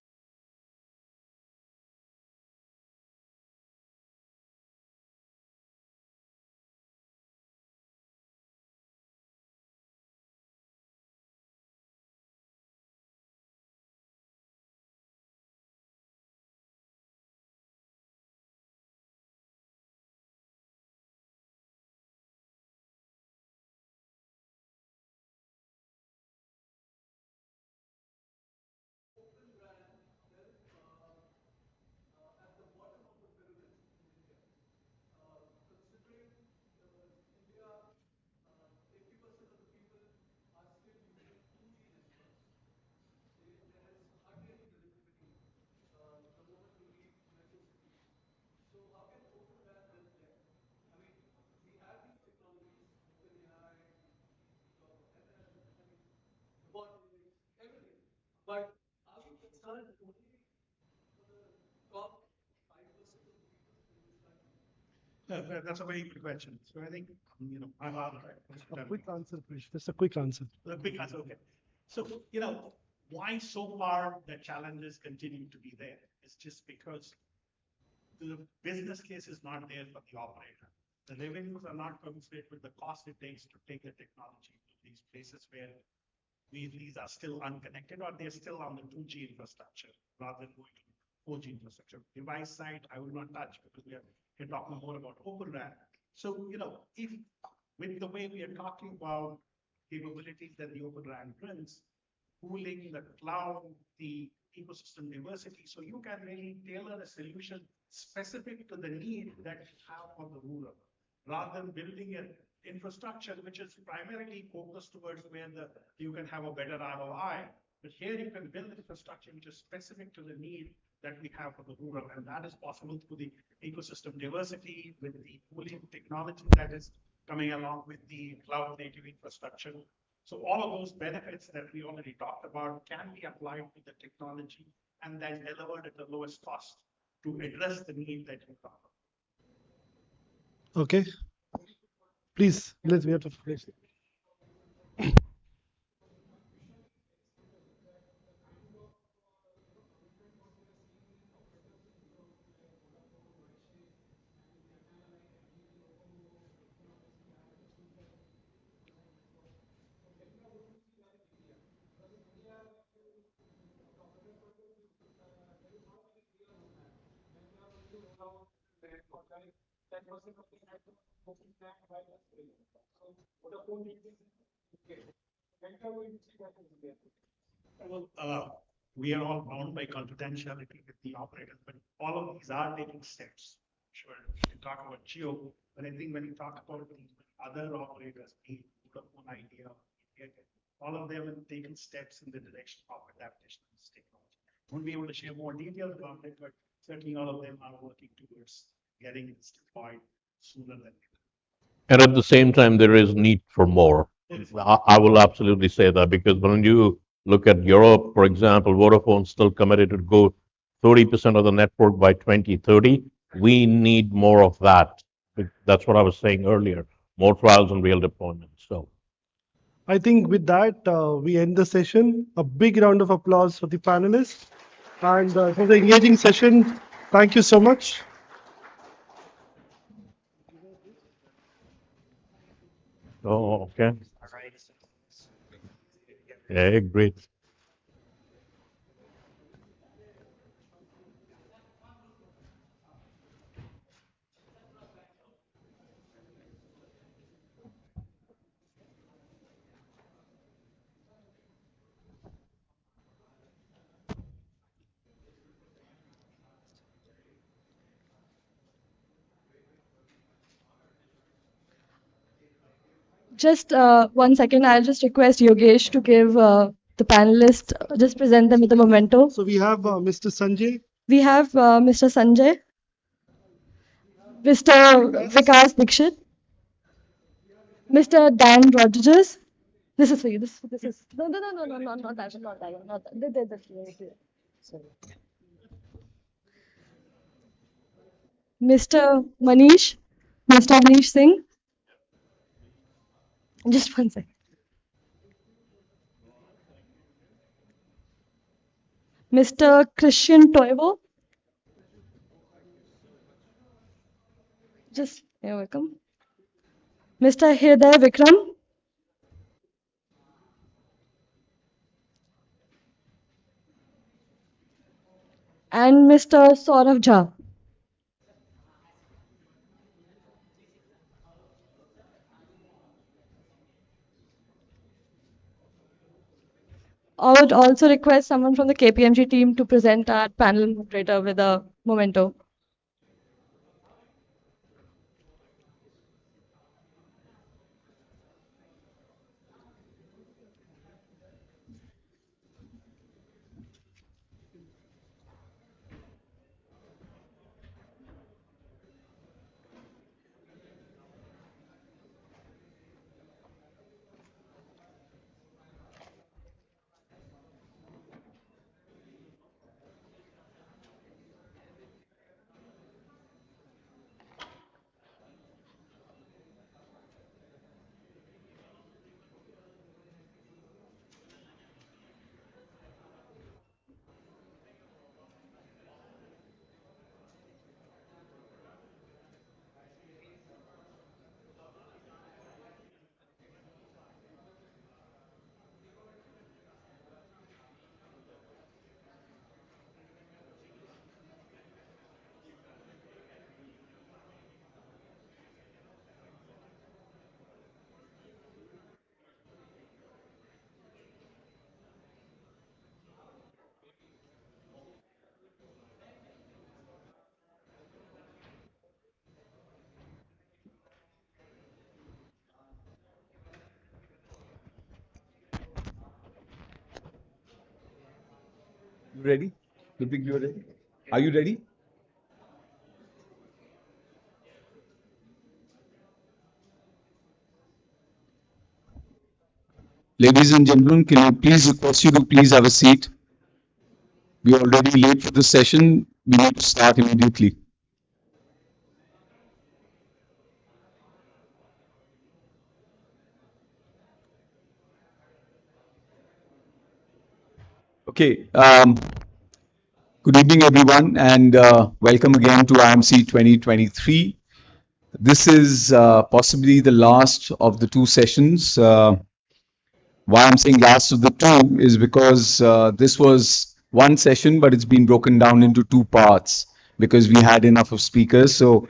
That's a very good question. So I think, I've A quick answer, please. Just a quick answer. A quick answer, okay. So, why so far the challenges continue to be there? It's just because the business case is not there for the operator. The revenues are not commensurate with the cost it takes to take the technology to these places where these are still unconnected or they're still on the 2G infrastructure rather than going to 4G infrastructure. Device side, I will not touch because we're talking more about Open RAN. So, if with the way we are talking about capabilities that the Open RAN brings, cooling, the cloud, the ecosystem diversity, so you can really tailor a solution specific to the need that you have for the rural, rather than building an infrastructure which is primarily focused towards where you can have a better ROI. But here you can build infrastructure which is specific to the need that we have for the rural, and that is possible through the ecosystem diversity with the cooling technology that is coming along with the cloud native infrastructure. So all of those benefits that we already talked about can be applied to the technology and then delivered at the lowest cost to address the need that you talked about. Okay. Please, let's we have to finish. Well, we are all bound by confidentiality with the operators, but all of these are taking steps. Sure, we can talk about Geo, but I think when you talk about the other operators, be Vodafone Idea, all of them have taken steps in the direction of adaptation of this technology. Won't be able to share more details about it, but certainly all of them are working towards getting this deployed sooner than later. And at the same time, there is need for more. I will absolutely say that because when you look at Europe, for example, Vodafone still committed to go 30% of the network by 2030. We need more of that. That's what I was saying earlier. More trials and real deployments. So I think with that, we end the session. A big round of applause for the panelists and for the engaging session. Thank you so much. oh, okay. Yeah, great. Just 1 second, I'll just request Yogesh to give the panelists, just present them with the memento. So we have Mr. Sanjay. We have Mr. Sanjay, Mr. Vikas Dixit, Mr. Dan Rodriguez. This is for you. This is no, not that one, not that one, not that. Sorry. Mr. Manish Singh. Just 1 second. Mr. Christian Toivo. You're welcome. Mr. Hriday Vikram. And Mr. Saurav Jha. I would also request someone from the KPMG team to present our panel moderator with a memento. You ready? Ludwig, you ready? Are you ready? Ladies and gentlemen, can I please request you to please have a seat? We are already late for the session. We need to start immediately. Okay. Good evening, everyone, and welcome again to IMC 2023. This is possibly the last of the two sessions. Why I'm saying last of the two is because this was one session, but it's been broken down into two parts because we had enough of speakers. So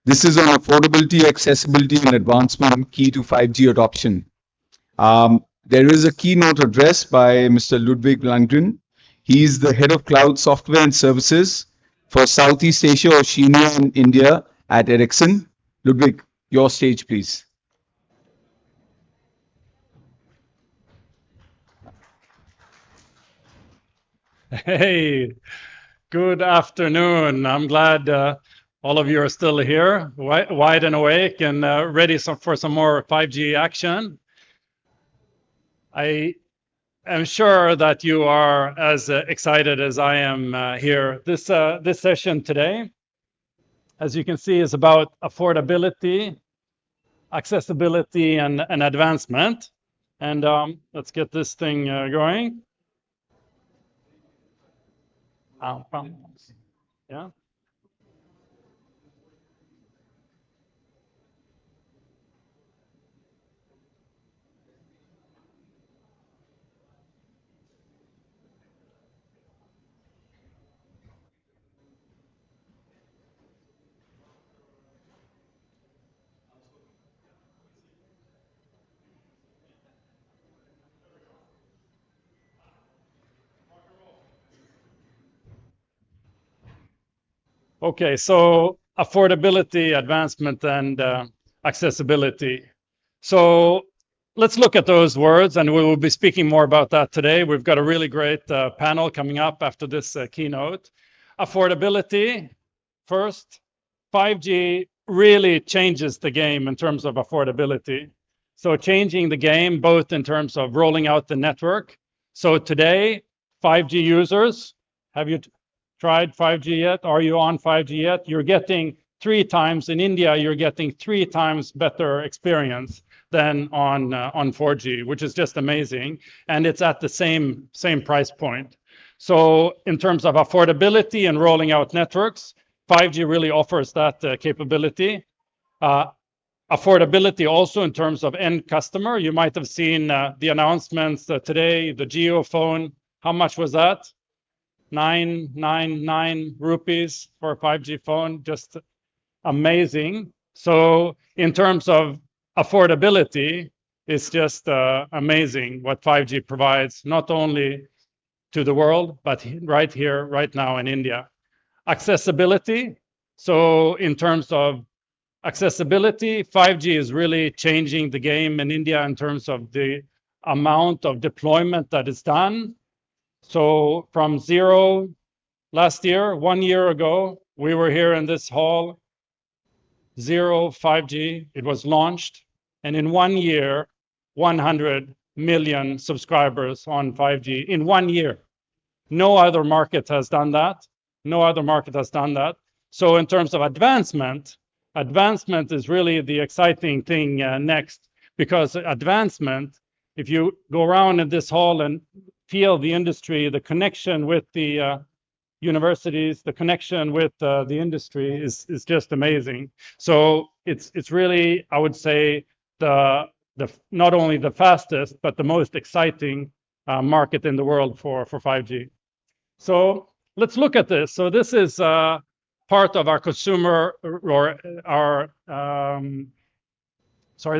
this is on affordability, accessibility, and advancement key to 5G adoption. There is a keynote address by Mr. Ludwig Landgren. He is the head of cloud software and services for Southeast Asia, Oceania, and India at Ericsson. Ludwig, your stage, please. Hey, good afternoon. I'm glad all of you are still here, wide and awake, and ready for some more 5G action. I am sure that you are as excited as I am here. This session today, as you can see, is about affordability, accessibility, and advancement. And let's get this thing going. Yeah. Okay, so affordability, advancement, and accessibility. So let's look at those words, and we will be speaking more about that today. We've got a really great panel coming up after this keynote. Affordability, first, 5G really changes the game in terms of affordability. So changing the game both in terms of rolling out the network. So today, 5G users, have you tried 5G yet? Are you on 5G yet? You're getting 3 times, in India, you're getting 3 times better experience than on 4G, which is just amazing. And it's at the same price point. So in terms of affordability and rolling out networks, 5G really offers that capability. Affordability also in terms of end customer. You might have seen the announcements today, the Geo phone. How much was that? 999 rupees for a 5G phone, just amazing. So in terms of affordability, it's just amazing what 5G provides, not only to the world, but right here, right now in India. Accessibility. So in terms of accessibility, 5G is really changing the game in India in terms of the amount of deployment that is done. So from zero last year, 1 year ago, we were here in this hall, 5G, it was launched. And in 1 year, 100 million subscribers on 5G in 1 year. No other market has done that. No other market has done that. So in terms of advancement is really the exciting thing next, because advancement, if you go around in this hall and feel the industry, the connection with the universities, the connection with the industry is just amazing. So it's really, I would say, the not only the fastest, but the most exciting market in the world for 5G. So let's look at this. So this is part of our consumer, or our,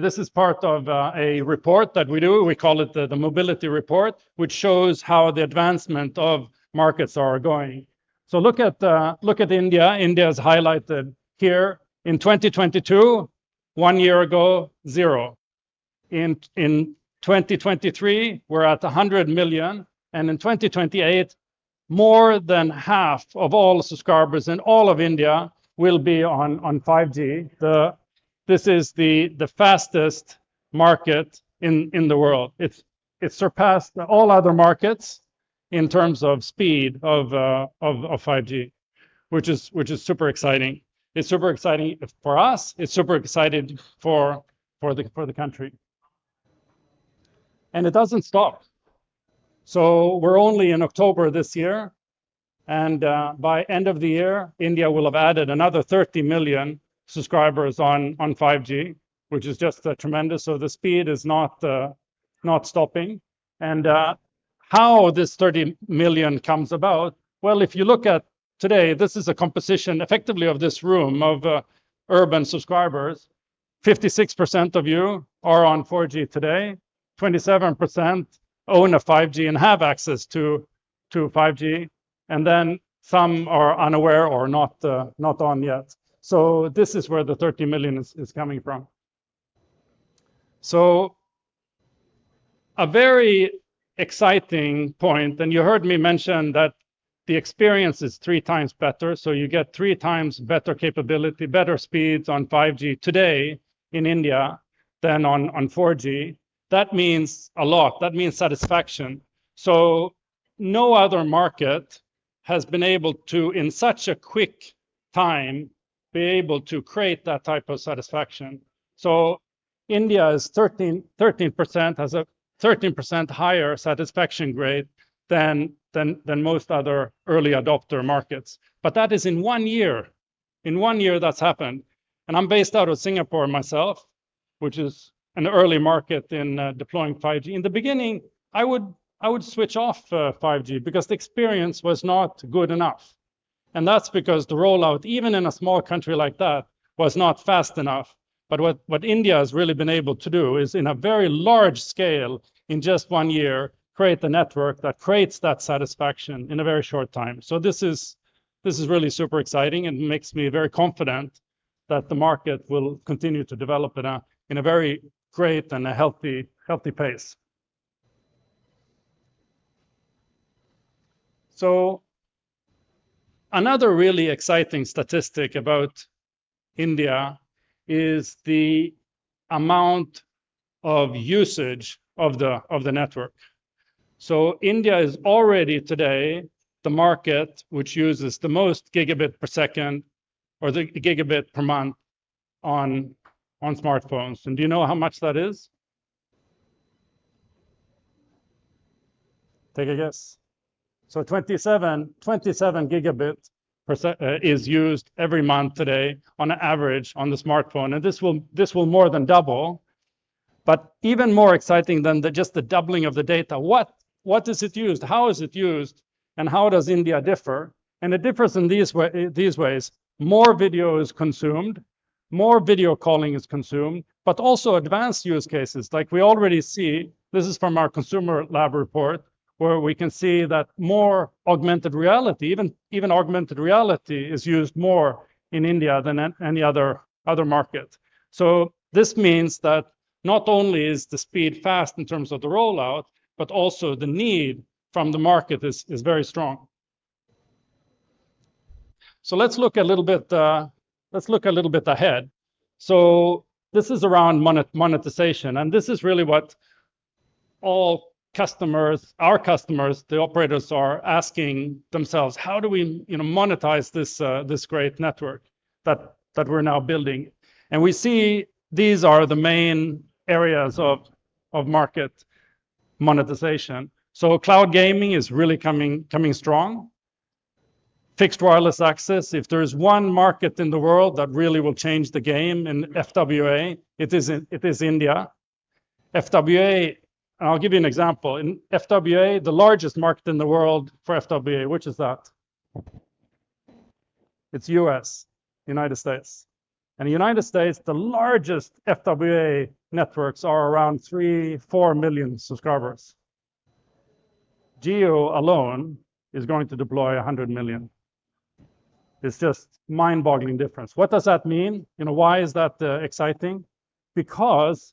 this is part of a report that we do. We call it the mobility report, which shows how the advancement of markets are going. So look at India. India is highlighted here. In 2022, 1 year ago, 0. In 2023, we're at 100 million. And in 2028, more than half of all subscribers in all of India will be on 5G. This is the fastest market in the world. It's surpassed all other markets in terms of speed of 5G, which is super exciting. It's super exciting for us. It's super exciting for the country. And it doesn't stop. So we're only in October this year, and by end of the year, India will have added another 30 million subscribers on 5G, which is just tremendous. So the speed is not stopping. And how this 30 million comes about, well, if you look at today, this is a composition effectively of this room of urban subscribers. 56% of you are on 4G today. 27% own a 5G and have access to 5G. And then some are unaware or not on yet. So this is where the 30 million is coming from. So a very exciting point, and you heard me mention that the experience is 3 times better. So you get 3 times better capability, better speeds on 5G today in India than on 4G. That means a lot. That means satisfaction. So no other market has been able to, in such a quick time, be able to create that type of satisfaction. So India is 13% has a 13% higher satisfaction grade than most other early adopter markets. But that is in 1 year. In 1 year, that's happened. And I'm based out of Singapore myself, which is an early market in deploying 5G. In the beginning, I would switch off 5G because the experience was not good enough. And that's because the rollout, even in a small country like that, was not fast enough. But what India has really been able to do is, in a very large scale, in just 1 year, create the network that creates that satisfaction in a very short time. So this is really super exciting and makes me very confident that the market will continue to develop in a very great and a healthy pace. So another really exciting statistic about India is the amount of usage of the network. So India is already today the market which uses the most gigabit per second or the gigabit per month on smartphones. And do you know how much that is? Take a guess. So 27 gigabit is used every month today on average on the smartphone. And this will more than double. But even more exciting than just the doubling of the data, what is it used? How is it used? And how does India differ? And it differs in these ways. More video is consumed, more video calling is consumed, but also advanced use cases. Like we already see, this is from our consumer lab report, where we can see that more augmented reality, even augmented reality is used more in India than any other market. So this means that not only is the speed fast in terms of the rollout, but also the need from the market is very strong. So let's look a little bit ahead. So this is around monetization, and this is really what all customers, our customers, the operators are asking themselves: how do we, monetize this great network that we're now building? And we see these are the main areas of market monetization. So cloud gaming is really coming strong. Fixed wireless access, if there's one market in the world that really will change the game in FWA, it is India. FWA, and I'll give you an example. In FWA, the largest market in the world for FWA, which is that? It's US, United States. And the United States, the largest FWA networks are around 3-4 million subscribers. Geo alone is going to deploy 100 million. It's just mind-boggling difference. What does that mean? Why is that exciting? Because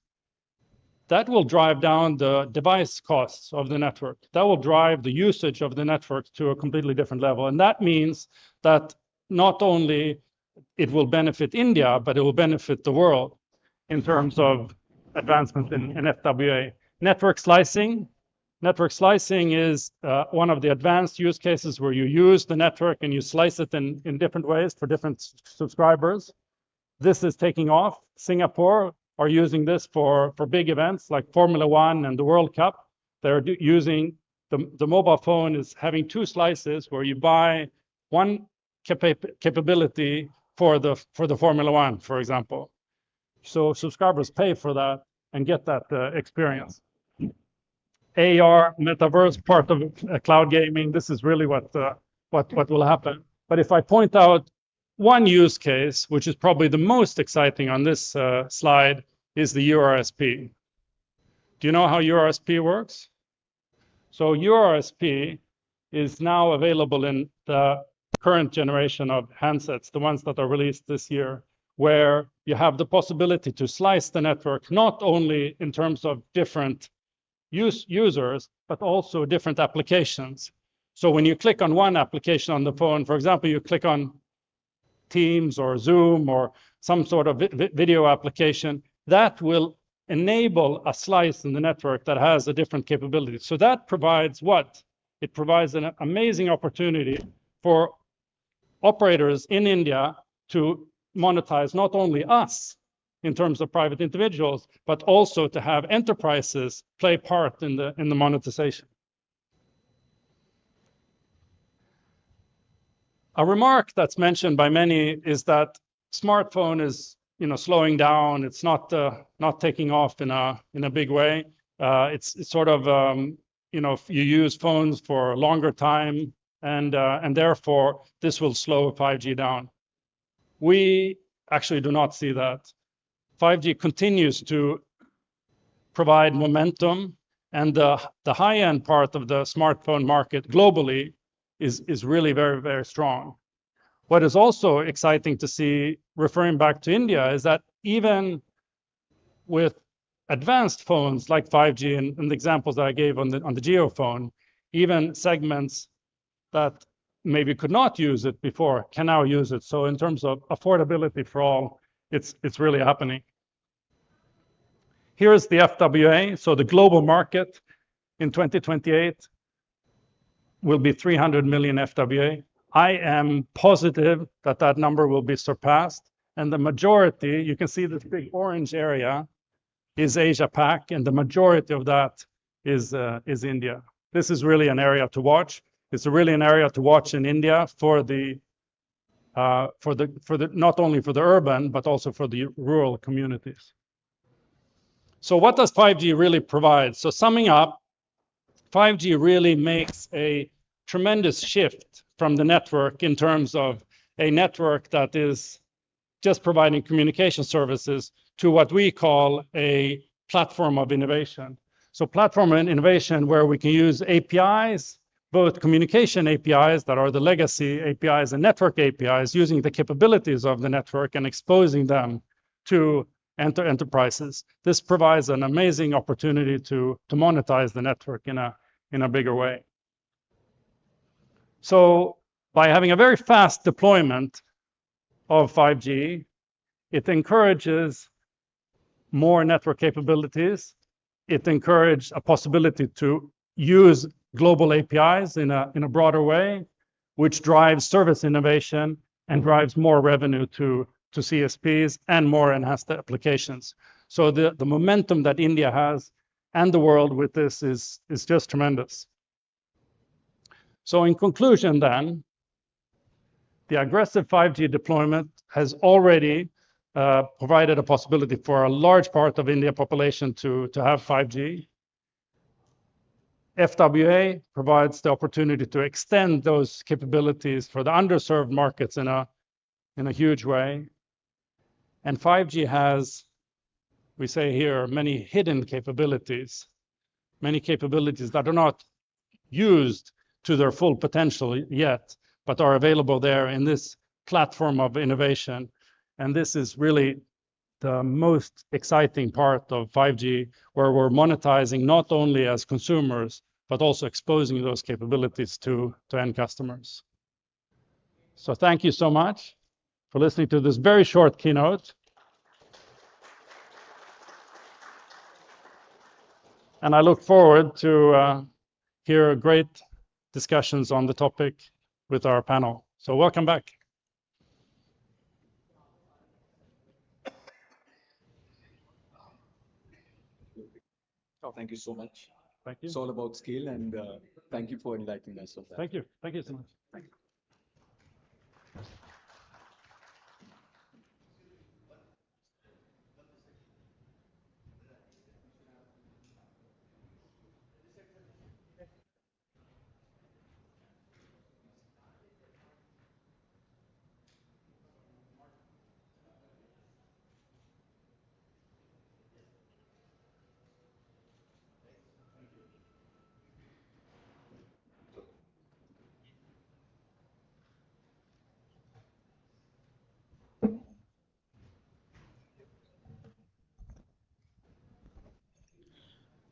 that will drive down the device costs of the network. That will drive the usage of the network to a completely different level. And that means that not only it will benefit India, but it will benefit the world in terms of advancement in FWA. Network slicing Network slicing is one of the advanced use cases where you use the network and you slice it in different ways for different subscribers. This is taking off. Singapore are using this for big events like Formula One and the World Cup. They're using the mobile phone is having two slices where you buy one capability for the Formula One, for example. So subscribers pay for that and get that experience. AR, metaverse, part of cloud gaming. This is really what will happen. But if I point out one use case, which is probably the most exciting on this slide, is the URSP. Do you know how URSP works? So URSP is now available in the current generation of handsets, the ones that are released this year, where you have the possibility to slice the network, not only in terms of different users, but also different applications. So when you click on one application on the phone, for example, you click on Teams or Zoom or some sort of video application, that will enable a slice in the network that has a different capability. So that provides what? It provides an amazing opportunity for operators in India to monetize not only us in terms of private individuals, but also to have enterprises play part in the monetization. A remark that's mentioned by many is that smartphone is slowing down. It's not taking off in a big way. It's sort of you use phones for a longer time, and therefore this will slow 5G down. We actually do not see that. 5G continues to provide momentum, and the high-end part of the smartphone market globally is really very, very strong. What is also exciting to see, referring back to India, is that even with advanced phones like 5G and the examples that I gave on the Geo phone, even segments that maybe could not use it before can now use it. So in terms of affordability for all, it's really happening. Here is the FWA. So the global market in 2028 will be 300 million FWA. I am positive that that number will be surpassed. And the majority, you can see this big orange area, is Asia Pac, and the majority of that is India. This is really an area to watch. It's really an area to watch in India for the not only for the urban but also for the rural communities. So what does 5G really provide? So summing up, 5G really makes a tremendous shift from the network in terms of a network that is just providing communication services to what we call a platform of innovation. So platform of innovation where we can use APIs, both communication APIs that are the legacy APIs and network APIs, using the capabilities of the network and exposing them to enterprises. This provides an amazing opportunity to monetize the network in a bigger way. So by having a very fast deployment of 5G, it encourages more network capabilities. It encourages a possibility to use global APIs in a broader way, which drives service innovation and drives more revenue to CSPs and more enhanced applications. So the momentum that India has and the world with this is just tremendous. So in conclusion then, the aggressive 5G deployment has already provided a possibility for a large part of India population to have 5G. FWA provides the opportunity to extend those capabilities for the underserved markets in a huge way. And 5G has, we say here, many hidden capabilities, many capabilities that are not used to their full potential yet, but are available there in this platform of innovation. And this is really the most exciting part of 5G, where we're monetizing not only as consumers, but also exposing those capabilities to end customers. So thank you so much for listening to this very short keynote. And I look forward to hear great discussions on the topic with our panel. So welcome back. Oh, thank you so much. Thank you. It's all about scale, and thank you for enlightening us on that. Thank you. Thank you so much. Thank you.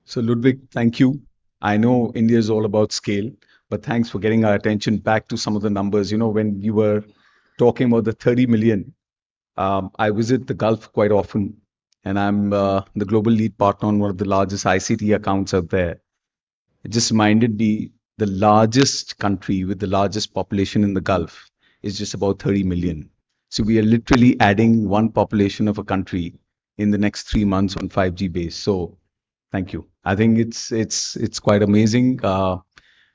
So Ludwig, thank you. I know India is all about scale, but thanks for getting our attention back to some of the numbers. You know, when you were talking about the 30 million, I visit the Gulf quite often, and I'm the global lead partner on one of the largest ICT accounts out there. It just reminded me the largest country with the largest population in the Gulf is just about 30 million. So we are literally adding one population of a country in the next 3 months on 5G base. So thank you. I think it's quite amazing.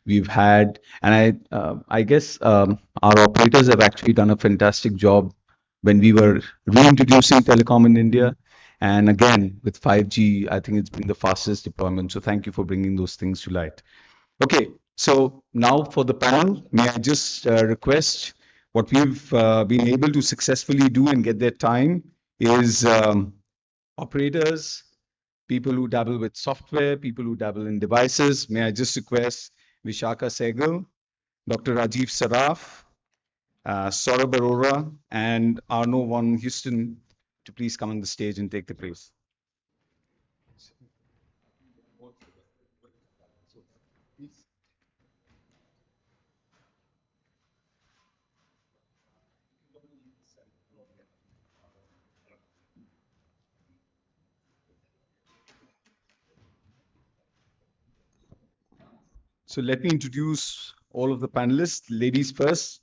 We've had, and I guess our operators have actually done a fantastic job when we were reintroducing telecom in India. And again, with 5G, I think it's been the fastest deployment. So thank you for bringing those things to light. Okay, so now for the panel, may I just request what we've been able to successfully do and get their time is operators, people who dabble with software, people who dabble in devices. May I just request Vishaka Sehgal, Dr. Rajiv Saraf, Saurabh Arora, and Arno von Houston to please come on the stage and take the place. So let me introduce all of the panelists. Ladies first.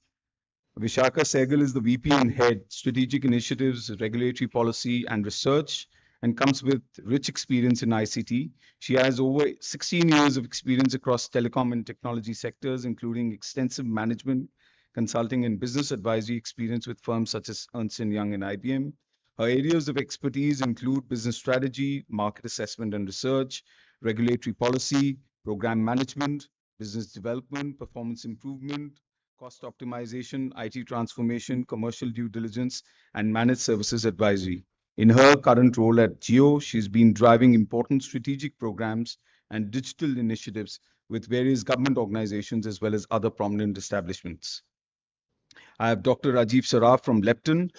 Vishaka Sehgal is the VP and Head, Strategic Initiatives, Regulatory Policy and Research, and comes with rich experience in ICT. She has over 16 years of experience across telecom and technology sectors, including extensive management, consulting, and business advisory experience with firms such as Ernst & Young and IBM. Her areas of expertise include business strategy, market assessment and research, regulatory policy, program management, business development, performance improvement, cost optimization, IT transformation, commercial due diligence, and managed services advisory. In her current role at Jio, she's been driving important strategic programs and digital initiatives with various government organizations as well as other prominent establishments. I have Dr. Rajiv Saraf from Lepton.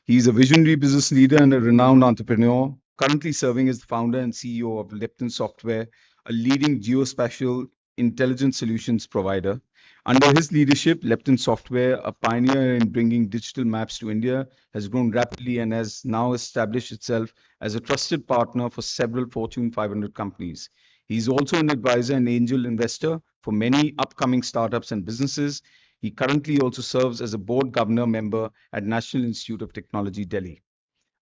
He's a visionary business leader and a renowned entrepreneur, currently serving as the founder and CEO of Lepton Software, a leading geospatial intelligence solutions provider. Under his leadership, Lepton Software, a pioneer in bringing digital maps to India, has grown rapidly and has now established itself as a trusted partner for several Fortune 500 companies. He's also an advisor and angel investor for many upcoming startups and businesses. He currently also serves as a board governor member at National Institute of Technology, Delhi.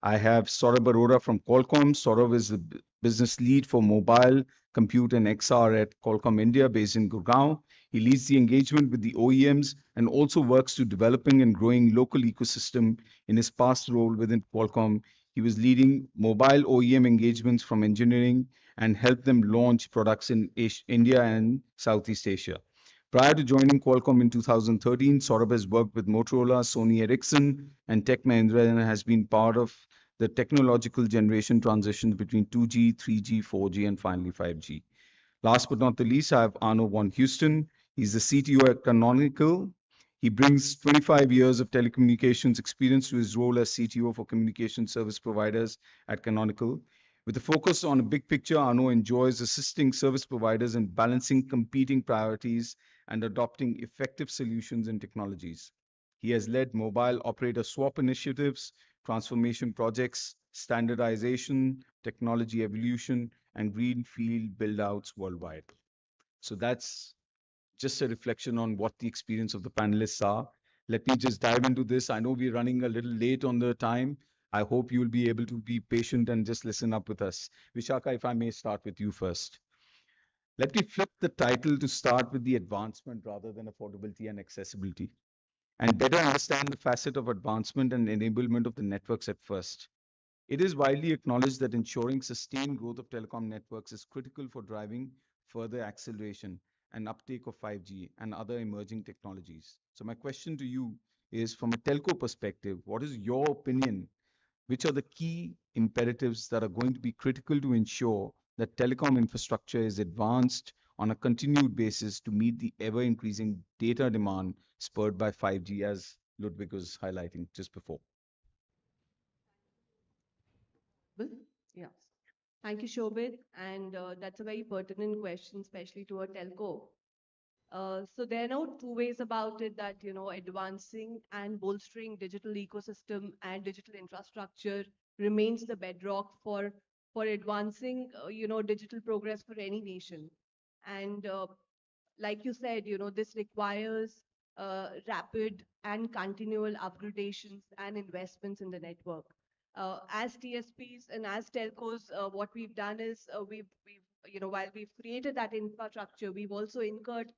I have Saurabh Arora from Qualcomm. Saurabh is the business lead for mobile, compute, and XR at Qualcomm India, based in Gurgaon. He leads the engagement with the OEMs and also works to developing and growing local ecosystem. In his past role within Qualcomm, he was leading mobile OEM engagements from engineering and helped them launch products in India and Southeast Asia. Prior to joining Qualcomm in 2013, Saurabh has worked with Motorola, Sony Ericsson, and Tech Mahindra and has been part of the technological generation transitions between 2G, 3G, 4G, and finally 5G. Last but not the least, I have Arno von Houston. He's the CTO at Canonical. He brings 25 years of telecommunications experience to his role as CTO for communication service providers at Canonical. With a focus on a big picture, Arno enjoys assisting service providers in balancing competing priorities and adopting effective solutions and technologies. He has led mobile operator swap initiatives, transformation projects, standardization, technology evolution, and greenfield build-outs worldwide. So that's just a reflection on what the experience of the panelists are. Let me just dive into this. I know we're running a little late on the time. I hope you'll be able to be patient and just listen up with us. Vishaka, if I may start with you first. Let me flip the title to start with the advancement rather than affordability and accessibility, and better understand the facet of advancement and enablement of the networks at first. It is widely acknowledged that ensuring sustained growth of telecom networks is critical for driving further acceleration and uptake of 5G and other emerging technologies. So my question to you is, from a telco perspective, what is your opinion? Which are the key imperatives that are going to be critical to ensure that telecom infrastructure is advanced on a continued basis to meet the ever-increasing data demand spurred by 5G, as Ludwig was highlighting just before? Yeah. Thank you, Shobit. And that's a very pertinent question, especially to a telco. So there are no two ways about it that, advancing and bolstering digital ecosystem and digital infrastructure remains the bedrock for advancing, digital progress for any nation. And like you said, this requires rapid and continual upgradations and investments in the network. As TSPs and as telcos, what we've done is while we've created that infrastructure, we've also incurred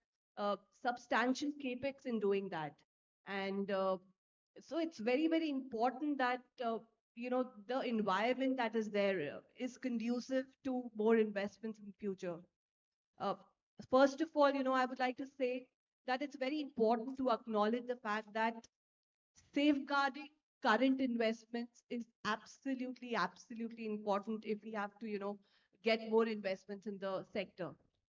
substantial capex in doing that. And so it's very, very important that, the environment that is there is conducive to more investments in future. Uh, First of all, I would like to say that it's very important to acknowledge the fact that safeguarding current investments is absolutely, absolutely important if we have to, get more investments in the sector.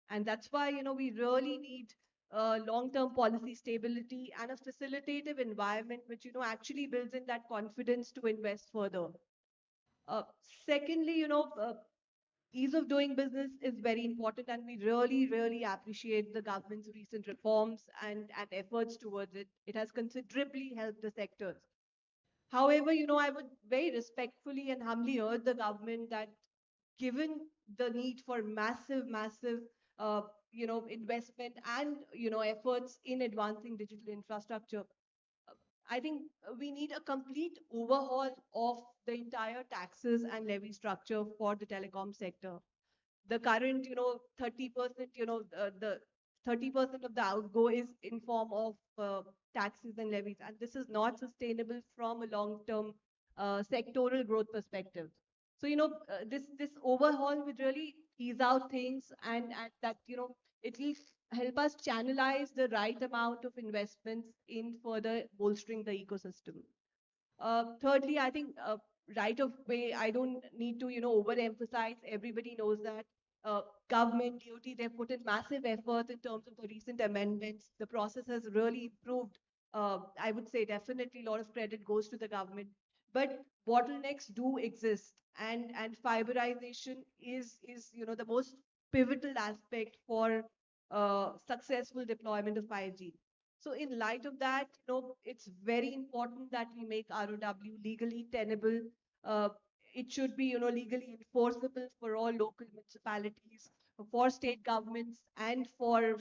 And that's why, we really need long-term policy stability and a facilitative environment which, actually builds in that confidence to invest further. Uh, Secondly, ease of doing business is very important, and we really, really appreciate the government's recent reforms and efforts towards it. It has considerably helped the sectors. However, I would very respectfully and humbly urge the government that given the need for massive, massive, investment and, efforts in advancing digital infrastructure, I think we need a complete overhaul of the entire taxes and levy structure for the telecom sector. The current, 30%, the 30% of the outgo is in form of taxes and levies, and this is not sustainable from a long-term sectoral growth perspective. So, this overhaul would really ease out things, and that, it will help us channelize the right amount of investments in further bolstering the ecosystem. Thirdly, I think right of way, I don't need to, overemphasize. Everybody knows that government, DOT, they've put in massive efforts in terms of the recent amendments. The process has really improved. I would say definitely a lot of credit goes to the government. But bottlenecks do exist, and fiberization is the most pivotal aspect for successful deployment of 5G. So in light of that, it's very important that we make ROW legally tenable. It should be, legally enforceable for all local municipalities, for state governments, and for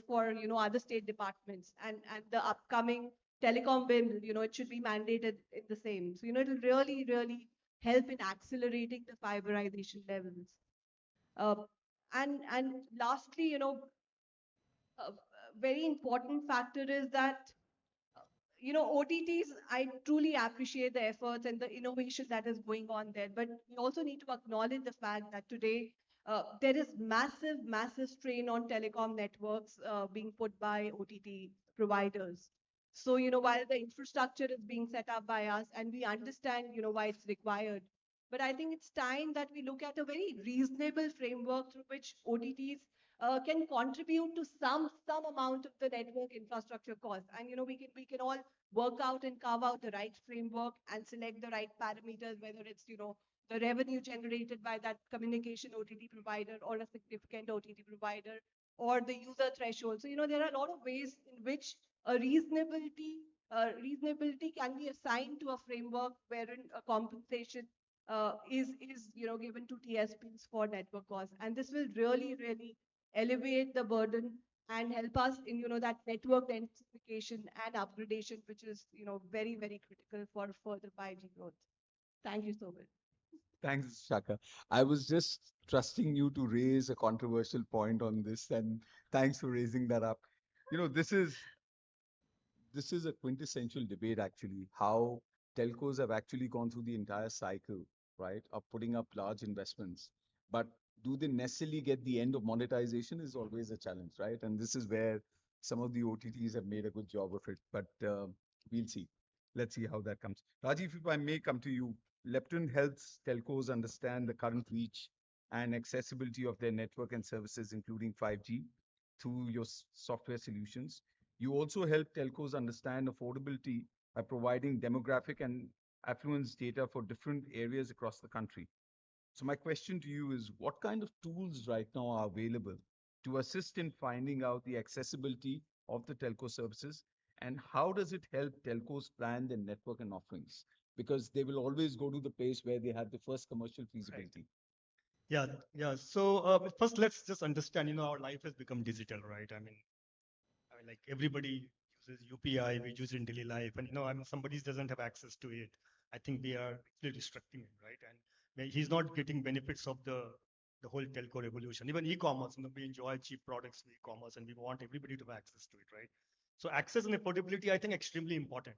other state departments. And the upcoming telecom bill, it should be mandated in the same. So, it'll really, really help in accelerating the fiberization levels. Uh, and lastly, a very important factor is that OTTs, I truly appreciate the efforts and the innovation that is going on there, but we also need to acknowledge the fact that today there is massive, massive strain on telecom networks being put by OTT providers. So, while the infrastructure is being set up by us and we understand, why it's required, but I think it's time that we look at a very reasonable framework through which OTTs can contribute to some amount of the network infrastructure cost. And we can all work out and carve out the right framework and select the right parameters, whether it's the revenue generated by that communication OTT provider or a significant OTT provider, or the user threshold. So there are a lot of ways in which a reasonability can be assigned to a framework wherein a compensation is given to TSPs for network costs, and this will really, really elevate the burden and help us in, that network densification and upgradation, which is, very, very critical for further 5G growth. Thank you so much. Thanks, Shaka. I was just trusting you to raise a controversial point on this, and thanks for raising that up. You know, this is a quintessential debate actually, how telcos have actually gone through the entire cycle, right, of putting up large investments. But do they necessarily get the end of monetization is always a challenge, right? And this is where some of the OTTs have made a good job of it. But we'll see. Let's see how that comes. Rajiv, if I may come to you, Lepton helps telcos understand the current reach and accessibility of their network and services, including 5G, through your software solutions. You also help telcos understand affordability by providing demographic and affluence data for different areas across the country. So my question to you is, what kind of tools right now are available to assist in finding out the accessibility of the telco services, and how does it help telcos plan their network and offerings? Because they will always go to the place where they have the first commercial feasibility. Yeah, yeah. So first, let's just understand, our life has become digital, right? I mean, like everybody uses UPI, we use it in daily life, and somebody doesn't have access to it. I think we are actually restricting him, right? And he's not getting benefits of the whole telco revolution. Even e-commerce, we enjoy cheap products in e-commerce, and we want everybody to have access to it, right? So access and affordability, I think, extremely important.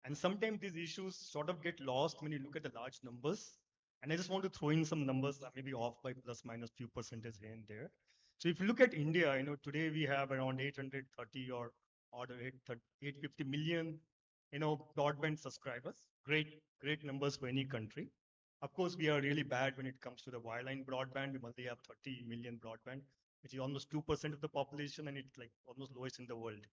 And sometimes these issues sort of get lost when you look at the large numbers. And I just want to throw in some numbers that may be off by plus minus few percentage here and there. So if you look at India, today we have around 830 or 850 million, broadband subscribers. Great numbers for any country. Of course, we are really bad when it comes to the wireline broadband. We only have 30 million broadband, which is almost 2% of the population, and it's like almost lowest in the world.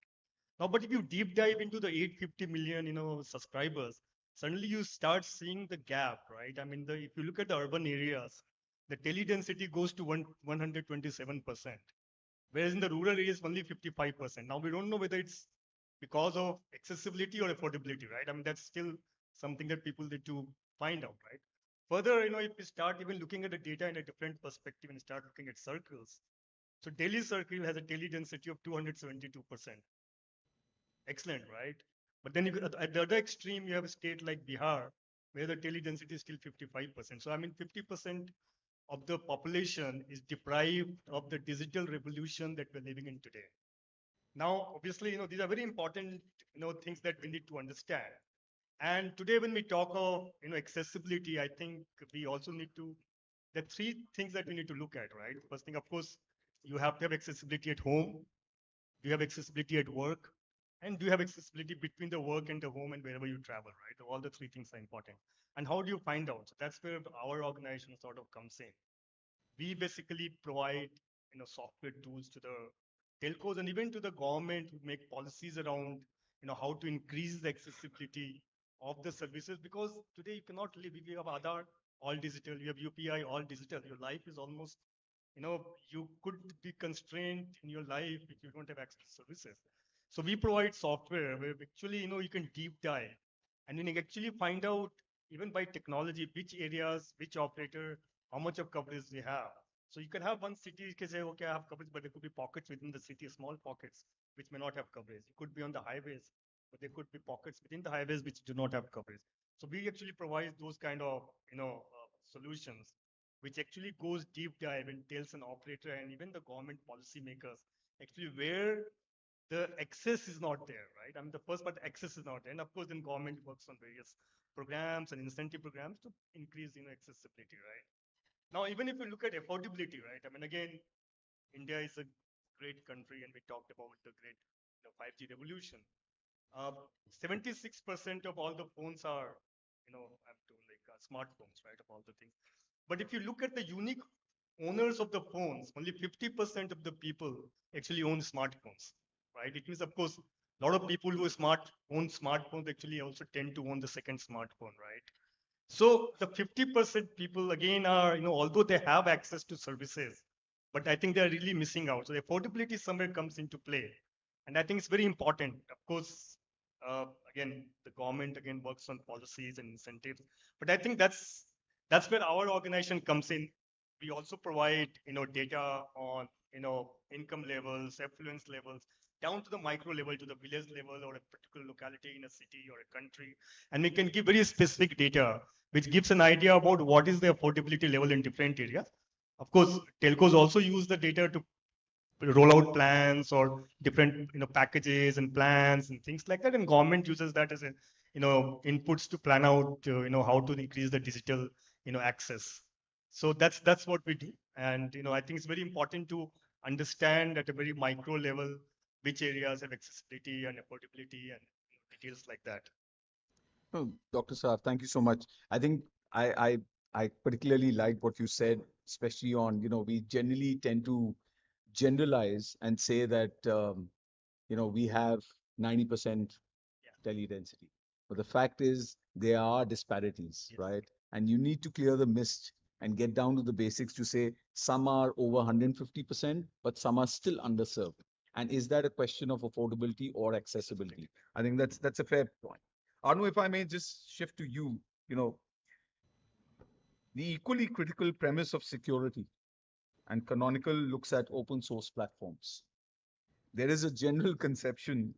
Now, but if you deep dive into the 850 million, subscribers, suddenly you start seeing the gap, right? I mean, if you look at the urban areas, the tele density goes to 127%, whereas in the rural areas only 55%. Now we don't know whether it's because of accessibility or affordability, right? I mean, that's still something that people need to find out, right? Further, if we start even looking at the data in a different perspective and start looking at circles, so Delhi circle has a tele density of 272%. Excellent, right? But then at the other extreme, you have a state like Bihar, where the tele density is still 55%. So I mean, 50% of the population is deprived of the digital revolution that we're living in today. Now, obviously, these are very important, things that we need to understand. And today, when we talk of, accessibility, I think we also need to, there are three things that we need to look at, right? First thing, of course, you have to have accessibility at home. You have accessibility at work, and do you have accessibility between the work and the home and wherever you travel, right? All the three things are important. And how do you find out? So that's where our organization sort of comes in. We basically provide, software tools to the telcos and even to the government to make policies around, how to increase the accessibility of the services. Because today you cannot live if you have Aadhaar, all digital, you have UPI, all digital. Your life is almost, you could be constrained in your life if you don't have access to services. So we provide software where actually, you can deep dive and you can actually find out even by technology, which areas, which operator, how much of coverage they have. So you can have one city, you can say, okay, I have coverage, but there could be pockets within the city, small pockets, which may not have coverage. It could be on the highways, but there could be pockets within the highways which do not have coverage. So we actually provide those kind of, solutions, which actually goes deep dive and tells an operator and even the government policymakers actually where the access is not there, right? I mean, the first part, the access is not there. And of course, then government works on various programs and incentive programs to increase, accessibility, right? Now, even if you look at affordability, right? I mean, again, India is a great country, and we talked about the great 5G revolution. 76% of all the phones are, I'm told like smartphones, right? Of all the things. But if you look at the unique owners of the phones, only 50% of the people actually own smartphones, right? It means, of course, a lot of people who own smartphones actually also tend to own the second smartphone, right? So the 50% people again are, although they have access to services, but I think they're really missing out. So the affordability somewhere comes into play. And I think it's very important. Of course, again, the government again works on policies and incentives. But I think that's where our organization comes in. We also provide, data on income levels, affluence levels, down to the micro level, to the village level or a particular locality in a city or a country. And we can give very specific data, which gives an idea about what is the affordability level in different areas. Of course, telcos also use the data to roll out plans or different packages and plans and things like that, and government uses that as a inputs to plan out how to increase the digital access. So that's what we do. And I think it's very important to understand at a very micro level which areas have accessibility and affordability and details like that. No, Dr. Saar, thank you so much. I think I particularly like what you said, especially on, we generally tend to generalize and say that, we have 90% tele density. But the fact is, there are disparities, right? And you need to clear the mist and get down to the basics to say some are over 150%, but some are still underserved. And is that a question of affordability or accessibility? I think that's a fair point. Anu, if I may just shift to you, the equally critical premise of security, and Canonical looks at open source platforms. There is a general conception,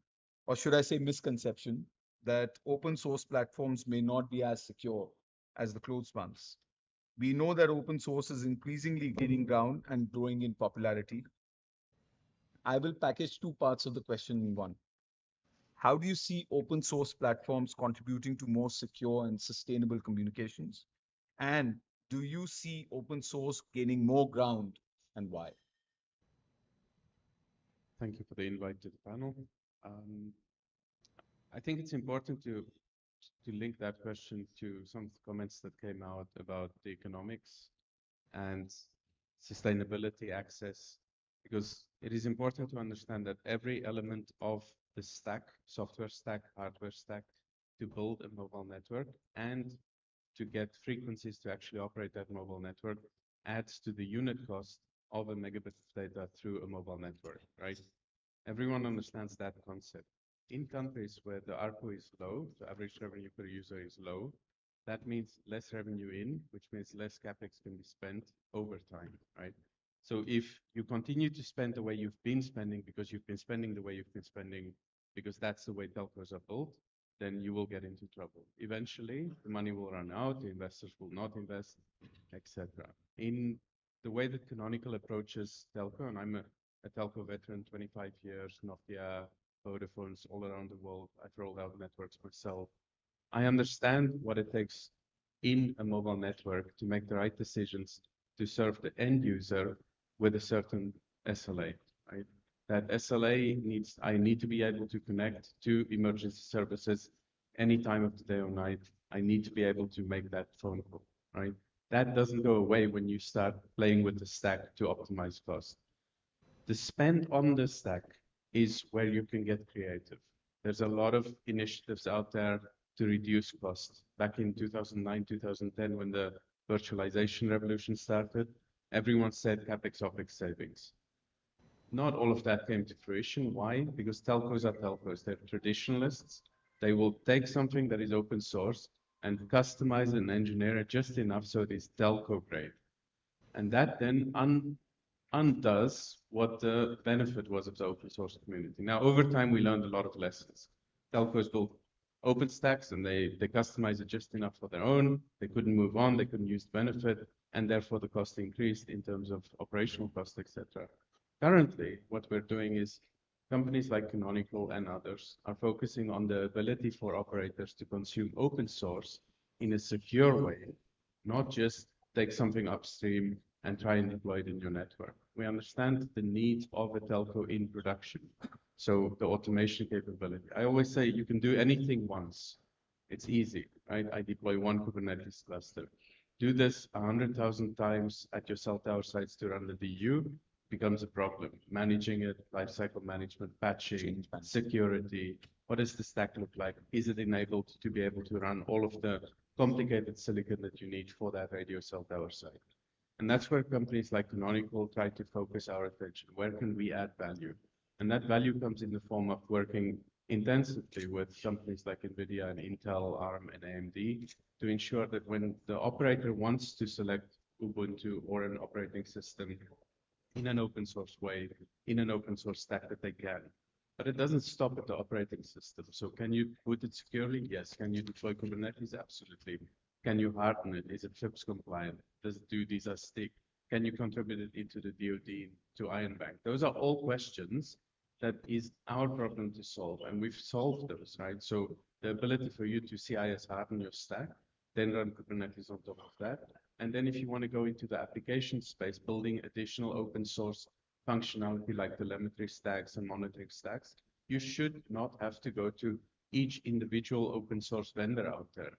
or should I say misconception, that open source platforms may not be as secure as the closed ones. We know that open source is increasingly gaining ground and growing in popularity. I will package two parts of the question in one. How do you see open source platforms contributing to more secure and sustainable communications? And do you see open source gaining more ground, and why? Thank you for the invite to the panel. I think it's important to link that question to some comments that came out about the economics and sustainability access, because it is important to understand that every element of the stack, software stack, hardware stack, to build a mobile network and to get frequencies to actually operate that mobile network adds to the unit cost of a megabit of data through a mobile network, right? Everyone understands that concept. In countries where the ARPU is low, the average revenue per user is low, that means less revenue in, which means less capex can be spent over time, right? So if you continue to spend the way you've been spending because you've been spending the way you've been spending because that's the way telcos are built, then you will get into trouble. Eventually, the money will run out, the investors will not invest, etc. In the way that Canonical approaches telco, and I'm a telco veteran, 25 years, Nokia, Vodafone's all around the world. I've rolled out networks myself. I understand what it takes in a mobile network to make the right decisions to serve the end user with a certain SLA, right? That SLA needs, I need to be able to connect to emergency services any time of the day or night. I need to be able to make that phone call, right? That doesn't go away when you start playing with the stack to optimize cost. The spend on the stack is where you can get creative. There's a lot of initiatives out there to reduce costs. Back in 2009, 2010, when the virtualization revolution started, everyone said CapEx, OpEx savings. Not all of that came to fruition. Why? Because telcos are telcos. They're traditionalists. They will take something that is open source and customize and engineer it just enough so it is telco grade. And that then undoes what the benefit was of the open source community. Now, over time, we learned a lot of lessons. Telcos built open stacks and they customize it just enough for their own. They couldn't move on, they couldn't use the benefit, and therefore the cost increased in terms of operational cost, etc. Currently, what we're doing is companies like Canonical and others are focusing on the ability for operators to consume open source in a secure way, not just take something upstream and try and deploy it in your network. We understand the need of a telco in production. So the automation capability. I always say you can do anything once. It's easy, right? I deploy one Kubernetes cluster. Do this 100,000 times at your cell tower sites to run the DU becomes a problem. Managing it, lifecycle management, patching, security. What does the stack look like? Is it enabled to be able to run all of the complicated silicon that you need for that radio cell tower site? And that's where companies like Canonical try to focus our attention. Where can we add value? And that value comes in the form of working intensively with companies like NVIDIA and Intel, ARM, and AMD to ensure that when the operator wants to select Ubuntu or an operating system in an open source way, in an open source stack that they can. But it doesn't stop at the operating system. So can you put it securely? Yes. Can you deploy Kubernetes? Absolutely. Can you harden it? Is it FIPS compliant? Does it do these as stick? Can you contribute it into the DoD, to Iron Bank? Those are all questions that is our problem to solve, and we've solved those, right? So the ability for you to CIS harden your stack, then run Kubernetes on top of that. And then if you want to go into the application space, building additional open source functionality like telemetry stacks and monitoring stacks, you should not have to go to each individual open source vendor out there.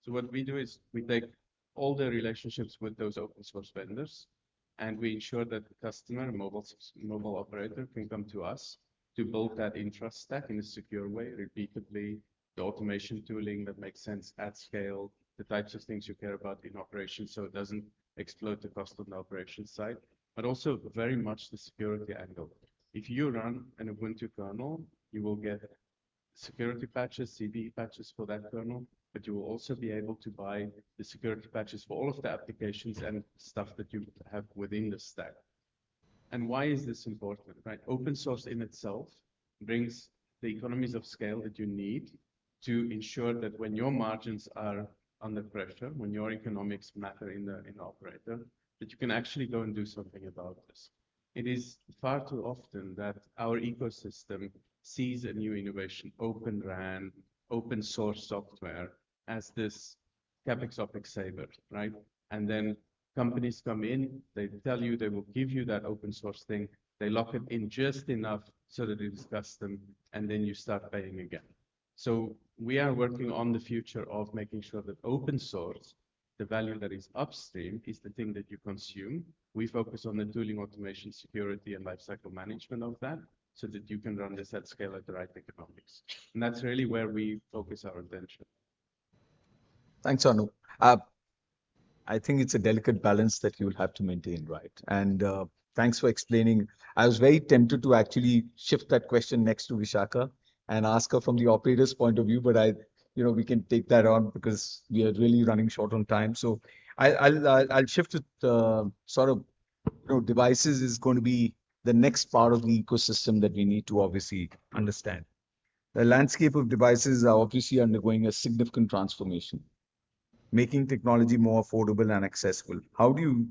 So what we do is we take all the relationships with those open source vendors, and we ensure that the customer, mobile operator, can come to us to build that infra stack in a secure way, repeatedly, the automation tooling that makes sense at scale, the types of things you care about in operations so it doesn't explode the cost on the operations side, but also very much the security angle. If you run an Ubuntu kernel, you will get security patches, CVE patches for that kernel, but you will also be able to buy the security patches for all of the applications and stuff that you have within the stack. And why is this important, right? Open source in itself brings the economies of scale that you need to ensure that when your margins are under pressure, when your economics matter in the operator, that you can actually go and do something about this. It is far too often that our ecosystem sees a new innovation, Open RAN, open source software, as this CapEx OpEx saver, right? And then companies come in, they tell you they will give you that open source thing, they lock it in just enough so that it is custom, and then you start paying again. So we are working on the future of making sure that open source, the value that is upstream, is the thing that you consume. We focus on the tooling, automation, security, and lifecycle management of that, so that you can run this at scale at the right economics. And that's really where we focus our attention. Thanks, Anu. I think it's a delicate balance that you'll have to maintain, right? And thanks for explaining. I was very tempted to actually shift that question next to Vishaka and ask her from the operator's point of view, but we can take that on because we are really running short on time. So I'll shift it. Sort of, devices is going to be the next part of the ecosystem that we need to obviously understand. The landscape of devices are obviously undergoing a significant transformation, making technology more affordable and accessible. How do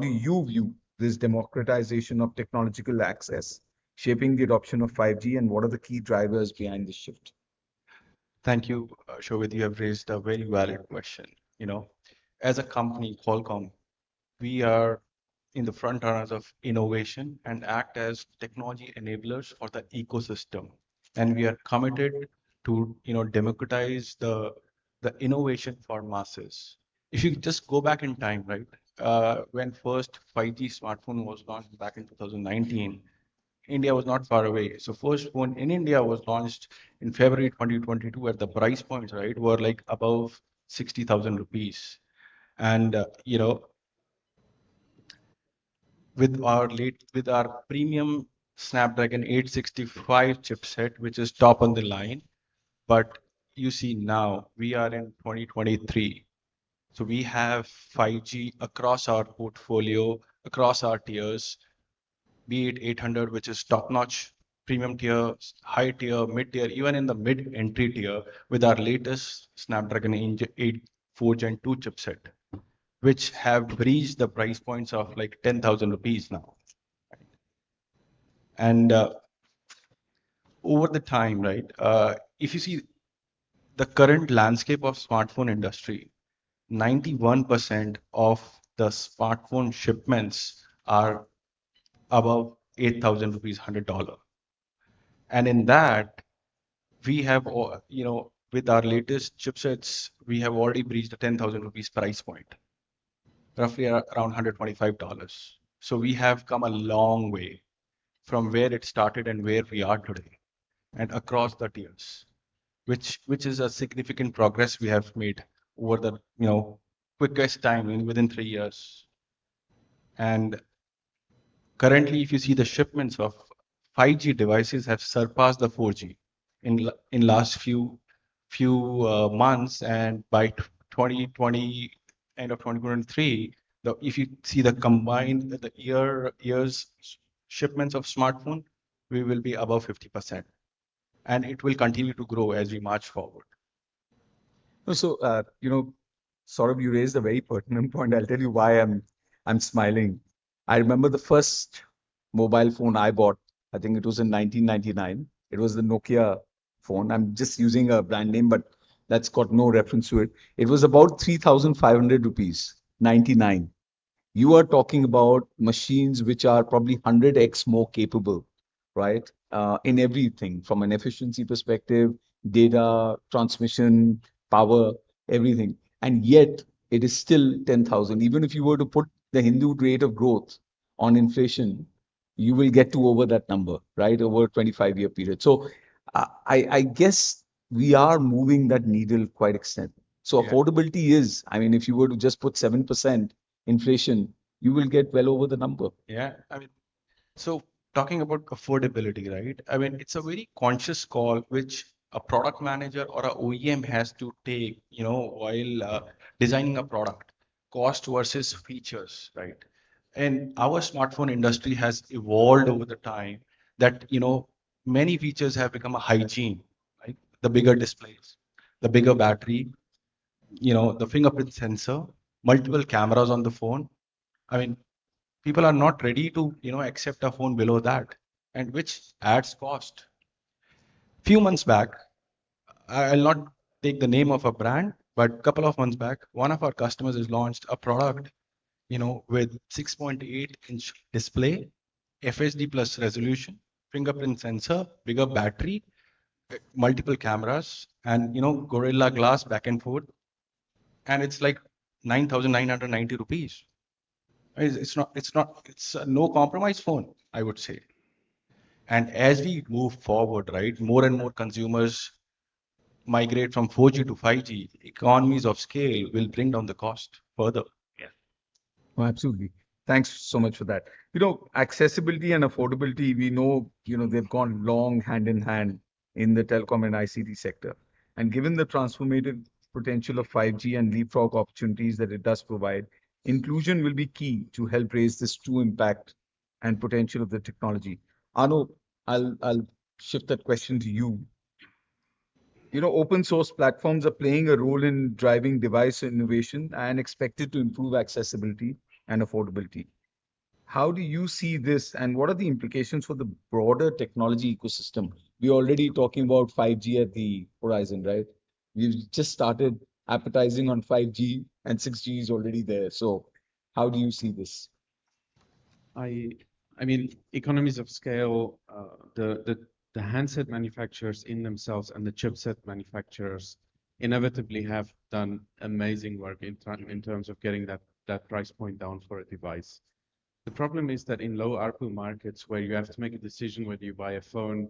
you view this democratization of technological access, shaping the adoption of 5G, and what are the key drivers behind this shift? Thank you, Shobit. You have raised a very valid question. As a company, Qualcomm, we are in the front runners of innovation and act as technology enablers for the ecosystem. And we are committed to, democratize the innovation for masses. If you just go back in time, right, when first 5G smartphone was launched back in 2019, India was not far away. So first phone in India was launched in February 2022 at the price points, right, were like above 60,000 rupees. And, with our premium Snapdragon 865 chipset, which is top on the line. But you see now we are in 2023. So we have 5G across our portfolio, across our tiers, be it 800, which is top-notch premium tier, high tier, mid tier, even in the mid entry tier with our latest Snapdragon 8 4 Gen 2 chipset, which have breached the price points of like 10,000 rupees now. And over the time, right, if you see the current landscape of smartphone industry, 91% of the smartphone shipments are above 8,000 rupees, $100. And in that, we have, with our latest chipsets, we have already breached the 10,000 rupees price point, roughly around $125. So we have come a long way from where it started and where we are today, and across the tiers, which is a significant progress we have made over the quickest time within 3 years. And currently, if you see the shipments of 5G devices have surpassed the 4G in last few months, and by 2020, end of 2023, if you see the combined years shipments of smartphone, we will be above 50%, and it will continue to grow as we march forward. So, Saurabh, you raised a very pertinent point. I'll tell you why I'm smiling. I remember the first mobile phone I bought. I think it was in 1999. It was the Nokia phone. I'm just using a brand name, but that's got no reference to it. It was about 3,500 rupees, 99. You are talking about machines which are probably 100x more capable, right? In everything from an efficiency perspective, data, transmission, power, everything. And yet it is still 10,000. Even if you were to put the Hindu rate of growth on inflation, you will get to over that number, right? Over a 25-year period. So I guess we are moving that needle quite extent. So affordability is, I mean, if you were to just put 7% inflation, you will get well over the number. Yeah, I mean, so talking about affordability, right? I mean, it's a very conscious call which a product manager or a OEM has to take, while designing a product, cost versus features, right? And our smartphone industry has evolved over the time that, many features have become a hygiene, right? The bigger displays, the bigger battery, the fingerprint sensor, multiple cameras on the phone. I mean, people are not ready to, accept a phone below that, and which adds cost. Few months back, I'll not take the name of a brand, but a couple of months back, one of our customers has launched a product, with 6.8-inch display, FHD plus resolution, fingerprint sensor, bigger battery, multiple cameras, and Gorilla Glass back and forth, and it's like 9,990 rupees. It's a no compromise phone, I would say. And as we move forward, right, more and more consumers migrate from 4G to 5G, economies of scale will bring down the cost further. Yeah. Oh, absolutely. Thanks so much for that. Accessibility and affordability, we know, they've gone long hand in hand in the telecom and ICT sector. And given the transformative potential of 5G and leapfrog opportunities that it does provide, inclusion will be key to help raise this true impact and potential of the technology. Anu, I'll shift that question to you. Open source platforms are playing a role in driving device innovation and expected to improve accessibility and affordability. How do you see this, and what are the implications for the broader technology ecosystem? We're already talking about 5G at the horizon, right? We've just started appetizing on 5G, and 6G is already there. So how do you see this? I mean, economies of scale, the handset manufacturers in themselves and the chipset manufacturers inevitably have done amazing work in terms of getting that price point down for a device. The problem is that in low ARPU markets where you have to make a decision whether you buy a phone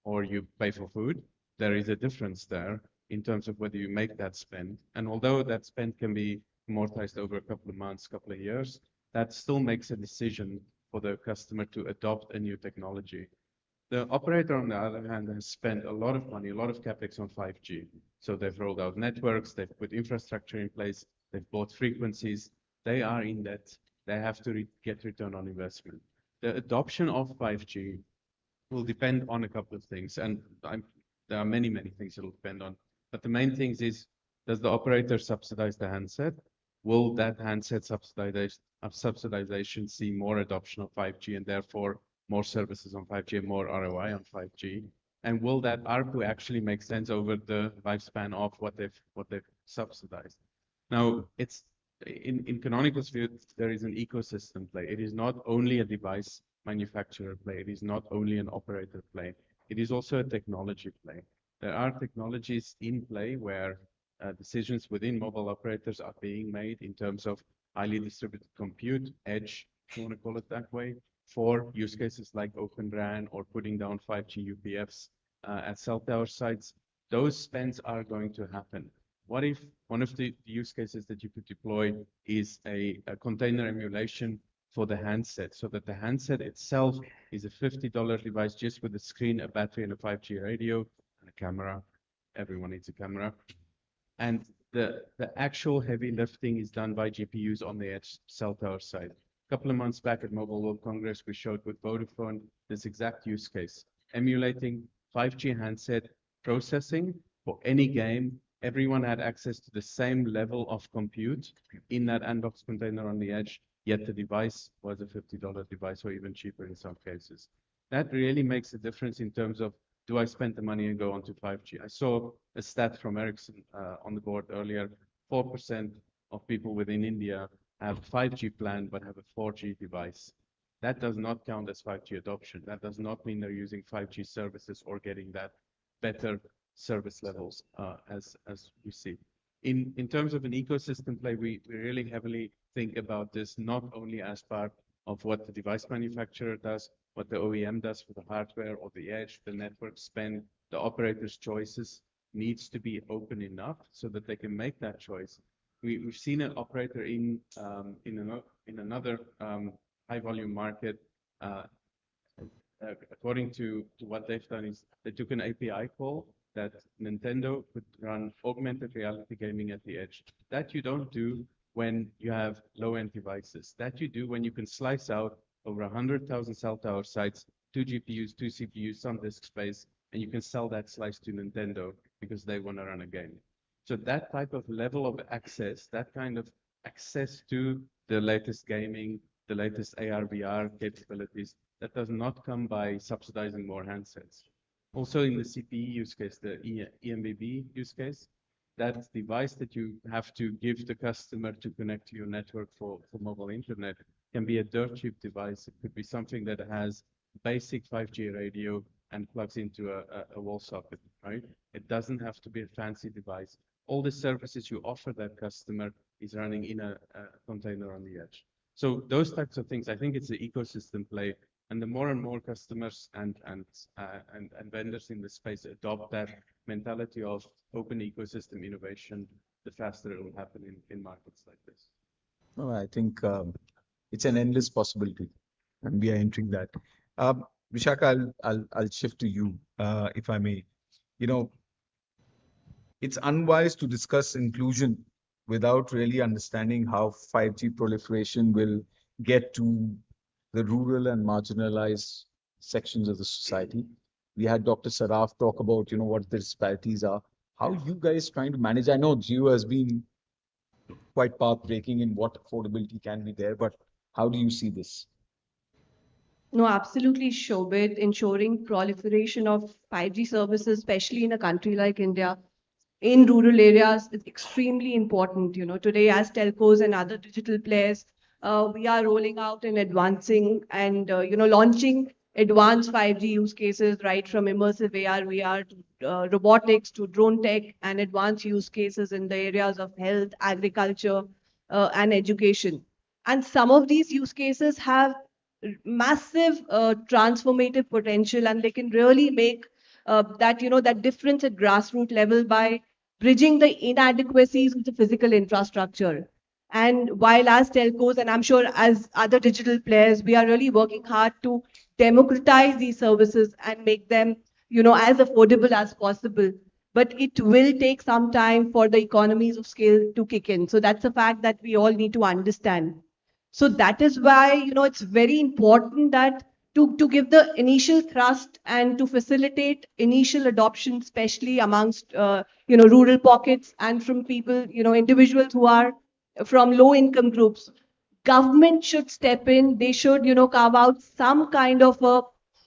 or you pay for food, there is a difference there in terms of whether you make that spend. And although that spend can be amortized over a couple of months, couple of years, that still makes a decision for the customer to adopt a new technology. The operator, on the other hand, has spent a lot of money, a lot of capex on 5G. So they've rolled out networks, they've put infrastructure in place, they've bought frequencies. They are in debt. They have to get return on investment. The adoption of 5G will depend on a couple of things, and there are many, many things it will depend on. But the main things is, does the operator subsidize the handset? Will that handset subsidization see more adoption of 5G and therefore more services on 5G and more ROI on 5G? And will that ARPU actually make sense over the lifespan of what they've subsidized? Now, it's in Canonical's view, there is an ecosystem play. It is not only a device manufacturer play. It is not only an operator play. It is also a technology play. There are technologies in play where decisions within mobile operators are being made in terms of highly distributed compute, edge, if you want to call it that way, for use cases like Open RAN or putting down 5G UPFs at cell tower sites. Those spends are going to happen. What if one of the use cases that you could deploy is a container emulation for the handset, so that the handset itself is a $50 device just with a screen, a battery, and a 5G radio, and a camera. Everyone needs a camera. And the actual heavy lifting is done by GPUs on the edge cell tower side. A couple of months back at Mobile World Congress, we showed with Vodafone this exact use case, emulating 5G handset processing for any game. Everyone had access to the same level of compute in that Andbox container on the edge, yet the device was a $50 device or even cheaper in some cases. That really makes a difference in terms of, do I spend the money and go on to 5G? I saw a stat from Ericsson on the board earlier, 4% of people within India have a 5G plan but have a 4G device. That does not count as 5G adoption. That does not mean they're using 5G services or getting that better service levels as we see. In terms of an ecosystem play, we really heavily think about this not only as part of what the device manufacturer does, what the OEM does for the hardware or the edge, the network spend, the operator's choices needs to be open enough so that they can make that choice. We've seen an operator in another high volume market. According to what they've done is they took an API call that Nintendo could run augmented reality gaming at the edge. That you don't do when you have low-end devices. That you do when you can slice out over 100,000 cell tower sites, 2 GPUs, 2 CPUs, some disk space, and you can sell that slice to Nintendo because they want to run a game. So that type of level of access, that kind of access to the latest gaming, the latest AR, VR capabilities, that does not come by subsidizing more handsets. Also in the CPE use case, the EMBB use case, that device that you have to give the customer to connect to your network for mobile internet can be a dirt cheap device. It could be something that has basic 5G radio and plugs into a wall socket, right? It doesn't have to be a fancy device. All the services you offer that customer is running in a container on the edge. So those types of things, I think it's an ecosystem play. And the more and more customers and vendors in the space adopt that mentality of open ecosystem innovation, the faster it will happen in markets like this. No, I think it's an endless possibility, and we are entering that. Vishaka, I'll shift to you, if I may. You know, it's unwise to discuss inclusion without really understanding how 5G proliferation will get to the rural and marginalized sections of the society. We had Dr. Saraf talk about, what the disparities are. How you guys trying to manage? I know Jio has been quite path-breaking in what affordability can be there, but how do you see this? No, absolutely, Shobit. Ensuring proliferation of 5G services, especially in a country like India, in rural areas, is extremely important. Today, as telcos and other digital players, we are rolling out and advancing and launching advanced 5G use cases, right from immersive AR, VR to robotics to drone tech and advanced use cases in the areas of health, agriculture, and education. And some of these use cases have massive transformative potential, and they can really make that difference at grassroots level by bridging the inadequacies of the physical infrastructure. And while as telcos, and I'm sure as other digital players, we are really working hard to democratize these services and make them, as affordable as possible. But it will take some time for the economies of scale to kick in. So that's a fact that we all need to understand. So that is why, it's very important that to give the initial thrust and to facilitate initial adoption, especially amongst, rural pockets and from people, individuals who are from low income groups. Government should step in. They should, carve out some kind of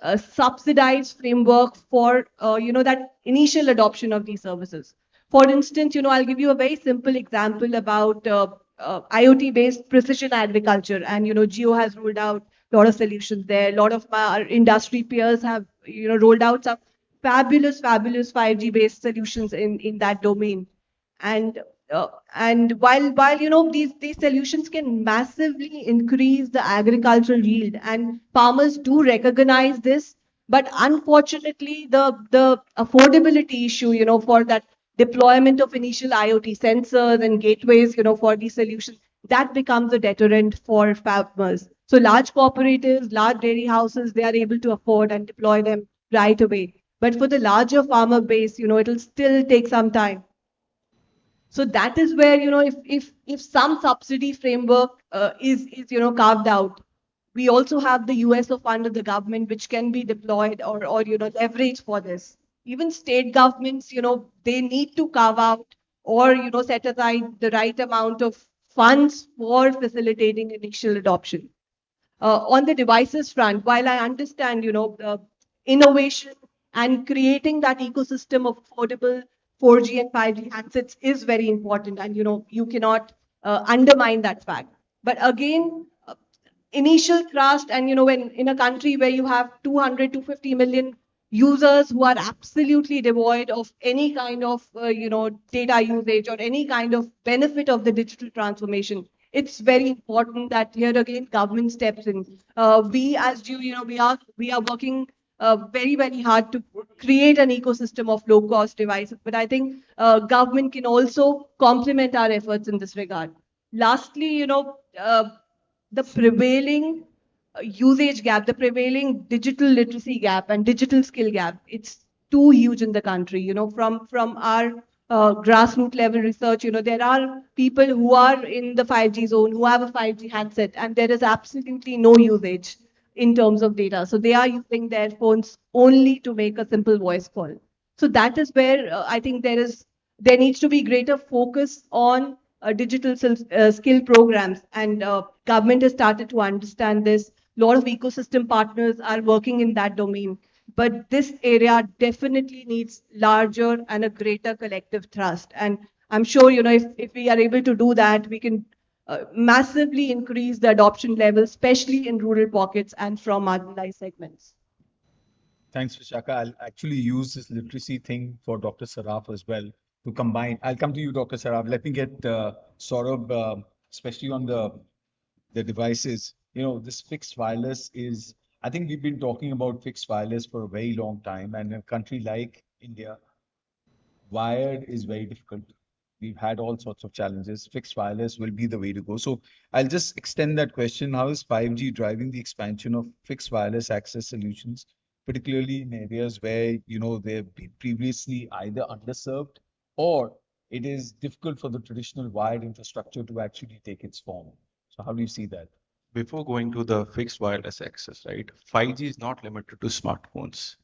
a subsidized framework for, that initial adoption of these services. For instance, I'll give you a very simple example about IoT-based precision agriculture, and Geo has rolled out a lot of solutions there. A lot of our industry peers have rolled out some fabulous 5G-based solutions in that domain. And while these solutions can massively increase the agricultural yield, and farmers do recognize this, but unfortunately the affordability issue for that deployment of initial IoT sensors and gateways for these solutions, that becomes a deterrent for farmers. So large cooperatives, large dairy houses, they are able to afford and deploy them right away. But for the larger farmer base, it'll still take some time. So that is where, if some subsidy framework is carved out, we also have the USO fund of the government which can be deployed or leverage for this. Even state governments, they need to carve out or set aside the right amount of funds for facilitating initial adoption. On the devices front, while I understand, innovation and creating that ecosystem of affordable 4G and 5G handsets is very important, and you cannot undermine that fact. But again, initial trust, and when in a country where you have 200 to 50 million users who are absolutely devoid of any kind of data usage or any kind of benefit of the digital transformation, it's very important that here again government steps in. We as we are working very hard to create an ecosystem of low cost devices, but I think government can also complement our efforts in this regard. Lastly, the prevailing usage gap, the prevailing digital literacy gap and digital skill gap, it's too huge in the country. From our grassroots level research, there are people who are in the 5G zone who have a 5G handset, and there is absolutely no usage in terms of data. So they are using their phones only to make a simple voice call. So that is where I think there needs to be greater focus on digital skill programs, and government has started to understand this. A lot of ecosystem partners are working in that domain, but this area definitely needs larger and a greater collective trust. And I'm sure, if we are able to do that, we can massively increase the adoption level, especially in rural pockets and from marginalized segments. Thanks, Vishaka. I'll actually use this literacy thing for Dr. Saraf as well to combine. I'll come to you, Dr. Saraf. Let me get Saurabh, especially on the devices. This fixed wireless is, I think we've been talking about fixed wireless for a very long time, and in a country like India, wired is very difficult. We've had all sorts of challenges. Fixed wireless will be the way to go. So I'll just extend that question. How is 5G driving the expansion of fixed wireless access solutions, particularly in areas where, they've been previously either underserved or it is difficult for the traditional wired infrastructure to actually take its form? So how do you see that? Before going to the fixed wireless access, right? 5G is not limited to smartphones.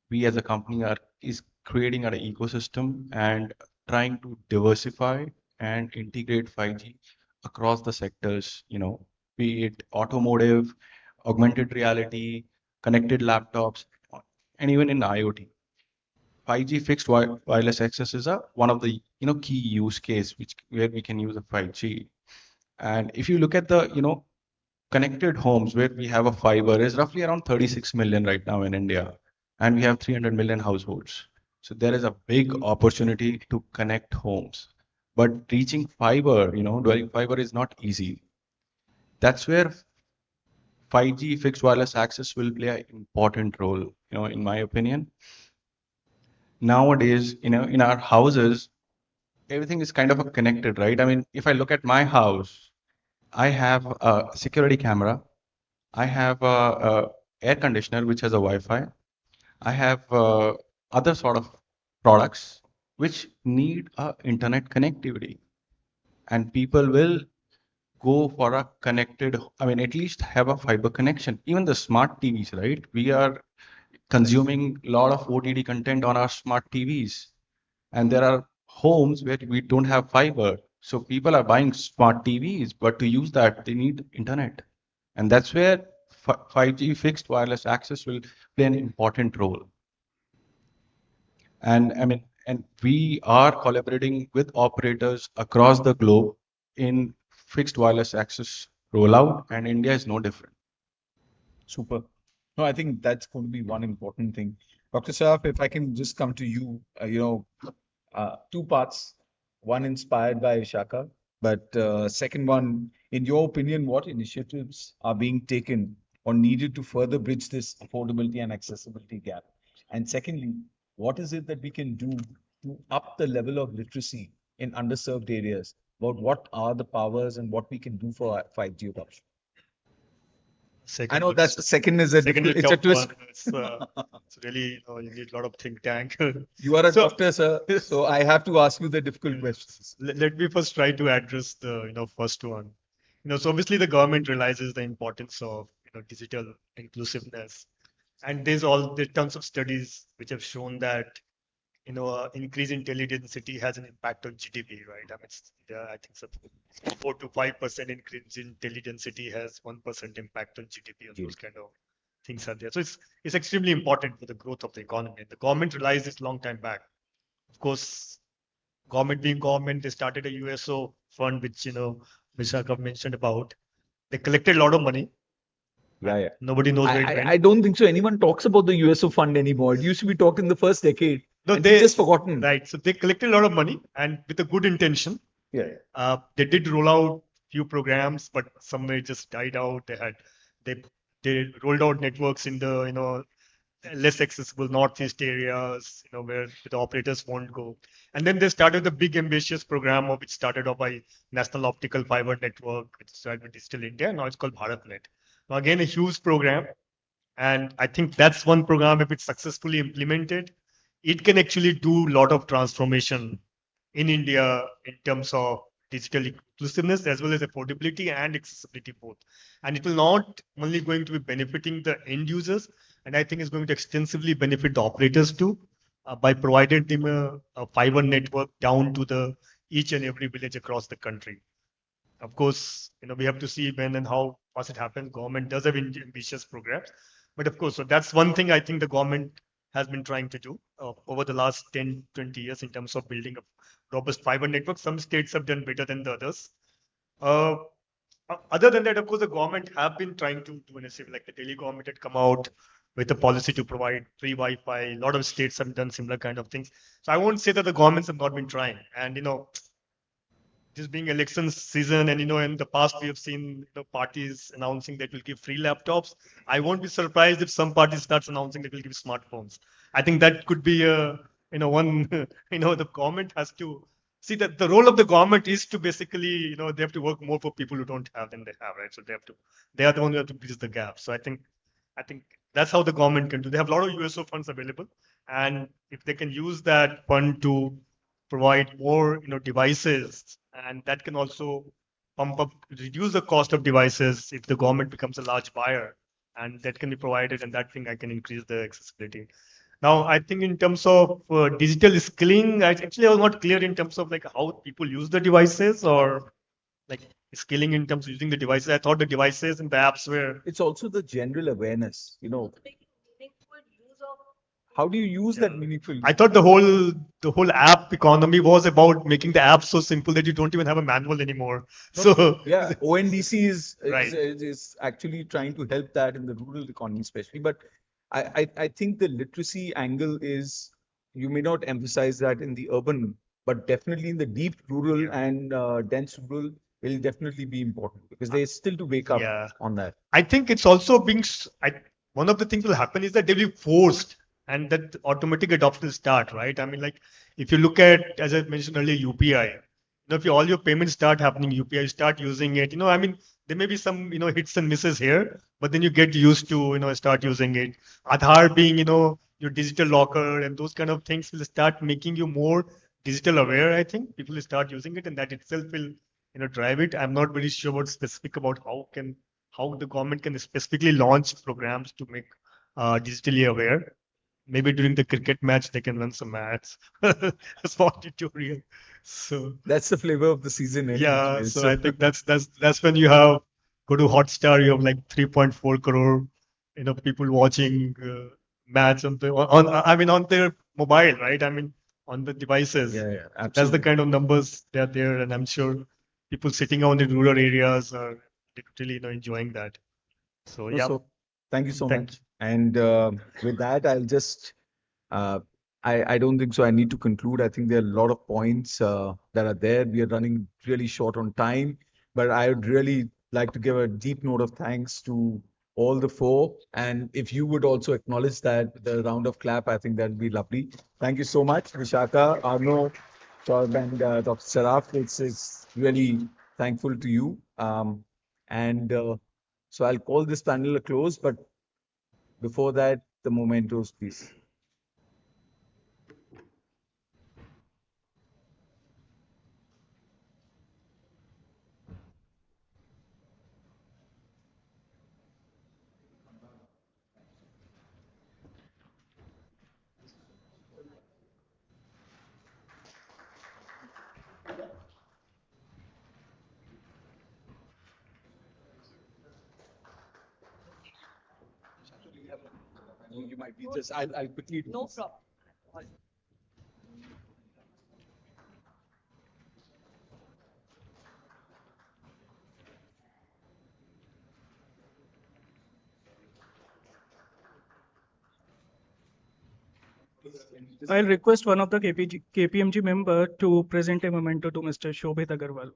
We as a company is creating an ecosystem and trying to diversify and integrate 5G across the sectors, be it automotive, augmented reality, connected laptops, and even in IoT. 5G fixed wireless access is one of the key use case where we can use a 5G. And if you look at the connected homes where we have a fiber is roughly around 36 million right now in India, and we have 300 million households. So there is a big opportunity to connect homes, but reaching fiber, dwelling fiber is not easy. That's where 5G fixed wireless access will play an important role, in my opinion. Nowadays, in our houses, everything is kind of connected, right? I mean, if I look at my house, I have a security camera. I have a air conditioner which has a Wi-Fi. I have other sort of products which need a internet connectivity, and people will go for a connected. I mean, at least have a fiber connection. Even the smart TVs, right? We are consuming a lot of OTT content on our smart TVs, and there are homes where we don't have fiber. So people are buying smart TVs, but to use that, they need internet. And that's where 5G fixed wireless access will play an important role. And I mean, and we are collaborating with operators across the globe in fixed wireless access rollout, and India is no different. Super. No, I think that's going to be one important thing. Dr. Saraf, if I can just come to you, two parts. One inspired by Ishaka, but second one, in your opinion, what initiatives are being taken or needed to further bridge this affordability and accessibility gap? And secondly, what is it that we can do to up the level of literacy in underserved areas? About what are the powers and what we can do for 5G adoption? Second I know looks- that's the second is a second difficult, is it's a tough twist. one. It's really, you need a lot of think tank. You are a So- doctor, sir, so I have to ask you the difficult questions. Let me first try to address the first one. So obviously the government realizes the importance of digital inclusiveness, and there's tons of studies which have shown that increase in teledensity has an impact on GDP, right? I mean, I think so 4 to 5% increase in teledensity has 1% impact on GDP, and those kind of things are there. So it's extremely important for the growth of the economy. The government realized this long time back. Of course, government being government, they started a USO fund, which Vishaka mentioned about. They collected a lot of money. Yeah. Nobody knows where it went. I don't think so. Anyone talks about the USO fund anymore. It used to be talked in the first decade. No, and it's just forgotten. Right. So they collected a lot of money, and with a good intention. Yeah. They did roll out few programs, but some it just died out. They rolled out networks in the less accessible northeast areas, where the operators won't go. And then they started the big ambitious program, which started off by National Optical Fiber Network, which started with Digital India. Now it's called BharatNet. Now again, a huge program, and I think that's one program. If it's successfully implemented, it can actually do a lot of transformation in India in terms of digital inclusiveness as well as affordability and accessibility both. And it will not only going to be benefiting the end users, and I think it's going to extensively benefit the operators too, by providing them a fiber network down to the each and every village across the country. Of course, we have to see when and how fast it happens. Government does have ambitious programs, but of course, so that's one thing I think the government has been trying to do over the last 10, 20 years in terms of building a robust fiber network. Some states have done better than the others. Other than that, of course, the government have been trying to do initiative, like the Delhi government had come out with a policy to provide free Wi-Fi. A lot of states have done similar kind of things. So I won't say that the governments have not been trying. And this being election season, and in the past we have seen the parties announcing that will give free laptops. I won't be surprised if some party starts announcing that will give smartphones. I think that could be one. The government has to see that the role of the government is to basically they have to work more for people who don't have than they have, right? So they are the ones who have to bridge the gap. So I think that's how the government can do. They have a lot of USO funds available, and if they can use that fund to provide more devices, and that can also reduce the cost of devices if the government becomes a large buyer, and that can be provided, and that thing I can increase the accessibility. Now I think in terms of digital skilling, I was not clear in terms of like how people use the devices, or like skilling in terms of using the devices. I thought the devices and the apps were. It's also the general awareness, How do you use that meaningfully? I thought the whole app economy was about making the app so simple that you don't even have a manual anymore. So yeah, ONDC is, Right. is actually trying to help that in the rural economy, especially. But I think the literacy angle is, you may not emphasize that in the urban, but definitely in the deep rural and dense rural will definitely be important, because they still to wake up Yeah. on that. I think it's also one of the things will happen is that they'll be forced, and that automatic adoption will start, right? I mean, like if you look at, as I mentioned earlier, UPI, if all your payments start happening UPI, you start using it, I mean, there may be some, hits and misses here, but then you get used to, start using it. Aadhaar being, your digital locker and those kind of things will start making you more digital aware. I think people will start using it, and that itself will, drive it. I'm not very sure about specific about how the government can specifically launch programs to make digitally aware. Maybe during the cricket match they can run some ads, a small tutorial. So That's the flavor of the season. yeah, anyway, so I think that's when you have go to Hotstar, you have like 3.4 crore, people watching match on on their mobile, right? I mean, on the devices. Yeah, That's the absolutely. kind of numbers that are there, and I'm sure people sitting out in rural areas are literally, enjoying that. So No, yeah. so thank you so Thank much. And with that, I'll just, I don't think so. I need to conclude. I think there are a lot of points that are there. We are running really short on time, but I would really like to give a deep note of thanks to all the four. And if you would also acknowledge that with a round of clap, I think that'd be lovely. Thank you so much, Vishaka, Arno, Saurabh, and Dr. Saraf. It's really thankful to you. And So I'll call this panel a close, but before that, the mementos, please. You might be just, I'll quickly do No this. problem. I'll request one of the KPMG member to present a memento to Mr. Shobhit Agarwal.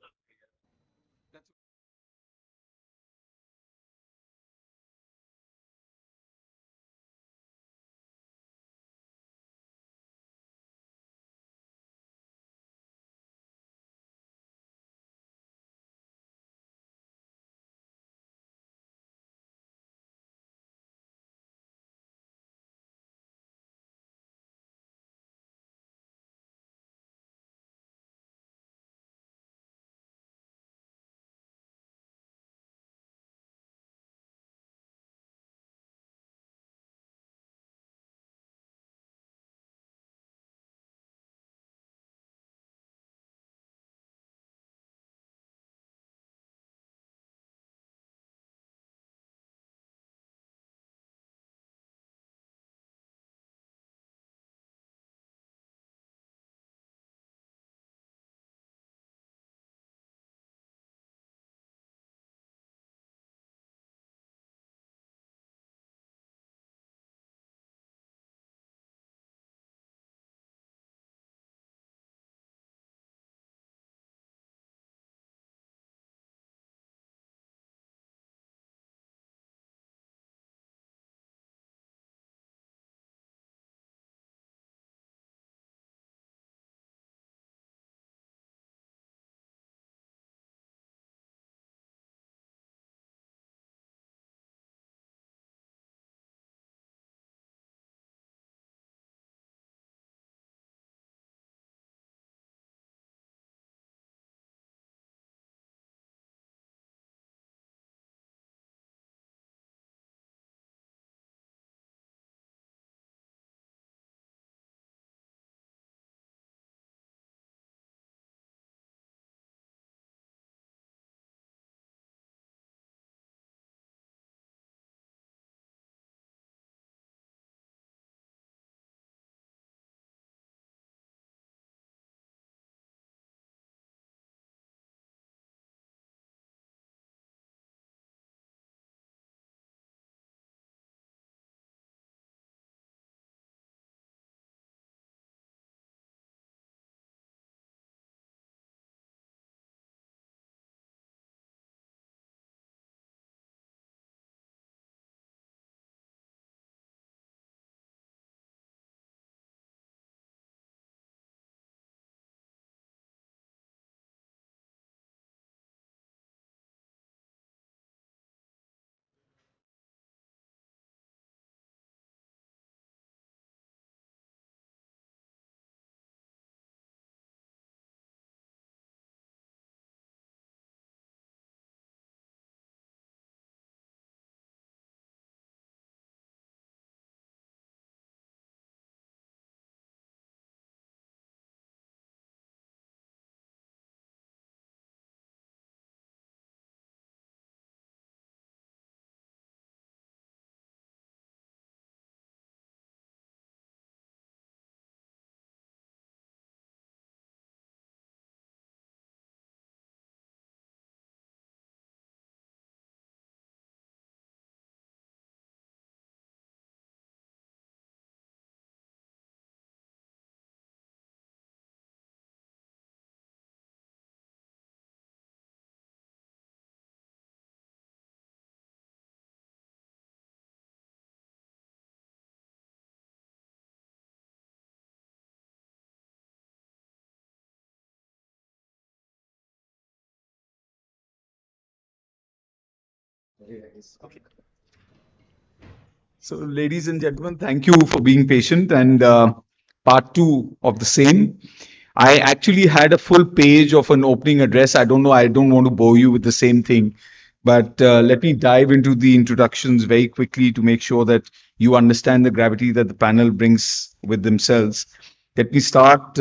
Okay. So, ladies and gentlemen, thank you for being patient. And part two of the same. I actually had a full page of an opening address. I don't know, I don't want to bore you with the same thing, but let me dive into the introductions very quickly to make sure that you understand the gravity that the panel brings with themselves. Let me start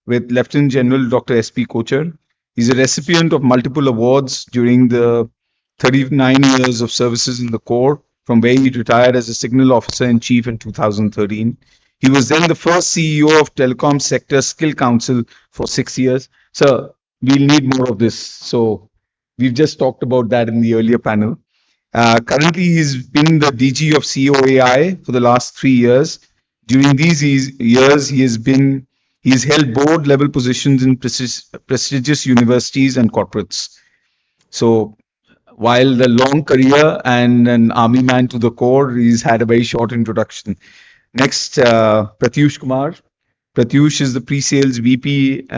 with Lieutenant General Dr. S.P. Kochar. He's a recipient of multiple awards during the 39 years of services in the Corps, from where he retired as a Signal Officer in Chief in 2013. He was then the first CEO of Telecom Sector Skill Council for 6 years. So we'll need more of this. So we've just talked about that in the earlier panel. Currently, he's been the DG of COAI for the last 3 years. During these years, he's held board level positions in prestigious universities and corporates. So while the long career and an army man to the core, he's had a very short introduction. Next, Pratyush Kumar. Pratyush is the pre-sales VP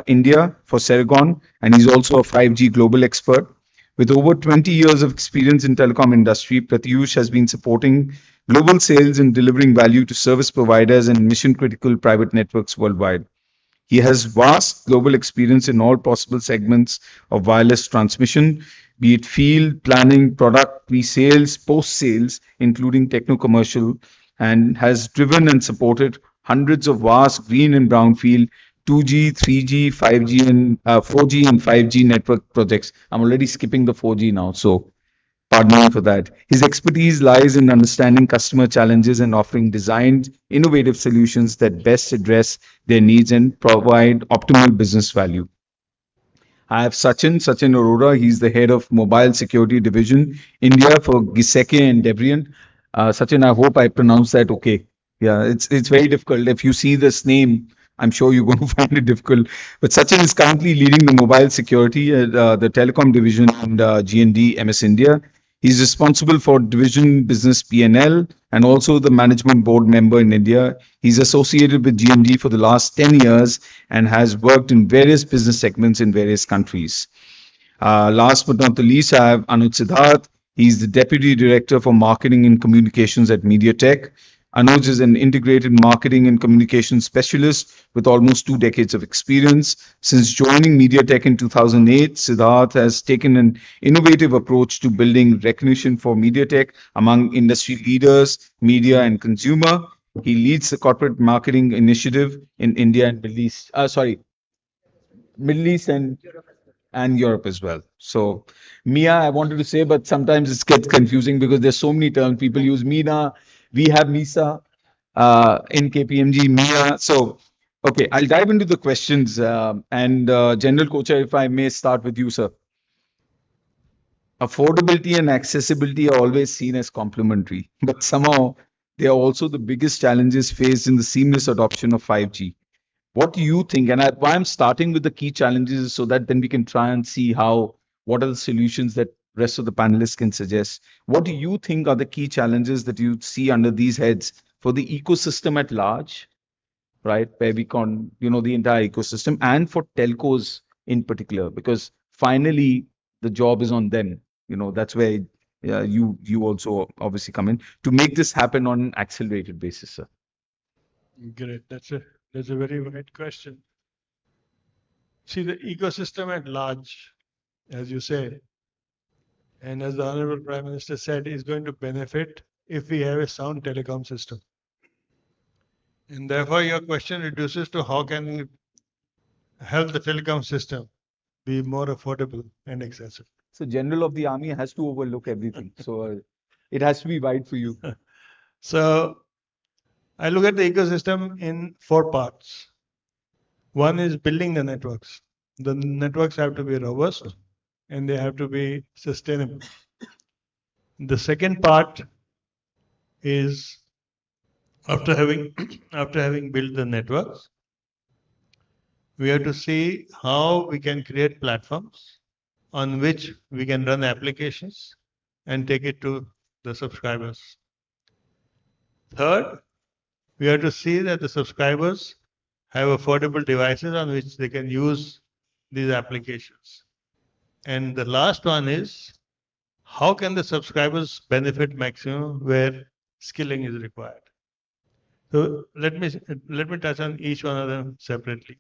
India for Ceragon, and he's also a 5G global expert. With over 20 years of experience in telecom industry, Pratyush has been supporting global sales and delivering value to service providers and mission-critical private networks worldwide. He has vast global experience in all possible segments of wireless transmission, be it field, planning, product, pre-sales, post-sales, including techno-commercial, and has driven and supported hundreds of vast green and brownfield 2G, 3G, 5G, and 4G and 5G network projects. I'm already skipping the 4G now, so pardon me for that. His expertise lies in understanding customer challenges and offering designed, innovative solutions that best address their needs and provide optimal business value. I have Sachin Arora. He's the head of Mobile Security Division India for Giseke and Devrient. Sachin, I hope I pronounced that okay. Yeah, it's very difficult. If you see this name, I'm sure you're going to find it difficult. But Sachin is currently leading the mobile security at the telecom division and G&D MS India. He's responsible for division business P&L and also the management board member in India. He's associated with G&D for the last 10 years and has worked in various business segments in various countries. Last but not the least, I have Anuj Siddharth. He's the Deputy Director for Marketing and Communications at MediaTek. Anuj is an integrated marketing and communications specialist with almost 2 decades of experience. Since joining MediaTek in 2008, Siddharth has taken an innovative approach to building recognition for MediaTek among industry leaders, media, and consumer. He leads the corporate marketing initiative in India and Middle East. Middle East and Europe as well. So Mia, I wanted to say, but sometimes it gets confusing because there's so many terms. People use Mina, we have Misa in KPMG, Mia. So, okay, I'll dive into the questions. General Kochar, if I may start with you, sir. Affordability and accessibility are always seen as complementary, but somehow they are also the biggest challenges faced in the seamless adoption of 5G. What do you think? And why I'm starting with the key challenges is so that then we can try and see what are the solutions that rest of the panelists can suggest. What do you think are the key challenges that you see under these heads for the ecosystem at large, right? Where we can, the entire ecosystem and for telcos in particular, because finally the job is on them. That's where you also obviously come in to make this happen on an accelerated basis, sir. Great. That's a very right question. See, the ecosystem at large, as you say, and as the Honorable Prime Minister said, is going to benefit if we have a sound telecom system. And therefore, your question reduces to how can we help the telecom system be more affordable and accessible. So General of the Army has to overlook everything. So it has to be wide for you. So I look at the ecosystem in 4 parts. One is building the networks. The networks have to be robust and they have to be sustainable. The second part is after having built the networks, we have to see how we can create platforms on which we can run applications and take it to the subscribers. Third, we have to see that the subscribers have affordable devices on which they can use these applications. And the last one is how can the subscribers benefit maximum where skilling is required? So let me touch on each one of them separately.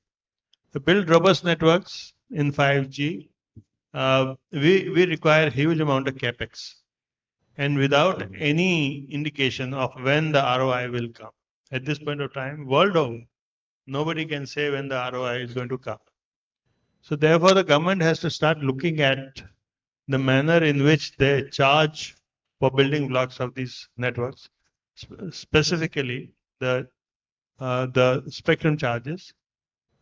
To build robust networks in 5G, we require huge amount of capex, and without any indication of when the ROI will come. At this point of time, world over, nobody can say when the ROI is going to come. So therefore, the government has to start looking at the manner in which they charge for building blocks of these networks, specifically the spectrum charges,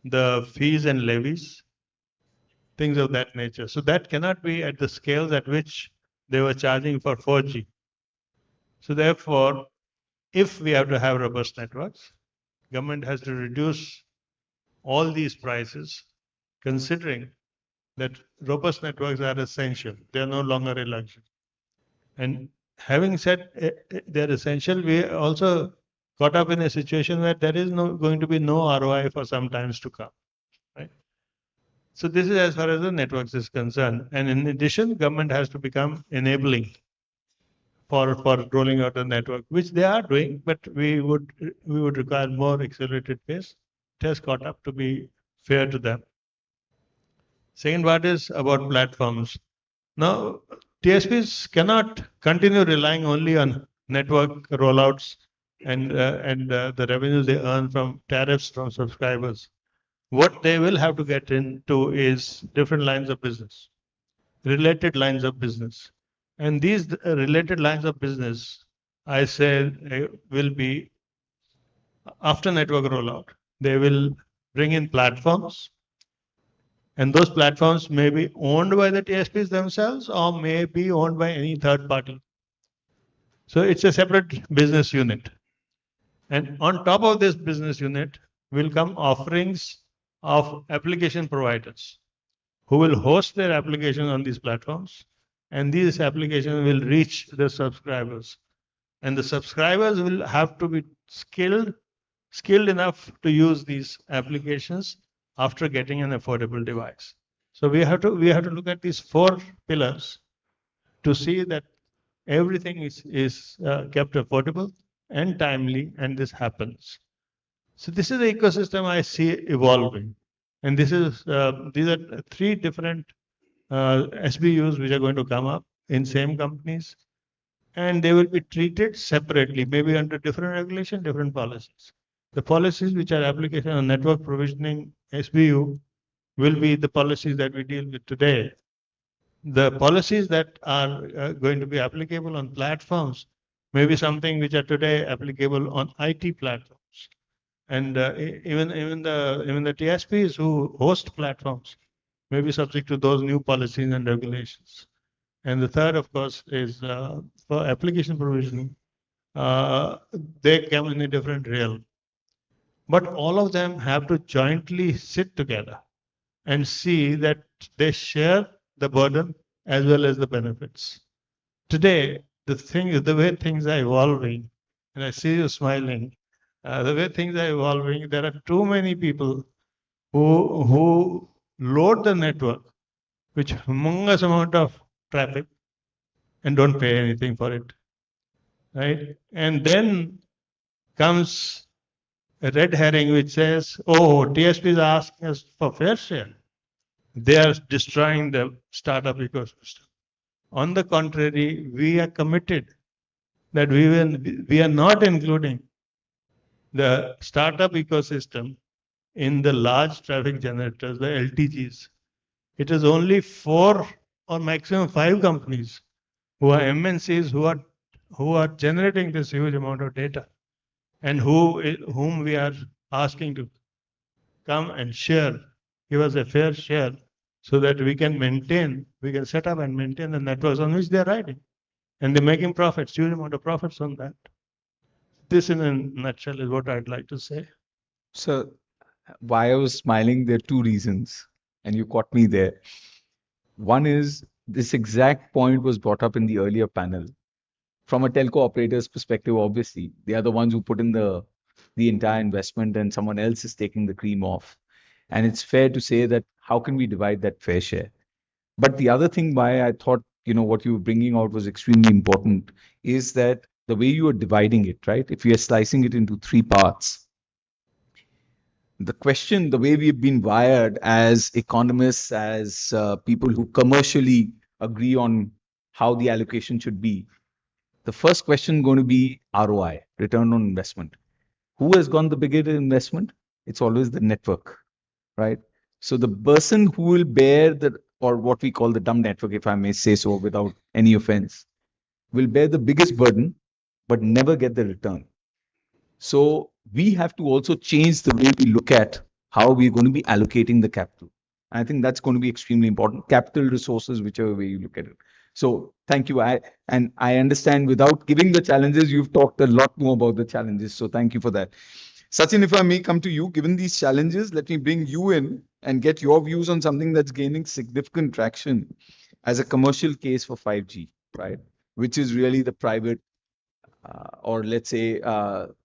the fees and levies, things of that nature. So that cannot be at the scales at which they were charging for 4G. So therefore, if we have to have robust networks, government has to reduce all these prices, considering that robust networks are essential. They are no longer a luxury. And having said they're essential, we also got up in a situation where there is going to be no ROI for some times to come. Right? So this is as far as the networks is concerned. And in addition, government has to become enabling for rolling out the network, which they are doing, but we would require more accelerated pace. It has caught up to be fair to them. Second part is about platforms. Now, TSPs cannot continue relying only on network rollouts and the revenues they earn from tariffs from subscribers. What they will have to get into is different lines of business, related lines of business. And these related lines of business, I said, will be after network rollout. They will bring in platforms, and those platforms may be owned by the TSPs themselves or may be owned by any third party. So it's a separate business unit. And on top of this business unit will come offerings of application providers who will host their application on these platforms. And these applications will reach the subscribers. And the subscribers will have to be skilled enough to use these applications after getting an affordable device. So we have to look at these four pillars to see that everything is kept affordable and timely, and this happens. So this is the ecosystem I see evolving, and these are three different SBUs which are going to come up in same companies, and they will be treated separately, maybe under different regulation, different policies. The policies which are application on network provisioning SBU will be the policies that we deal with today. The policies that are going to be applicable on platforms may be something which are today applicable on IT platforms. And even the TSPs who host platforms may be subject to those new policies and regulations. And the third, of course, is for application provisioning. They come in a different realm. But all of them have to jointly sit together and see that they share the burden as well as the benefits. Today, the way things are evolving, and I see you smiling, the way things are evolving, there are too many people who load the network with humongous amount of traffic and don't pay anything for it, right? And then comes a red herring which says, oh, TSP is asking us for fair share. They are destroying the startup ecosystem. On the contrary, we are committed that we are not including the startup ecosystem in the large traffic generators, the LTGs. It is only 4 or maximum 5 companies who are MNCs who are generating this huge amount of data, and whom we are asking to come and share, give us a fair share, so that we can set up and maintain the networks on which they are riding. And they're making profits, huge amount of profits on that. This in a nutshell is what I'd like to say. So why I was smiling, there are two reasons, and you caught me there. One is this exact point was brought up in the earlier panel. From a telco operator's perspective, obviously, they are the ones who put in the entire investment and someone else is taking the cream off. And it's fair to say that how can we divide that fair share? But the other thing why I thought what you were bringing out was extremely important, is that the way you are dividing it, right? If we are slicing it into three parts, the question, the way we've been wired as economists, as people who commercially agree on how the allocation should be, the first question going to be ROI, return on investment. Who has gone the bigger investment? It's always the network, right? So the person who will bear the, or what we call the dumb network, if I may say so without any offense, will bear the biggest burden, but never get the return. So we have to also change the way we look at how we're going to be allocating the capital. I think that's going to be extremely important. Capital resources, whichever way you look at it. So thank you. I understand without giving the challenges, you've talked a lot more about the challenges. So thank you for that. Sachin, if I may come to you, given these challenges, let me bring you in and get your views on something that's gaining significant traction as a commercial case for 5G, right? Which is really the private or let's say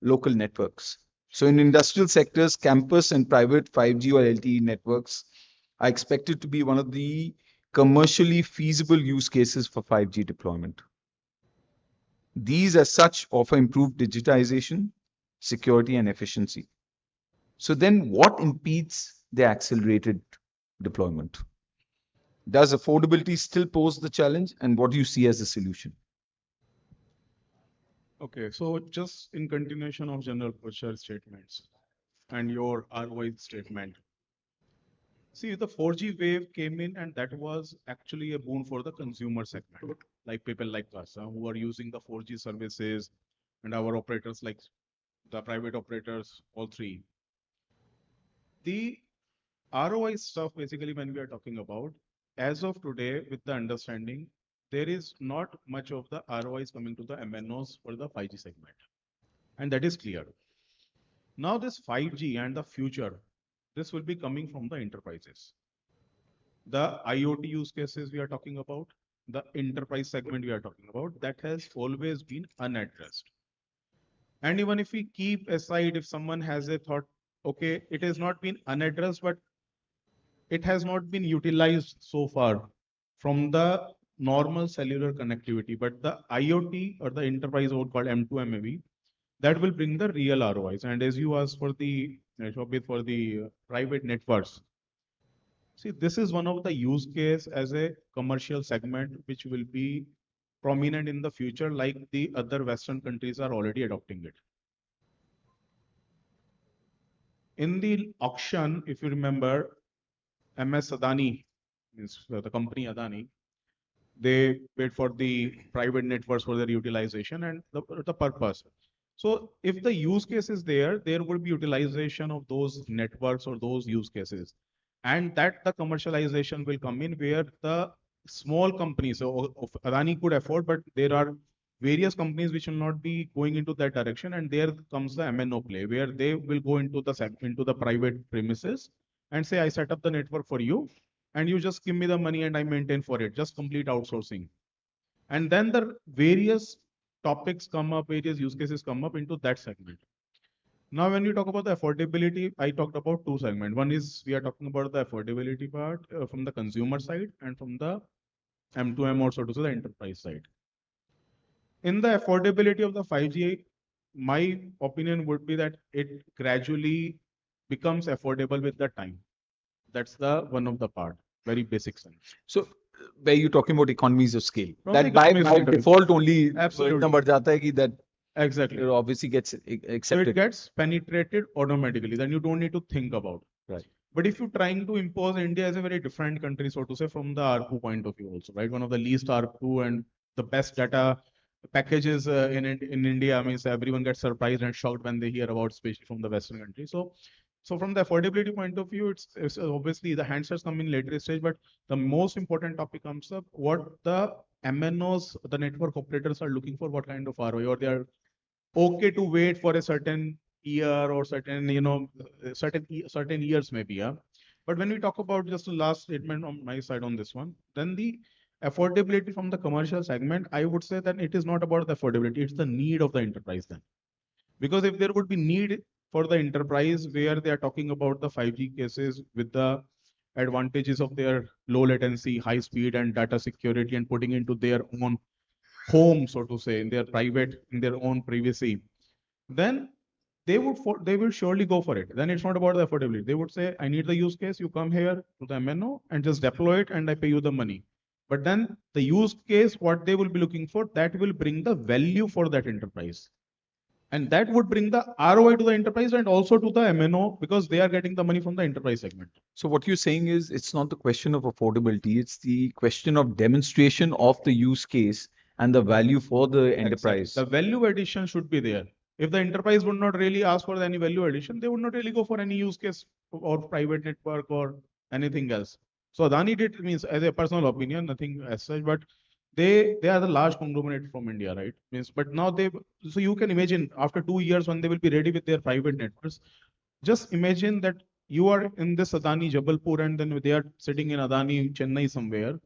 local networks. So in industrial sectors, campus and private 5G or LTE networks are expected to be one of the commercially feasible use cases for 5G deployment. These as such offer improved digitization, security and efficiency. So then what impedes the accelerated deployment? Does affordability still pose the challenge, and what do you see as the solution? Okay, so just in continuation of General Butcher's statements and your ROI statement. See, the 4G wave came in, and that was actually a boon for the consumer segment, like people like us who are using the 4G services, and our operators like the private operators, all three. The ROI stuff, basically, when we are talking about, as of today, with the understanding, there is not much of the ROIs coming to the MNOs for the 5G segment. And that is clear. Now this 5G and the future, this will be coming from the enterprises. The IoT use cases we are talking about, the enterprise segment we are talking about, that has always been unaddressed. And even if we keep aside, if someone has a thought, okay, it has not been unaddressed, but it has not been utilized so far from the normal cellular connectivity, but the IoT or the enterprise what called M2MAV, that will bring the real ROIs. And as you asked for the for the private networks, see, this is one of the use case as a commercial segment which will be prominent in the future, like the other Western countries are already adopting it. In the auction, if you remember, MS Adani, means the company Adani, they paid for the private networks for their utilization and the purpose. So if the use case is there, there would be utilization of those networks or those use cases. And that the commercialization will come in where the small companies, so Adani could afford, but there are various companies which will not be going into that direction. And there comes the MNO play, where they will go into the private premises and say, I set up the network for you, and you just give me the money and I maintain for it, just complete outsourcing. And then the various topics come up, various use cases come up into that segment. Now, when you talk about the affordability, I talked about two segments. One is we are talking about the affordability part from the consumer side and from the M2M or so to say the enterprise side. In the affordability of the 5G, my opinion would be that it gradually becomes affordable with the time. That's the one of the part, very basic sense. So where you're talking about economies of scale, From that the by economies of scale. default only Absolutely. इतना बढ़ जाता है कि that Exactly. it obviously gets So accepted. it gets penetrated automatically. Then you don't need to think about. Right. But if you're trying to impose India as a very different country, so to say, from the ARPU point of view also, right? One of the least ARPU and the best data packages in India, means everyone gets surprised and shocked when they hear about, especially from the Western countries. So from the affordability point of view, it's obviously the handsets come in later stage, but the most important topic comes up, what the MNOs, the network operators are looking for, what kind of ROI, or they are okay to wait for a certain year or certain, certain years maybe, yeah. But when we talk about, just the last statement on my side on this one, then the affordability from the commercial segment, I would say that it is not about the affordability, it's the need of the enterprise then. Because if there would be need for the enterprise where they are talking about the 5G cases with the advantages of their low latency, high speed, and data security, and putting into their own home, so to say, in their private, in their own privacy, then they will surely go for it. Then it's not about the affordability. They would say, I need the use case, you come here to the MNO and just deploy it and I pay you the money. But then the use case, what they will be looking for, that will bring the value for that enterprise. And that would bring the ROI to the enterprise and also to the MNO, because they are getting the money from the enterprise segment. So what you're saying is it's not the question of affordability, it's the question of demonstration of the use case and the value for the enterprise. The value addition should be there. If the enterprise would not really ask for any value addition, they would not really go for any use case or private network or anything else. So Adani did, means as a personal opinion, nothing as such, but they are the large conglomerate from India, right? Means, but now so you can imagine after 2 years when they will be ready with their private networks, just imagine that you are in this Adani Jabalpur and then they are sitting in Adani Chennai somewhere,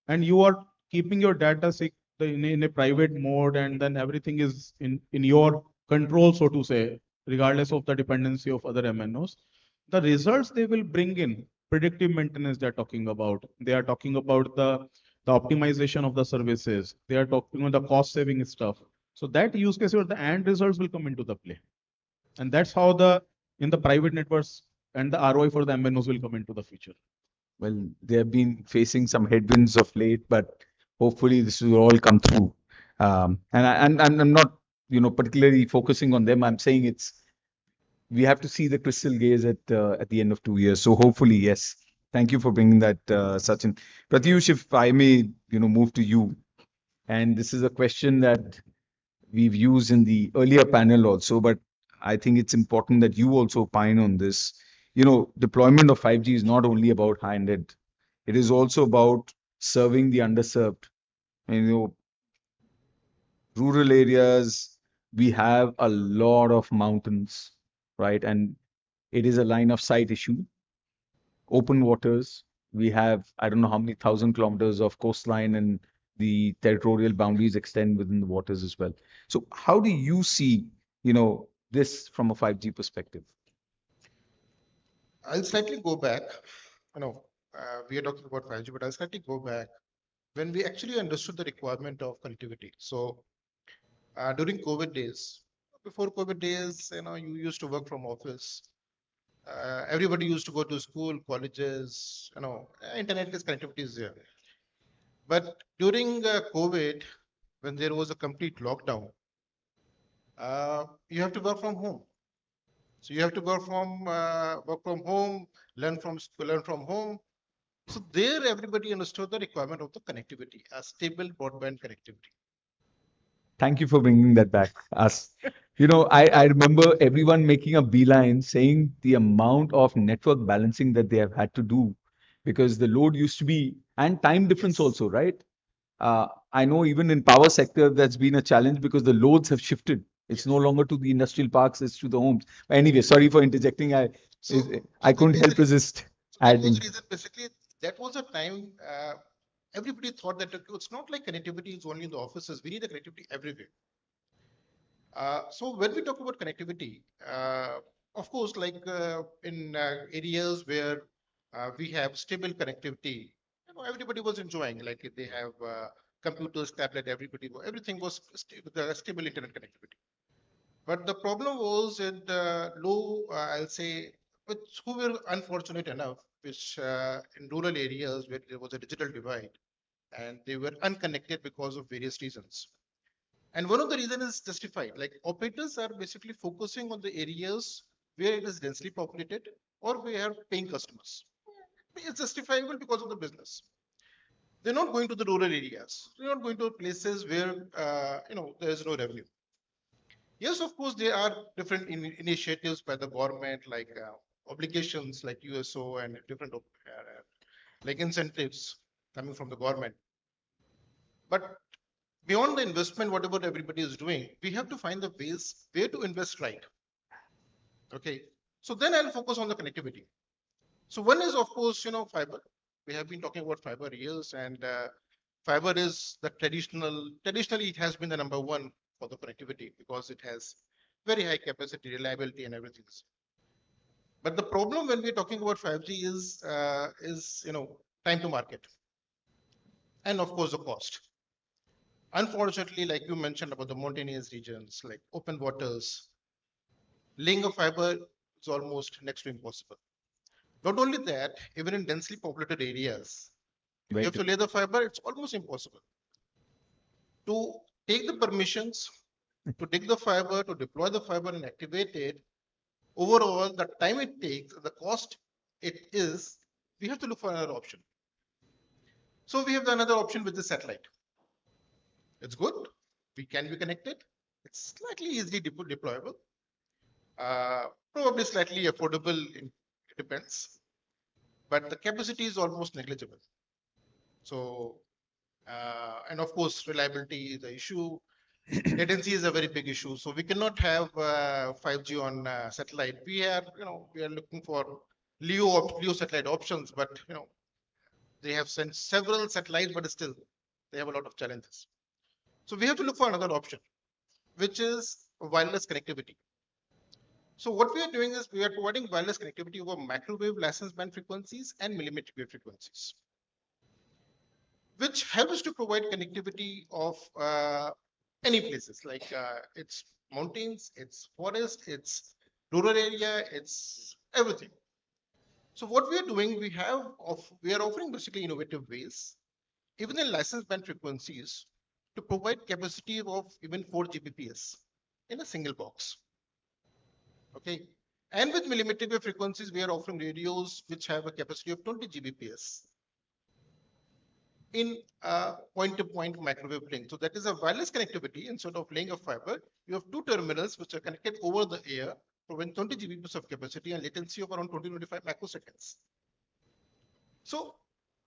and you are keeping your data in a private mode, and then everything is in your control, so to say, regardless of the dependency of other MNOs. The results they will bring in, predictive maintenance they're talking about. They are talking about the optimization of the services. They are talking about the cost saving stuff. So that use case or the end results will come into the play. And that's how in the private networks and the ROI for the MNOs will come into the future. Well, they have been facing some headwinds of late, but hopefully this will all come through. And I'm not, particularly focusing on them. I'm saying we have to see the crystal gaze at the end of 2 years. So hopefully, yes. Thank you for bringing that, Sachin. Pratyush, if I may, move to you. And this is a question that we've used in the earlier panel also, but I think it's important that you also opine on this. Deployment of 5G is not only about high-end. It is also about serving the underserved. And, rural areas, we have a lot of mountains, right? And it is a line of sight issue. Open waters, we have, I don't know how many 1,000 kilometers of coastline, and the territorial boundaries extend within the waters as well. So how do you see, this from a 5G perspective? I'll slightly go back. We are talking about 5G, but I'll slightly go back when we actually understood the requirement of connectivity. So during COVID days, before COVID days, you used to work from office. Everybody used to go to school, colleges, internet connectivity is there. But during COVID, when there was a complete lockdown, you have to work from home. So you have to work from home, learn from school, learn from home. So there, everybody understood the requirement of the connectivity, a stable broadband connectivity. Thank you for bringing that back. I remember everyone making a beeline saying the amount of network balancing that they have had to do, because the load used to be, and time difference also, right? I know even in power sector, that's been a challenge because the loads have shifted. It's no longer to the industrial parks, it's to the homes. But anyway, sorry for interjecting. I couldn't help resist adding. Basically, that was a time everybody thought that it's not like connectivity is only in the offices. We need the connectivity everywhere. So when we talk about connectivity, of course, like in areas where we have stable connectivity, everybody was enjoying. Like they have computers, tablet, everything was stable internet connectivity. But the problem was in the low, I'll say, which who were unfortunate enough, which in rural areas where there was a digital divide, and they were unconnected because of various reasons. And one of the reasons is justified. Like operators are basically focusing on the areas where it is densely populated or where paying customers. It's justifiable because of the business. They're not going to the rural areas. They're not going to places where there is no revenue. Yes, of course, there are different initiatives by the government, like obligations like USO and different like incentives coming from the government. But beyond the investment, whatever everybody is doing, we have to find the ways where to invest right. Okay, so then I'll focus on the connectivity. So one is, of course, fiber. We have been talking about fiber years, and fiber is the traditionally it has been the number one for the connectivity because it has very high capacity, reliability, and everything. But the problem when we're talking about 5G is time to market, and of course the cost. Unfortunately, like you mentioned about the mountainous regions, like open waters, laying a fiber is almost next to impossible. Not only that, even in densely populated areas, if you have to lay the fiber, it's almost impossible. To take the permissions, to dig the fiber, to deploy the fiber and activate it, overall, the time it takes, the cost it is, we have to look for another option. So we have another option with the satellite. It's good. We can be connected. It's slightly easily deployable. Probably slightly affordable. It depends. But the capacity is almost negligible. So, and of course, reliability is the issue. Latency is a very big issue. So we cannot have 5G on satellite. We are looking for LEO satellite options, but they have sent several satellites, but still they have a lot of challenges. So we have to look for another option, which is wireless connectivity. So what we are doing is we are providing wireless connectivity over microwave license band frequencies and millimeter wave frequencies, which helps to provide connectivity of any places, like it's mountains, it's forest, it's rural area, it's everything. So what we are doing, we are offering basically innovative ways, even in license band frequencies, to provide capacity of even 4 Gbps in a single box. Okay. And with millimeter wave frequencies, we are offering radios which have a capacity of 20 Gbps in point-to-point microwave link. So that is a wireless connectivity. Instead of laying a fiber, you have two terminals which are connected over the air, providing 20 Gbps of capacity and latency of around 20-25 microseconds. So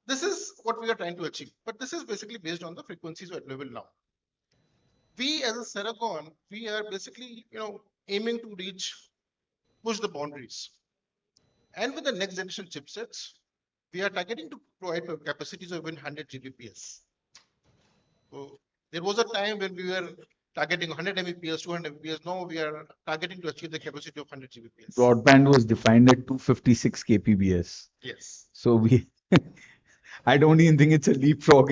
this is what we are trying to achieve. But this is basically based on the frequencies available now. We as a Ceragon, we are basically aiming to push the boundaries. And with the next generation chipsets, we are targeting to provide capacities of even 100 Gbps. So there was a time when we were targeting 100 Mbps, 200 Mbps. Now we are targeting to achieve the capacity of 100 Gbps. Broadband was defined at 256 kpbs. Yes. So I don't even think it's a leapfrog.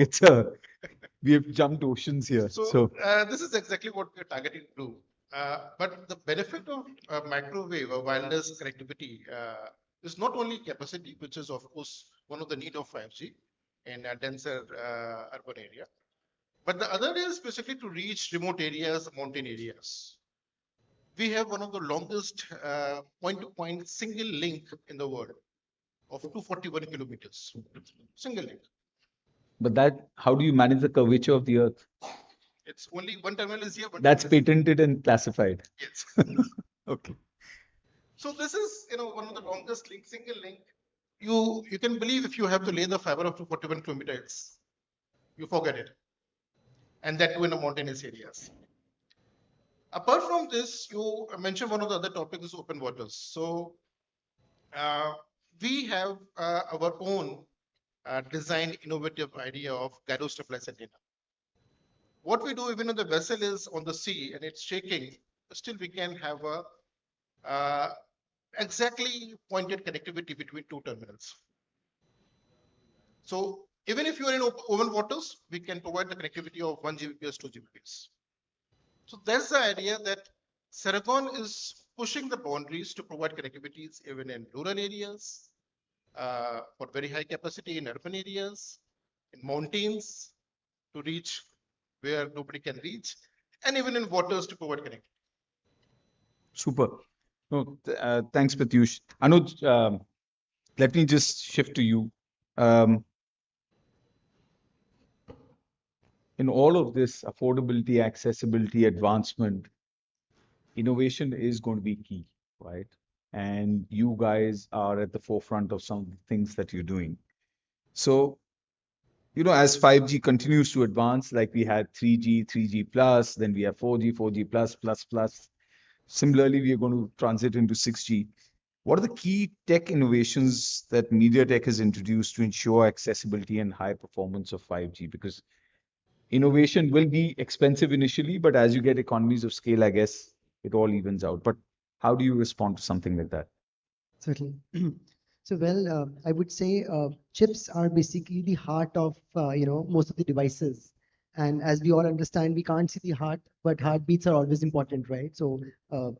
We have jumped oceans here. So this is exactly what we're targeting to do. But the benefit of microwave or wireless connectivity is not only capacity, which is of course one of the need of 5G in a denser urban area, but the other is basically to reach remote areas, mountain areas. We have one of the longest point-to-point single link in the world of 241 kilometers, single link. But how do you manage the curvature of the Earth? It's only one terminal is here. But That's patented and classified. Yes. Okay. So this is one of the longest link, single link. You can believe if you have to lay the fiber up to 41 kilometers, you forget it. And that too in the mountainous areas. Apart from this, you mentioned one of the other topics is open waters. So we have our own designed innovative idea of gyro stabilized antenna. What we do even when the vessel is on the sea and it's shaking, still we can have a exactly pointed connectivity between two terminals. So even if you are in open waters, we can provide the connectivity of 1 Gbps, 2 Gbps. So that's the idea that Ceragon is pushing the boundaries to provide connectivities even in rural areas, for very high capacity in urban areas, in mountains to reach where nobody can reach, and even in waters to provide connectivity. Super. No, thanks, Pratyush. Anuj, let me just shift to you. In all of this affordability, accessibility, advancement, innovation is going to be key, right? And you guys are at the forefront of some of the things that you're doing. So, as 5G continues to advance, like we had 3G, 3G plus, then we have 4G, 4G plus, plus, plus. Similarly, we are going to transit into 6G. What are the key tech innovations that MediaTek has introduced to ensure accessibility and high performance of 5G? Because innovation will be expensive initially, but as you get economies of scale, I guess it all evens out. But how do you respond to something like that? Certainly. So, well, I would say chips are basically the heart of most of the devices. And as we all understand, we can't see the heart, but heartbeats are always important, right? So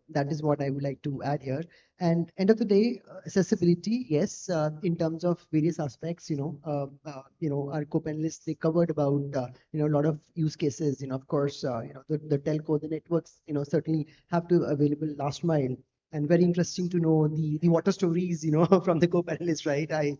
that is what I would like to add here. And end of the day, accessibility, yes, in terms of various aspects, our co-panelists they covered about a lot of use cases. Of course, the telco, the networks, certainly have to available last mile, and very interesting to know the water stories, from the co-panelists, right? I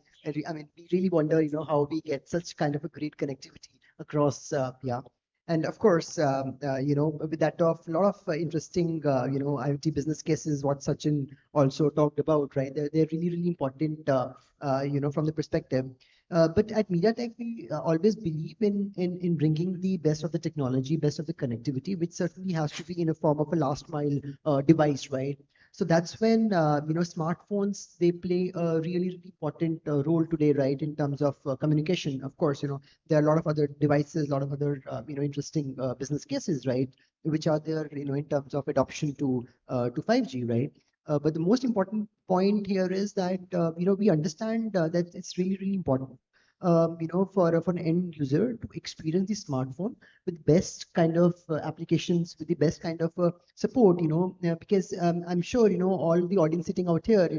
mean, we really wonder, how we get such kind of a great connectivity across, yeah. And of course, with that of a lot of interesting, IoT business cases, what Sachin also talked about, right? They're really, really important, from the perspective. But at MediaTek, we always believe in bringing the best of the technology, best of the connectivity, which certainly has to be in a form of a last mile device, right? So that's when smartphones they play a really, really important role today, right? In terms of communication. Of course, there are a lot of other devices, a lot of other interesting business cases, right? Which are there, in terms of adoption to 5G, right? But the most important point here is that we understand that it's really, really important for an end user to experience the smartphone with best kind of applications, with the best kind of support, because I'm sure, all the audience sitting out here,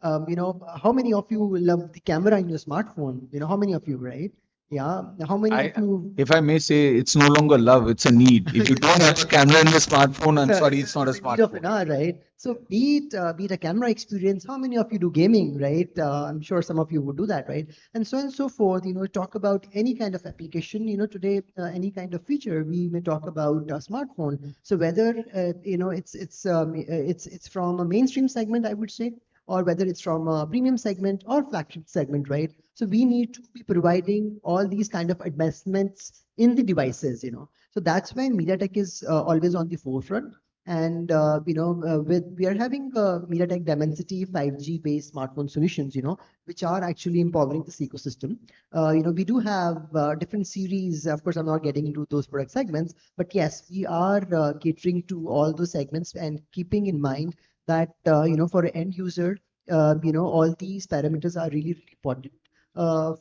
how many of you love the camera in your smartphone? How many of you, right? Yeah. How many of you? If I may say, it's no longer love, it's a need. If you don't have a camera in the smartphone, I'm sorry, it's not a Need of an smartphone. hour, right? So be it a camera experience, how many of you do gaming, right? I'm sure some of you would do that, right? And so on and so forth, talk about any kind of application, today, any kind of feature, we may talk about a smartphone. So whether, it's from a mainstream segment, I would say, or whether it's from a premium segment or flagship segment, right? So we need to be providing all these kind of advancements in the devices, So that's when MediaTek is always on the forefront. And we are having MediaTek Dimensity 5G based smartphone solutions, which are actually empowering this ecosystem. We do have different series. Of course, I'm not getting into those product segments, but yes, we are catering to all those segments and keeping in mind that for an end user, all these parameters are really, really important.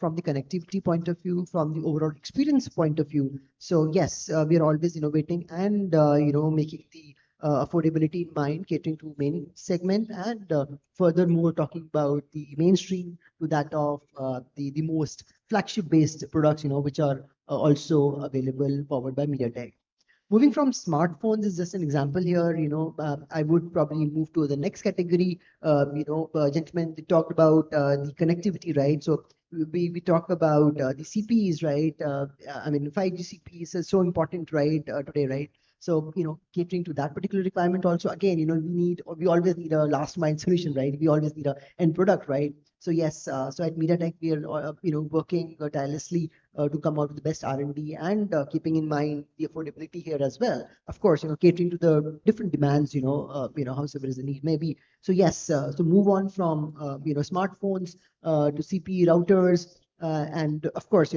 From the connectivity point of view, from the overall experience point of view. So yes, we are always innovating and making the affordability in mind, catering to main segment, and furthermore talking about the mainstream to that of the most flagship based products, which are also available powered by MediaTek. Moving from smartphones is just an example here. I would probably move to the next category. Gentlemen, they talked about the connectivity, right? So we talk about the CPEs, right? I mean, 5G CPEs is so important, right? Today, right? So, catering to that particular requirement also, again, we always need a last mile solution, right? We always need a end product, right? So yes, so at MediaTek, we are, working tirelessly to come out with the best R&D and keeping in mind the affordability here as well. Of course, catering to the different demands, howsoever is the need maybe. So yes, so move on from, smartphones to CPE routers. And of course,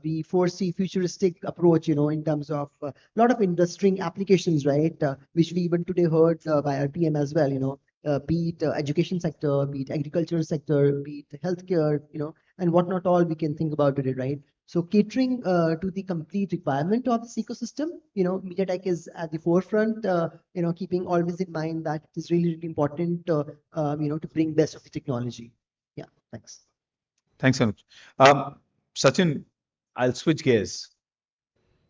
we foresee futuristic approach, in terms of a lot of interesting applications, right? Which we even today heard by our PM as well, be it education sector, be it agricultural sector, be it healthcare, and what not all we can think about it, right? So catering to the complete requirement of this ecosystem, MediaTek is at the forefront, keeping always in mind that it is really, really important, to bring best of the technology. Yeah, thanks. Thanks, Anuj. Sachin, I'll switch gears.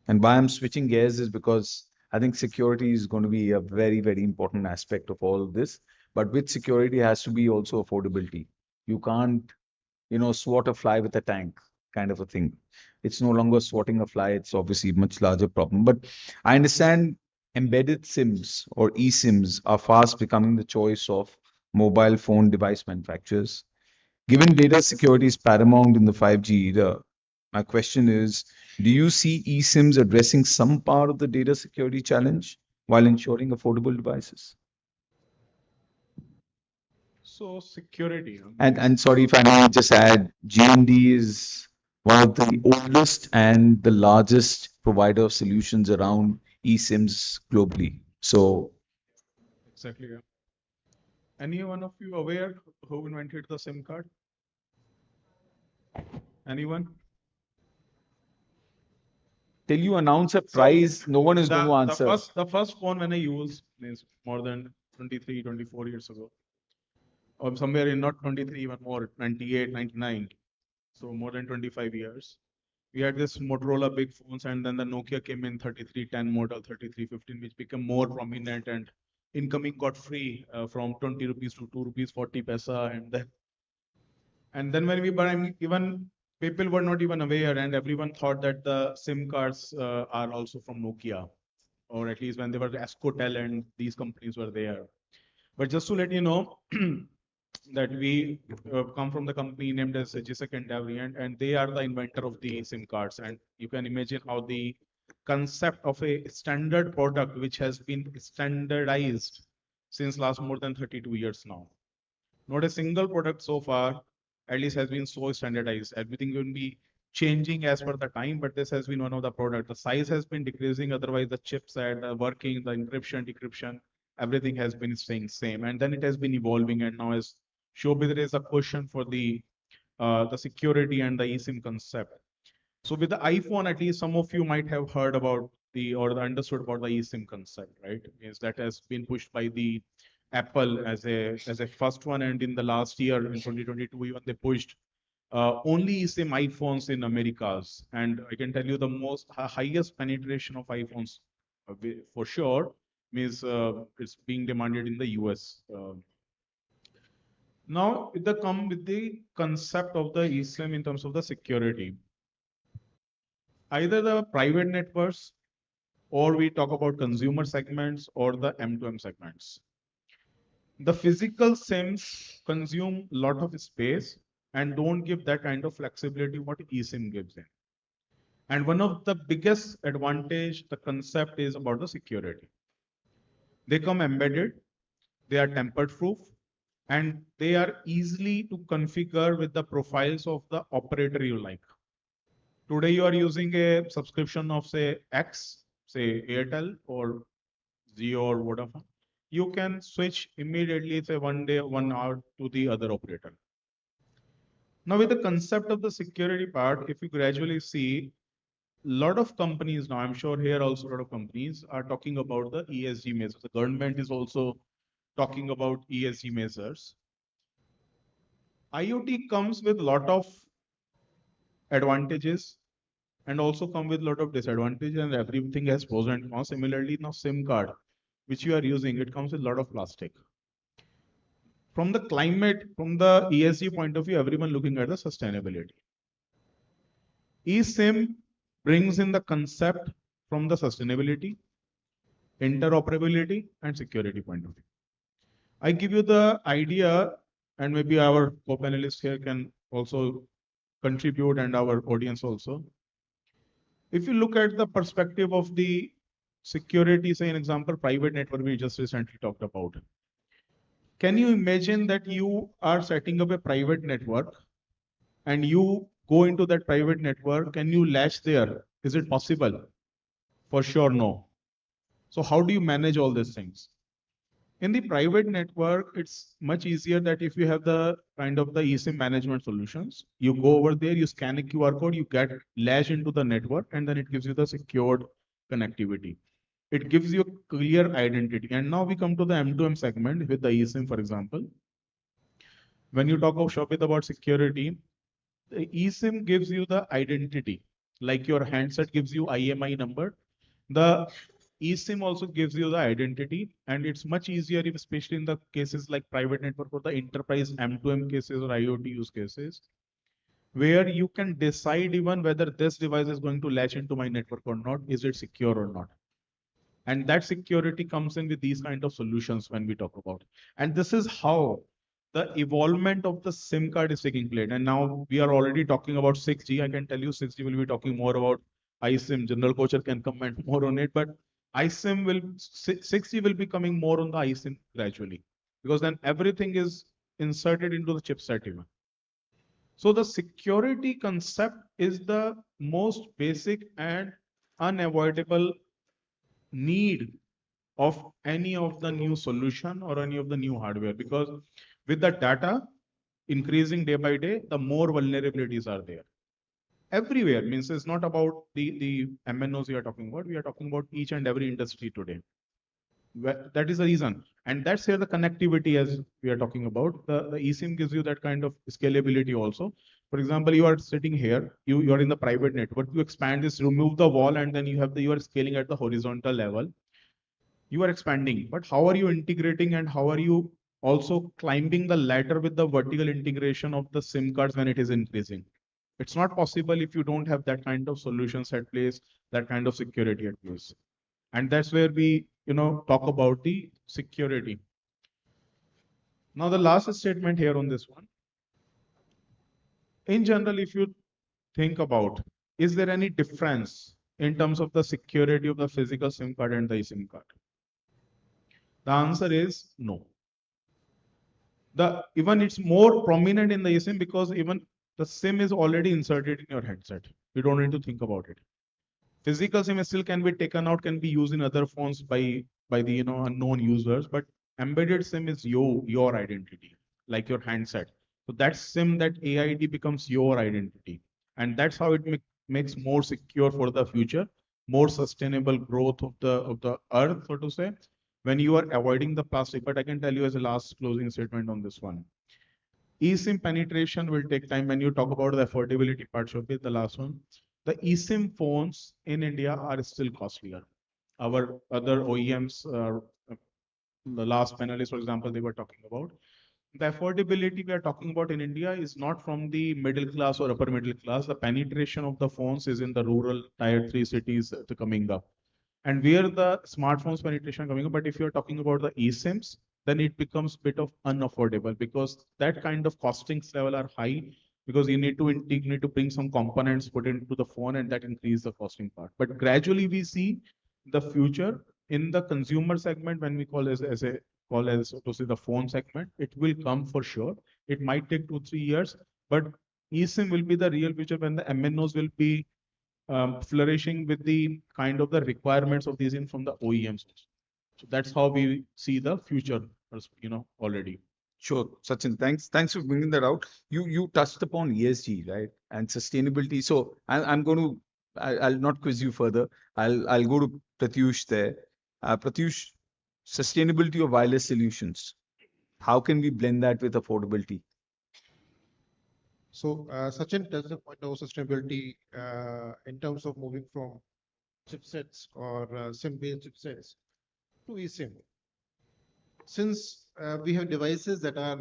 And why I'm switching gears is because I think security is going to be a very, very important aspect of all of this. But with security has to be also affordability. You can't, swat a fly with a tank kind of a thing. It's no longer swatting a fly. It's obviously a much larger problem. But I understand embedded SIMs or eSIMs are fast becoming the choice of mobile phone device manufacturers. Given data security is paramount in the 5G era, my question is, do you see eSIMs addressing some part of the data security challenge while ensuring affordable devices? So security. And sorry if I may just add, GND is one of the oldest and the largest provider of solutions around eSIMs globally. So Exactly. Yeah. Any one of you aware who invented the SIM card? Anyone? Till you announce a price, no one is going to answer. The first phone when I used is more than 23, 24 years ago. Or somewhere in not 23, even more, 98, 99. So more than 25 years. We had this Motorola big phones, and then the Nokia came in 3310 model, 3315, which became more prominent, and incoming got free from 20 rupees to 2 rupees 40 paisa, and then when we buy, even people were not even aware, and everyone thought that the SIM cards are also from Nokia, or at least when they were Ascotel and these companies were there. But just to let you know that we come from the company named as Gisek and Davriant, and they are the inventor of the SIM cards. And you can imagine how the concept of a standard product, which has been standardized since last more than 32 years now. Not a single product so far, at least, has been so standardized. Everything will be changing as per the time, but this has been one of the product. The size has been decreasing, otherwise the chipset, the working, the encryption, decryption, everything has been staying same. And then it has been evolving, and now as Shobhit raised a question for the security and the eSIM concept. So with the iPhone, at least some of you might have heard about or understood about the eSIM concept, right? Means that has been pushed by the Apple as a first one, and in the last year in 2022, even they pushed only eSIM iPhones in Americas. And I can tell you the highest penetration of iPhones for sure means it's being demanded in the US. Now, with the concept of the eSIM in terms of the security, either the private networks, or we talk about consumer segments, or the M2M segments. The physical SIMs consume a lot of space and don't give that kind of flexibility what eSIM gives in. And one of the biggest advantage, the concept is about the security. They come embedded, they are tamper-proof, and they are easily to configure with the profiles of the operator you like. Today you are using a subscription of say X, say Airtel or Jio or Vodafone. You can switch immediately, say 1 day, 1 hour to the other operator. Now with the concept of the security part, if you gradually see, a lot of companies now, I'm sure here also a lot of companies are talking about the ESG measures. The government is also talking about ESG measures. IoT comes with a lot of advantages and also come with a lot of disadvantages, and everything has pros and cons. Similarly, now SIM card, which you are using, it comes with a lot of plastic. From the climate, from the ESG point of view, everyone looking at the sustainability. eSIM brings in the concept from the sustainability, interoperability, and security point of view. I give you the idea, and maybe our co-panelists here can also contribute, and our audience also. If you look at the perspective of the security, say an example, private network we just recently talked about. Can you imagine that you are setting up a private network and you go into that private network? Can you latch there? Is it possible? For sure, no. So how do you manage all these things? In the private network, it's much easier that if you have the kind of the eSIM management solutions, you go over there, you scan a QR code, you get latched into the network, and then it gives you the secured connectivity. It gives you a clear identity. And now we come to the M2M segment with the eSIM, for example. When you talk of Shobhit about security, the eSIM gives you the identity. Like your handset gives you IMI number, the eSIM also gives you the identity, and it's much easier, if, especially in the cases like private network or the enterprise M2M cases or IoT use cases, where you can decide even whether this device is going to latch into my network or not, is it secure or not. And that security comes in with these kind of solutions when we talk about. And this is how the evolvement of the SIM card is taking place. And now we are already talking about 6G. I can tell you 6G will be talking more about iSIM. General Coacher can comment more on it, but 6G will be coming more on the iSIM gradually, because then everything is inserted into the chipset even. So the security concept is the most basic and unavoidable need of any of the new solution or any of the new hardware, because with the data increasing day by day, the more vulnerabilities are there. Everywhere, means it's not about the MNOs we are talking about. We are talking about each and every industry today. That is the reason. And that's where the connectivity, as we are talking about, the eSIM gives you that kind of scalability also. For example, you are sitting here, you are in the private network, you expand this, remove the wall, and then you are scaling at the horizontal level. You are expanding, but how are you integrating and how are you also climbing the ladder with the vertical integration of the SIM cards when it is increasing? It's not possible if you don't have that kind of solutions at place, that kind of security at place. And that's where we, talk about the security. Now, the last statement here on this one. In general, if you think about, is there any difference in terms of the security of the physical SIM card and the eSIM card? The answer is no. Even it's more prominent in the eSIM because even the SIM is already inserted in your headset. You don't need to think about it. Physical SIM still can be taken out, can be used in other phones by the unknown users, but embedded SIM is your identity, like your handset. So that SIM, that AID becomes your identity, and that's how it makes more secure for the future, more sustainable growth of the earth, so to say, when you are avoiding the plastic. But I can tell you as a last closing statement on this one. eSIM penetration will take time. When you talk about the affordability part, Shobhit, the last one, the eSIM phones in India are still costlier. Our other OEMs, the last panelist, for example, they were talking about. The affordability we are talking about in India is not from the middle class or upper middle class. The penetration of the phones is in the rural tier 3 cities coming up. And where the smartphones penetration coming up. But if you're talking about the eSIMs, then it becomes a bit of unaffordable because that kind of costings level are high because you need to bring some components put into the phone and that increase the costing part. But gradually we see the future in the consumer segment when we call as to say the phone segment, it will come for sure. It might take 2-3 years, but eSIM will be the real future when the MNOs will be flourishing with the kind of the requirements of these in from the OEMs. So that's how we see the future, already. Sure, Sachin, thanks for bringing that out. You touched upon ESG, right, and sustainability. So I'll not quiz you further. I'll go to Pratyush there. Pratyush, sustainability of wireless solutions. How can we blend that with affordability? So, Sachin touched upon sustainability in terms of moving from chipsets or SIM-based chipsets to eSIM. Since we have devices that are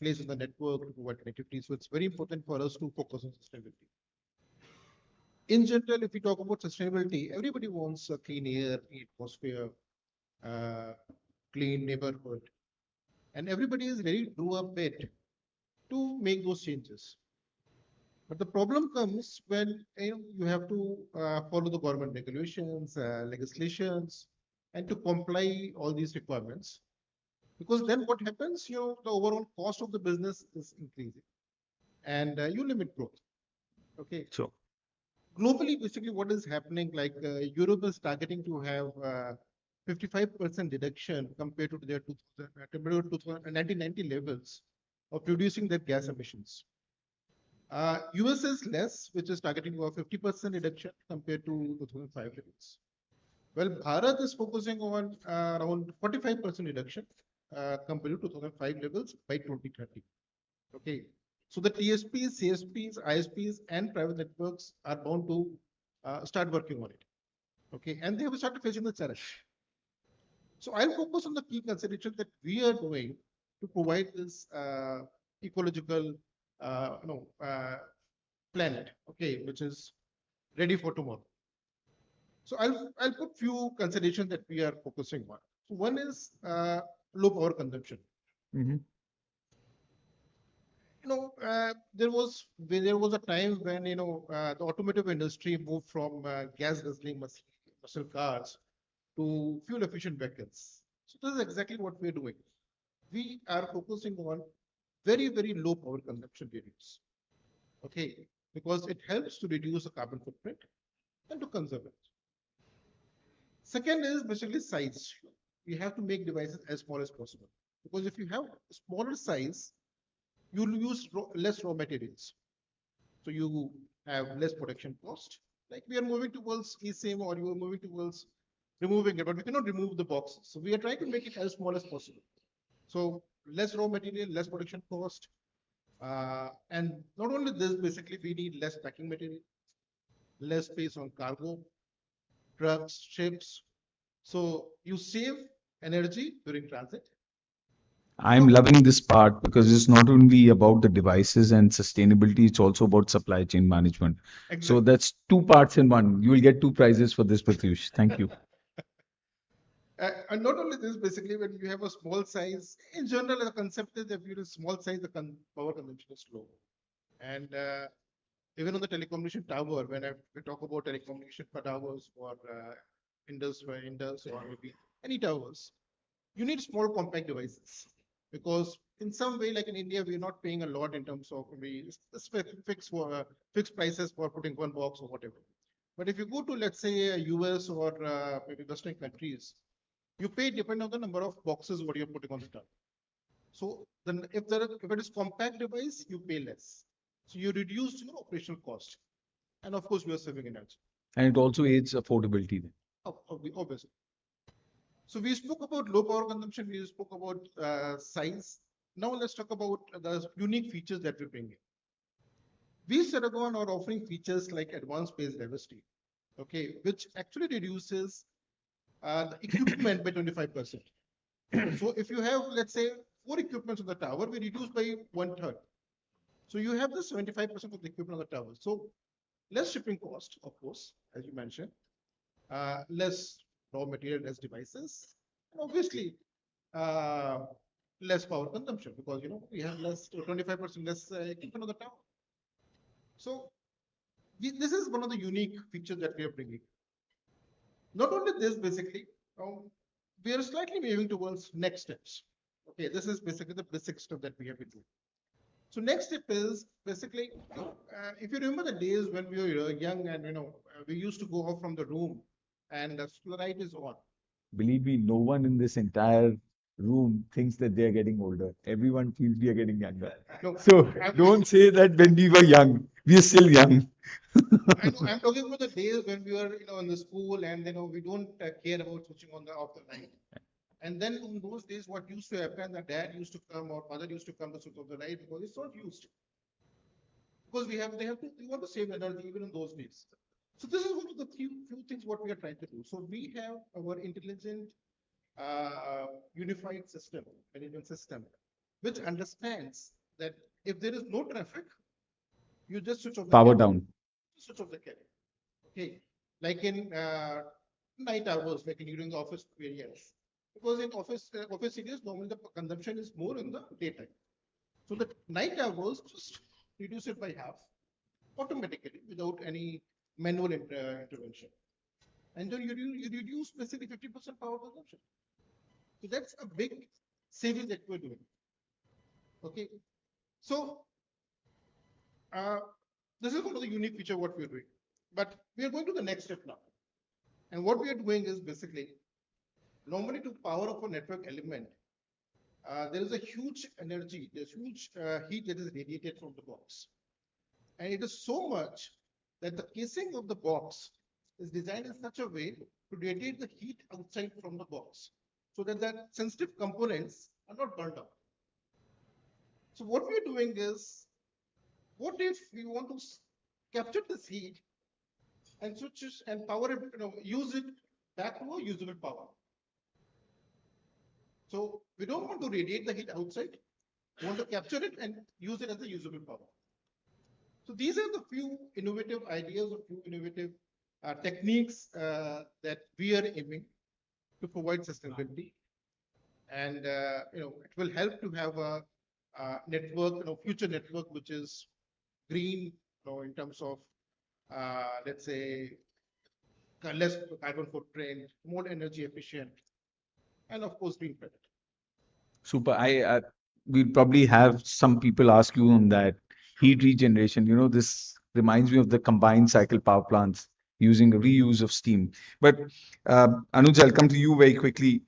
placed on the network to provide connectivity, so it's very important for us to focus on sustainability. In general, if we talk about sustainability, everybody wants a clean air, clean atmosphere, clean neighborhood, and everybody is ready to do a bit to make those changes. But the problem comes when you have to follow the government regulations, legislations, and to comply all these requirements. Because then what happens, the overall cost of the business is increasing, and you limit growth. Okay. So globally, basically, what is happening? Like Europe is targeting to have 55% reduction compared to their 1990 levels of reducing their gas emissions. US is less, which is targeting about 50% reduction compared to 2005 levels. Well, Bharat is focusing on around 45% reduction compared to 2005 levels by 2030. Okay, so the TSPs, CSPs, ISPs, and private networks are bound to start working on it. Okay, and they have started facing the challenge. So I'll focus on the key considerations that we are doing to provide this ecological planet, okay, which is ready for tomorrow. So I'll put few considerations that we are focusing on. So one is low power consumption. There was a time when the automotive industry moved from gas guzzling muscle cars to fuel efficient vehicles. So this is exactly what we're doing. We are focusing on very, very low power consumption units. Okay, because it helps to reduce the carbon footprint and to conserve it. Second is basically size. we have to make devices as small as possible. Because if you have a smaller size, you'll use less raw materials. So you have less production cost. Like we are moving towards eSIM or you are moving towards removing it, but we cannot remove the boxes. So we are trying to make it as small as possible. So less raw material, less production cost. And not only this, basically we need less packing material, less space on cargo, trucks, ships. So you save energy during transit. I'm loving this part because it's not only about the devices and sustainability, it's also about supply chain management. So Exactly. that's two parts in one. You will get two prizes for this, Pratyush. Thank you. And not only this, basically, when you have a small size, in general, the concept is if you're a small size, the power consumption is low. And even on the telecommunication tower, when we talk about telecommunication towers or Indus or maybe any towers, you need small compact devices because in some way, like in India, we're not paying a lot in terms of fixed prices for putting one box or whatever. But if you go to, let's say, US or maybe Western countries, you pay depending on the number of boxes what you're putting on the tower. So then if it is compact device, you pay less. So you reduce your operational cost. And of course, we are saving energy. And it also aids affordability then. Obviously. So we spoke about low power consumption, we spoke about size. Now let's talk about the unique features that we bring in. We Ceragon are offering features like advanced phase diversity, okay, which actually reduces the equipment by 25%. So if you have, let's say, 4 equipments on the tower, we reduce by 1/3. So you have the 75% of the equipment on the tower. So less shipping cost, of course, as you mentioned, less raw material, less devices, and obviously less power consumption because we have less 25% less equipment on the tower. So this is one of the unique features that we are bringing. Not only this, basically, we are slightly moving towards next steps. Okay, this is basically the basic stuff that we have been doing. So next step is basically, if you remember the days when we were young and we used to go off from the room and the light is on. Believe me, no one in this entire room thinks that they're getting older. Everyone feels we are getting younger. No, So don't say that when we were young, we are still young. I'm talking about the days when we were in the school and we don't care about switching on the off the light. And then in those days, what used to happen, the dad used to come or mother used to come to switch off the light because it's not used. Because we want to save energy even in those days. So this is one of the few things what we are trying to do. So we have our intelligent unified system, management system, which understands that if there is no traffic, you just switch off the Power cable. down. Switch off the cable. Okay, like in night hours, like during the office areas. Because in office areas, normally the consumption is more in the daytime. So the night hours just reduce it by half automatically without any manual intervention. And then you reduce basically 50% power consumption. So that's a big saving that we're doing. Okay. So this is one of the unique feature what we're doing. But we are going to the next step now. And what we are doing is basically, normally to power up a network element, there is a huge energy, there's huge heat that is radiated from the box. And it is so much that the casing of the box is designed in such a way to radiate the heat outside from the box so that the sensitive components are not burned out. So what we're doing is, what if we want to capture this heat and switch and power it, use it back to a usable power. So we don't want to radiate the heat outside. We want to capture it and use it as a usable power. So these are the few innovative ideas or few innovative techniques that we are aiming to provide sustainability. And it will help to have a network, future network which is green, in terms of let's say less carbon footprint, more energy efficient, and of course green credit. Super. We'll probably have some people ask you on that heat regeneration. This reminds me of the combined cycle power plants using a reuse of steam. But Anuj, I'll come to you very quickly.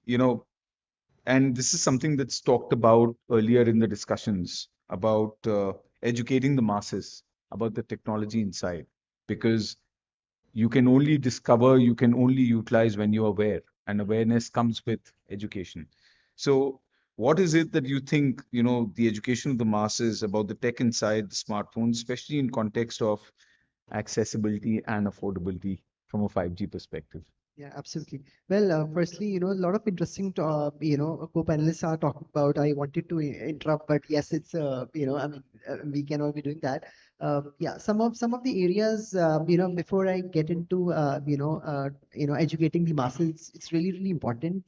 And this is something that's talked about earlier in the discussions about educating the masses about the technology inside, because you can only discover, you can only utilize when you're aware, and awareness comes with education. So what is it that you think, the education of the masses about the tech inside the smartphone, especially in context of accessibility and affordability from a 5G perspective? Yeah, absolutely. Well, firstly, a lot of interesting, co-panelists are talking about. I wanted to interrupt, but yes, it's, I mean, we cannot be doing that. Yeah, some of the areas, before I get into, educating the masses, it's really, really important.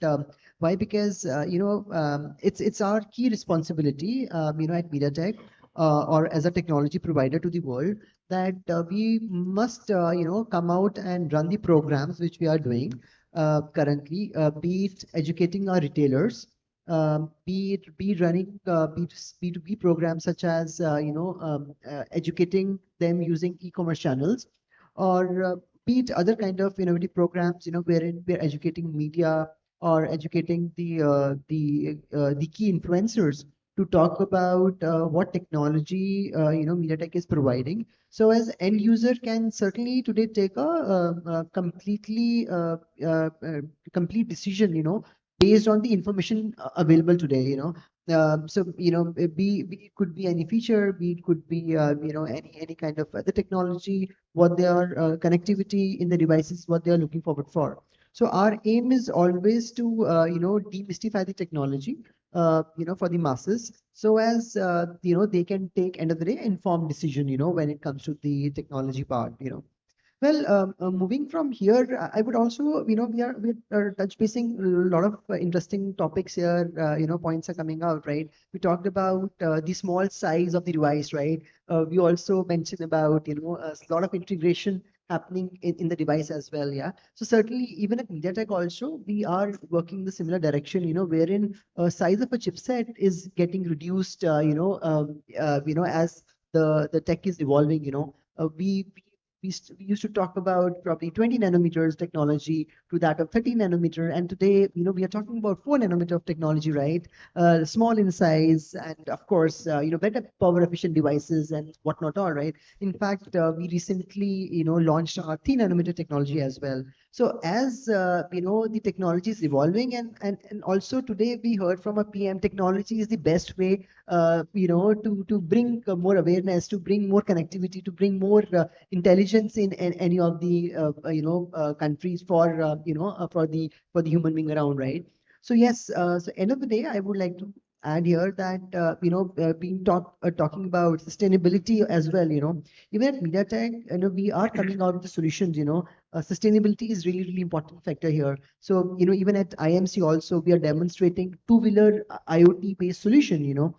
Why? Because, it's our key responsibility, at MediaTek, or as a technology provider to the world, that we must, come out and run the programs which we are doing currently, be it educating our retailers, be running B2B programs such as, educating them using e-commerce channels, or be it other kind of innovative programs, wherein we're educating media or educating the key influencers to talk about what technology MediaTek is providing. So as end user can certainly today take a complete decision, based on the information available today, so be it could be any feature, be it could be any kind of the technology, what they are connectivity in the devices, what they are looking forward for. So our aim is always to demystify the technology, for the masses, so as they can take end of the day informed decision, when it comes to the technology part. Well, moving from here, I would also, we are touch basing a lot of interesting topics here. Points are coming out, right? We talked about the small size of the device, right? We also mentioned about, a lot of integration happening in the device as well. Yeah. So certainly, even at MediaTek also, we are working the similar direction, wherein size of a chipset is getting reduced, as the tech is evolving. We used to talk about probably 20 nanometers technology to that of 30 nanometer, and today, we are talking about 4 nanometer of technology, right? Small in size, and of course, better power efficient devices and whatnot, all right. In fact, we recently, launched our 3 nanometer technology as well. So as the technology is evolving, and also today we heard from a PM, technology is the best way, to bring more awareness, to bring more connectivity, to bring more intelligence in any of the countries for for the human being around, right? So yes, so end of the day, I would like to add here that being talking about sustainability as well. Even at MediaTek, we are coming out with the solutions. Sustainability is really, really important factor here. So even at IMC also, we are demonstrating two-wheeler IoT based solution.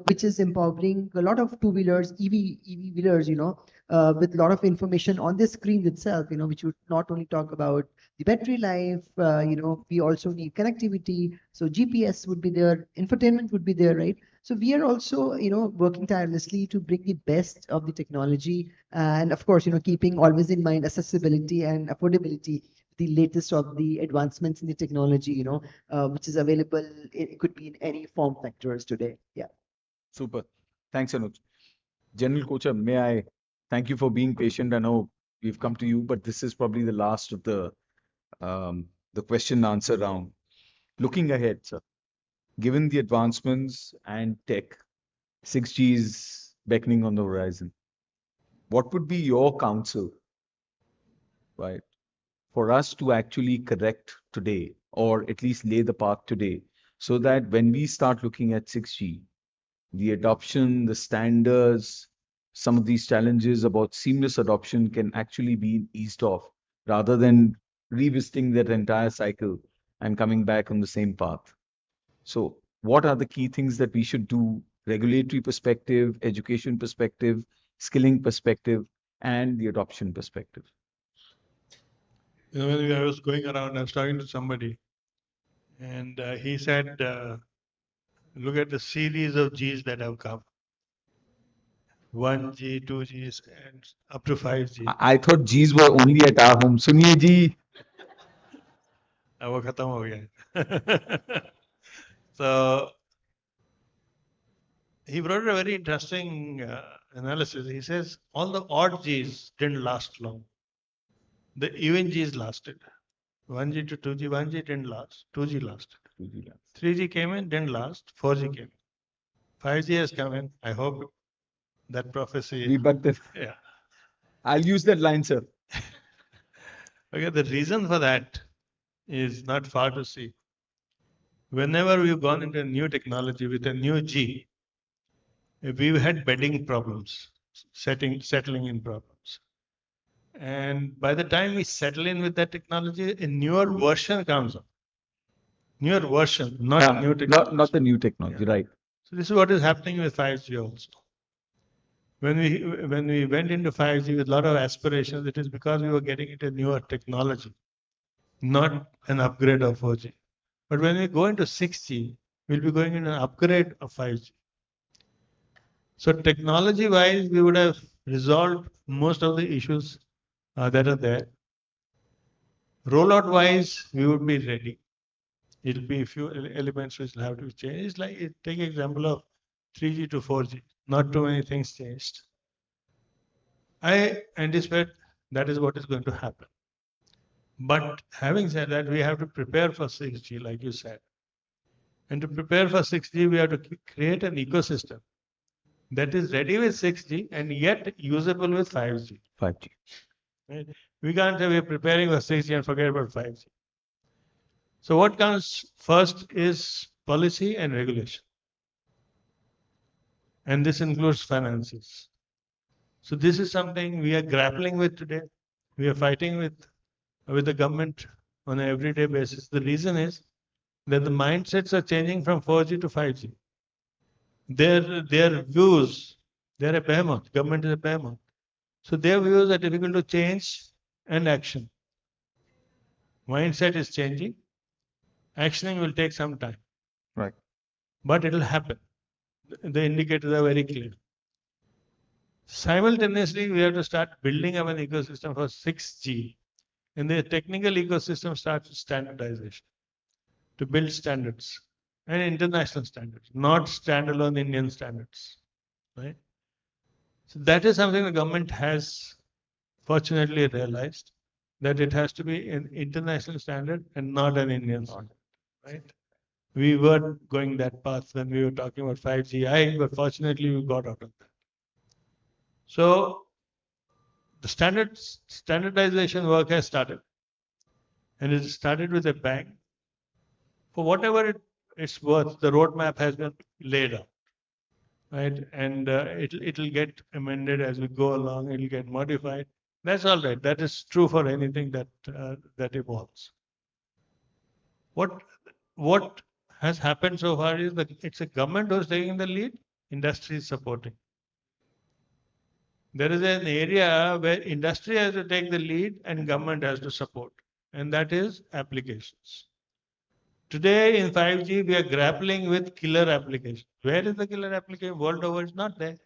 Which is empowering a lot of two-wheelers, EV wheelers, with a lot of information on the screen itself, which would not only talk about the battery life, we also need connectivity. So GPS would be there, infotainment would be there, right? So we are also, working tirelessly to bring the best of the technology, and of course, keeping always in mind accessibility and affordability, the latest of the advancements in the technology, which is available. It could be in any form factors today. Yeah. Super. Thanks, Anuj. General Kocha, may I thank you for being patient. I know we've come to you, but this is probably the last of the question and answer round. Looking ahead, sir, given the advancements and tech, 6G is beckoning on the horizon. What would be your counsel, right, for us to actually correct today, or at least lay the path today, so that when we start looking at 6G, the adoption, the standards, some of these challenges about seamless adoption can actually be eased off rather than revisiting that entire cycle and coming back on the same path. So, what are the key things that we should do, regulatory perspective, education perspective, skilling perspective, and the adoption perspective? When I was going around, I was talking to somebody, and he said, look at the series of Gs that have come. 1G, 2Gs, and up to 5G. I thought Gs were only at our home. Suniye ji. अब वो खत्म हो गया So he brought a very interesting analysis. He says all the odd Gs didn't last long. The even Gs lasted. 1G to 2G, 1G didn't last. 2G lasted. 3G came in, didn't last. 4G came in. 5G has come in. I hope that prophecy. Yeah. I'll use that line, sir. Okay, the reason for that is not far to see. Whenever we've gone into a new technology with a new G, we've had bedding problems, settling in problems. And by the time we settle in with that technology, a newer version comes up. Newer version, not new technology. Not the new technology, right? So this is what is happening with 5G also. When we went into 5G with a lot of aspirations, it is because we were getting into newer technology, not an upgrade of 4G. But when we go into 6G, we'll be going into an upgrade of 5G. So technology-wise, we would have resolved most of the issues that are there. Rollout-wise, we would be ready. It'll be a few elements which will have to be changed. It's like, take example of 3G to 4G. Not too many things changed. I anticipate that is what is going to happen. But having said that, we have to prepare for 6G, like you said. And to prepare for 6G, we have to create an ecosystem that is ready with 6G and yet usable with 5G. 5G. Right? We can't say we're preparing for 6G and forget about 5G. So what comes first is policy and regulation. And this includes finances. So this is something we are grappling with today. We are fighting with the government on an everyday basis. The reason is that the mindsets are changing from 4G to 5G. Their views, they're a behemoth. Government is a behemoth. So their views are difficult to change and action. Mindset is changing. Actioning will take some time. Right. But it will happen. The indicators are very clear. Simultaneously, we have to start building up an ecosystem for 6G. And the technical ecosystem starts with standardization to build standards and international standards, not standalone Indian standards. Right? So that is something the government has fortunately realized, that it has to be an international standard and not an Indian standard. Right? We were going that path when we were talking about 5G, but fortunately we got out of that. So the standardization work has started, and it started with a bang. For whatever it's worth, the roadmap has been laid out, right? And it'll get amended as we go along. It'll get modified. That's all right. That is true for anything that that evolves. What has happened so far is that it's a government who's taking the lead, industry is supporting. There is an area where industry has to take the lead and government has to support, and that is applications. Today in 5G, we are grappling with killer applications. Where is the killer application? World over, it's not there.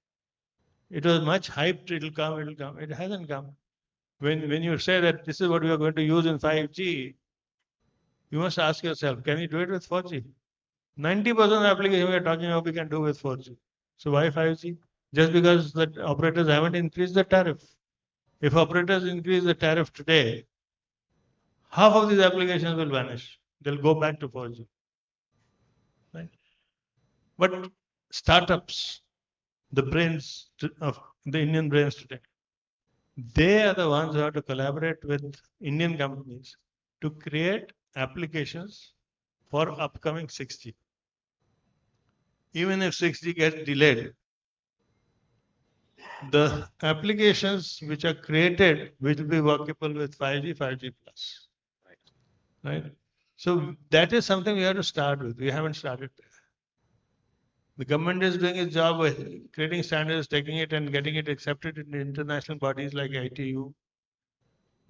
It was much hyped, it'll come, it'll come. It hasn't come. When you say that this is what we are going to use in 5G, you must ask yourself, can you do it with 4G? 90% of the application we are talking about we can do with 4G. So why 5G? Just because the operators haven't increased the tariff. If operators increase the tariff today, half of these applications will vanish. They'll go back to 4G. Right? But startups, the brains of the Indian brains today, they are the ones who have to collaborate with Indian companies to create applications for upcoming 6G. Even if 6G gets delayed, the applications which are created will be workable with 5G, 5G plus. Right? So that is something we have to start with. We haven't started there. The government is doing its job with creating standards, taking it and getting it accepted in international bodies like ITU.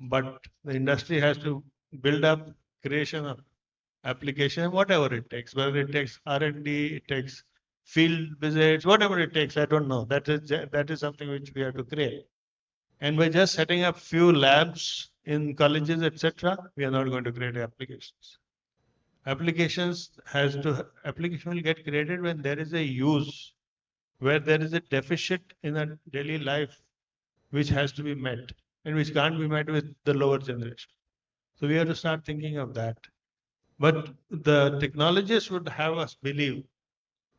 But the industry has to build up creation of application, whatever it takes, whether it takes R&D, it takes field visits, whatever it takes, I don't know. That is something which we have to create. And by just setting up few labs in colleges, etc., we are not going to create applications. Application will get created when there is a use, where there is a deficit in a daily life which has to be met and which can't be met with the lower generation. So we have to start thinking of that. But the technologists would have us believe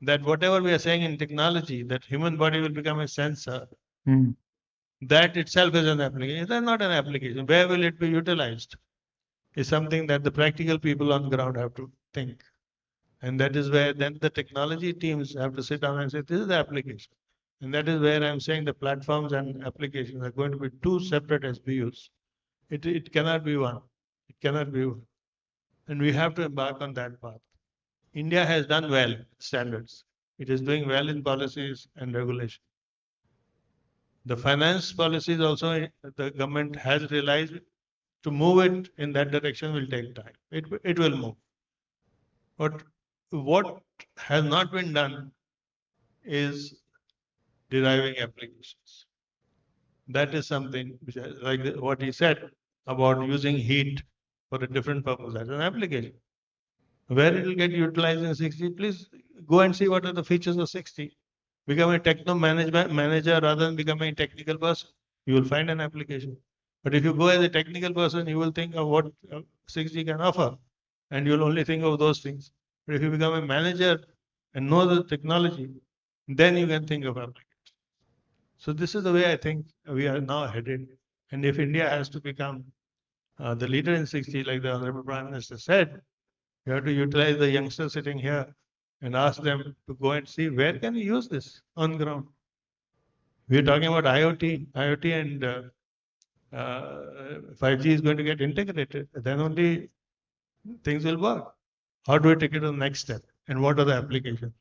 that whatever we are saying in technology, that human body will become a sensor, that itself is an application. That's not an application. Where will it be utilized? Is something that the practical people on the ground have to think. And that is where then the technology teams have to sit down and say, this is the application. And that is where I'm saying the platforms and applications are going to be two separate SBUs. It cannot be one. It cannot be one. And we have to embark on that path. India has done well standards. It is doing well in policies and regulation. The finance policies also, the government has realized to move it in that direction will take time. It will move. But what has not been done is deriving applications. That is something which, like what he said about using heat for a different purpose as an application. Where it will get utilized in 60, please go and see what are the features of 60. Become a techno management manager rather than becoming a technical person. You will find an application. But if you go as a technical person, you will think of what 6G can offer, and you will only think of those things. But if you become a manager and know the technology, then you can think of applications. So this is the way I think we are now headed. And if India has to become the leader in 6G, like the Honorable Prime Minister said, you have to utilize the youngsters sitting here and ask them to go and see where can we use this on ground. We're talking about IoT and 5G is going to get integrated. Then only things will work. How do we take it to the next step? And what are the applications?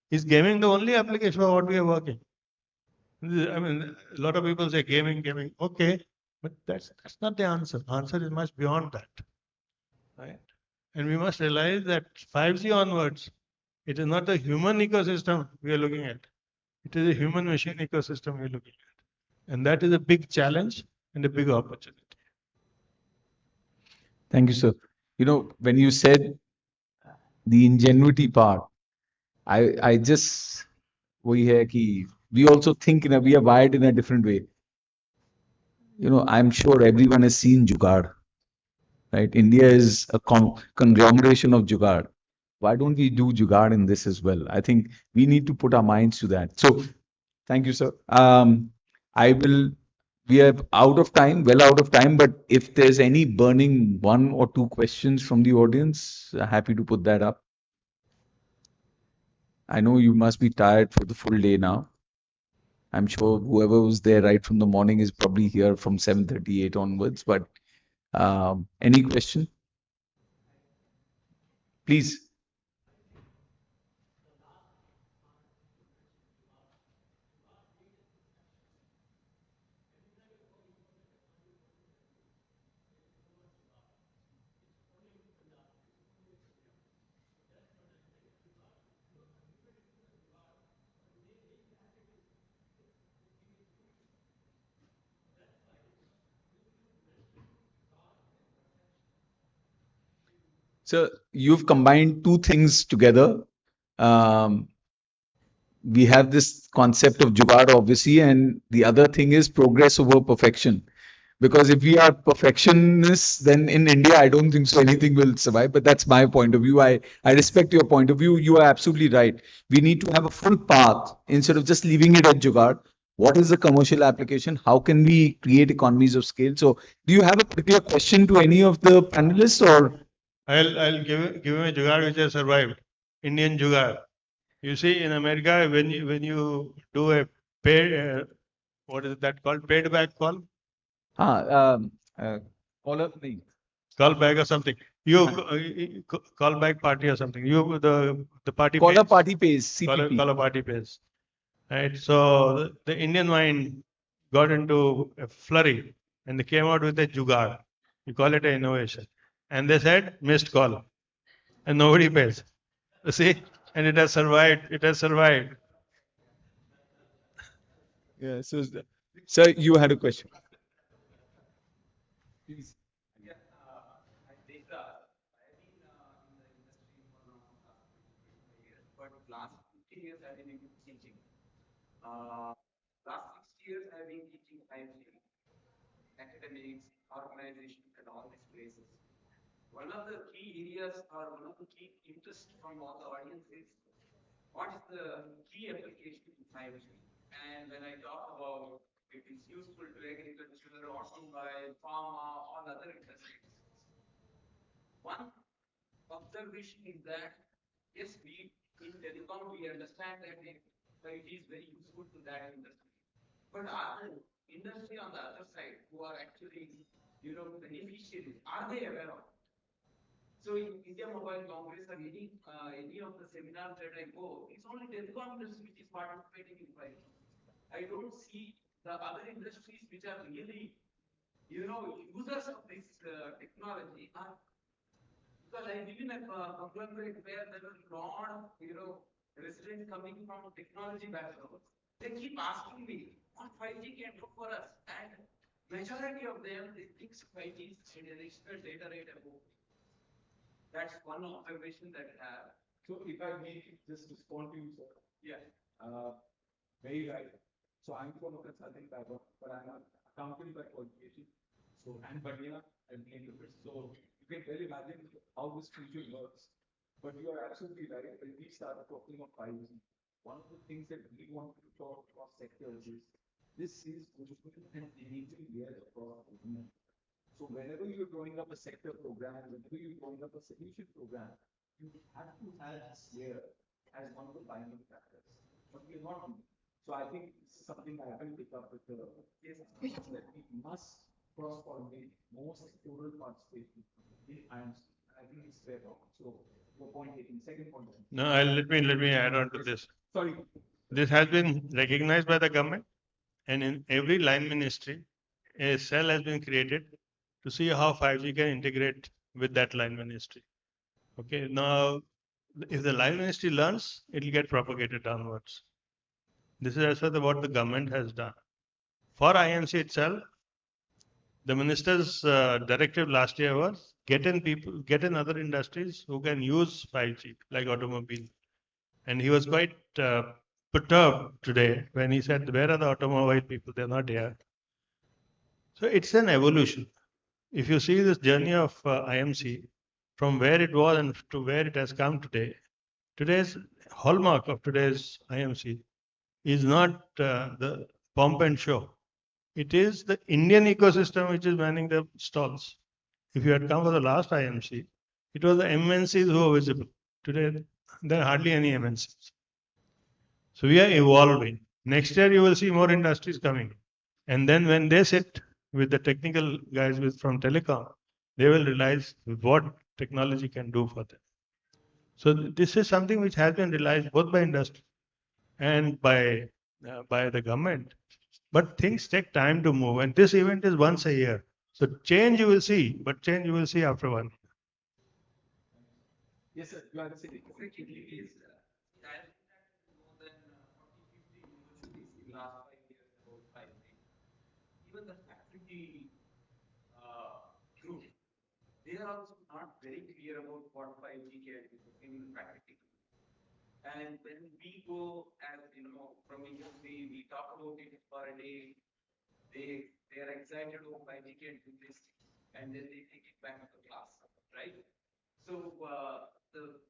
Is gaming the only application for what we are working? I mean, a lot of people say gaming. Okay, but that's not the answer. Answer is much beyond that, right? And we must realize that 5G onwards, it is not the human ecosystem we are looking at. It is a human machine ecosystem we are looking at. And that is a big challenge and a big opportunity. Thank you, sir. You know, when you said the ingenuity part, I just we also think we are wired in a different way. You know, I'm sure everyone has seen Jugaad, right? India is a conglomeration of Jugaad. Why don't we do Jugaad in this as well? I think we need to put our minds to that. So, thank you, sir. We are out of time, well out of time, but if there's any burning one or two questions from the audience, happy to put that up. I know you must be tired for the full day now. I'm sure whoever was there right from the morning is probably here from 7:38 onwards, but any question? Please. So you've combined two things together. We have this concept of jugaad, obviously, and the other thing is progress over perfection. Because if we are perfectionists, then in India, I don't think so anything will survive. But that's my point of view. I respect your point of view. You are absolutely right. We need to have a full path instead of just leaving it at jugaad. What is the commercial application? How can we create economies of scale? So, do you have a particular question to any of the panelists, or? I'll give him a jugaad which has survived. Indian jugaad. You see, in America, when you do a paid, what is that called? Paid back call? Caller, nahi. Call back or something. You call back party or something. You the party Caller pays. party pays, CPP. Caller party pays. Right. So the Indian mind got into a flurry and they came out with a jugaad. You call it an innovation. And they said missed call. And nobody pays. You see? And it has survived. It has survived. Yeah. So, sir, you had a question. Please. but last 50 years I've been teaching. Uh, last 6 years I've been teaching IMC, academics, organization, and all these places. One of the key areas or one of the key interests from all the audience is what is the key application in 5G? And when I talk about it is useful to agriculture, automobile, pharma, all other industries. One observation is that yes, we in telecom we understand that it is very useful to that industry. But are the industry on the other side who are actually, beneficiaries, are they aware of it? So in India Mobile Congress or any of the seminars that I go, it's only telecom industry which is participating in 5G. I don't see the other industries which are really, users of this technology are, because I live in a conglomerate where there are a lot of, residents coming from technology backgrounds. They keep asking me what 5G can do for us, and majority of them they think 5G is additional data rate above. That's one observation that I have. So if I may just respond to you, sir. Yeah. Very right. So I'm from a consulting background, but I'm an accountant by qualification. So and but yeah, I'm linguist. So you can well imagine how this future works. But you are absolutely right. When we start talking of 5G, one of the things that we want to talk across sectors is this is useful and enabling layers across the government. So whenever you're drawing up a sector program, whenever you're drawing up a solution program, you have to have this layer as one of the binding factors. But we're not doing it. So I think this is something I haven't picked up with the that we must cross-pollinate more sectoral participation in IMC. I think it's fair talk. So your point taken. Second point. No, let me add on to this. Sorry. This has been recognized by the government, and in every line ministry, a cell has been created to see how 5G can integrate with that line ministry. Okay, now if the line ministry learns, it will get propagated downwards. This is as far as what the government has done. For IMC itself, the minister's directive last year was get in other industries who can use 5G, like automobile. And he was quite perturbed today when he said, where are the automobile people? They're not here. So it's an evolution. If you see this journey of IMC, from where it was and to where it has come today, today's hallmark of today's IMC is not the pomp and show. It is the Indian ecosystem which is manning the stalls. If you had come for the last IMC, it was the MNCs who were visible. Today, there are hardly any MNCs. So we are evolving. Next year, you will see more industries coming. And then when they sit with the technical guys from telecom, they will realize what technology can do for them. So this is something which has been realized both by industry and by the government. But things take time to move, and this event is once a year. So change you will see, but change you will see after 1 year. Yes, sir. You are saying. Secondly, is I think that more than 40, 50 universities in the last 5 years about 5G. Even the faculty group, they are also not very clear about what 5G can do in practice. And when we go, as from industry, we talk about it for a day. They are excited about 5G can do this, and then they take it back to class, right? So the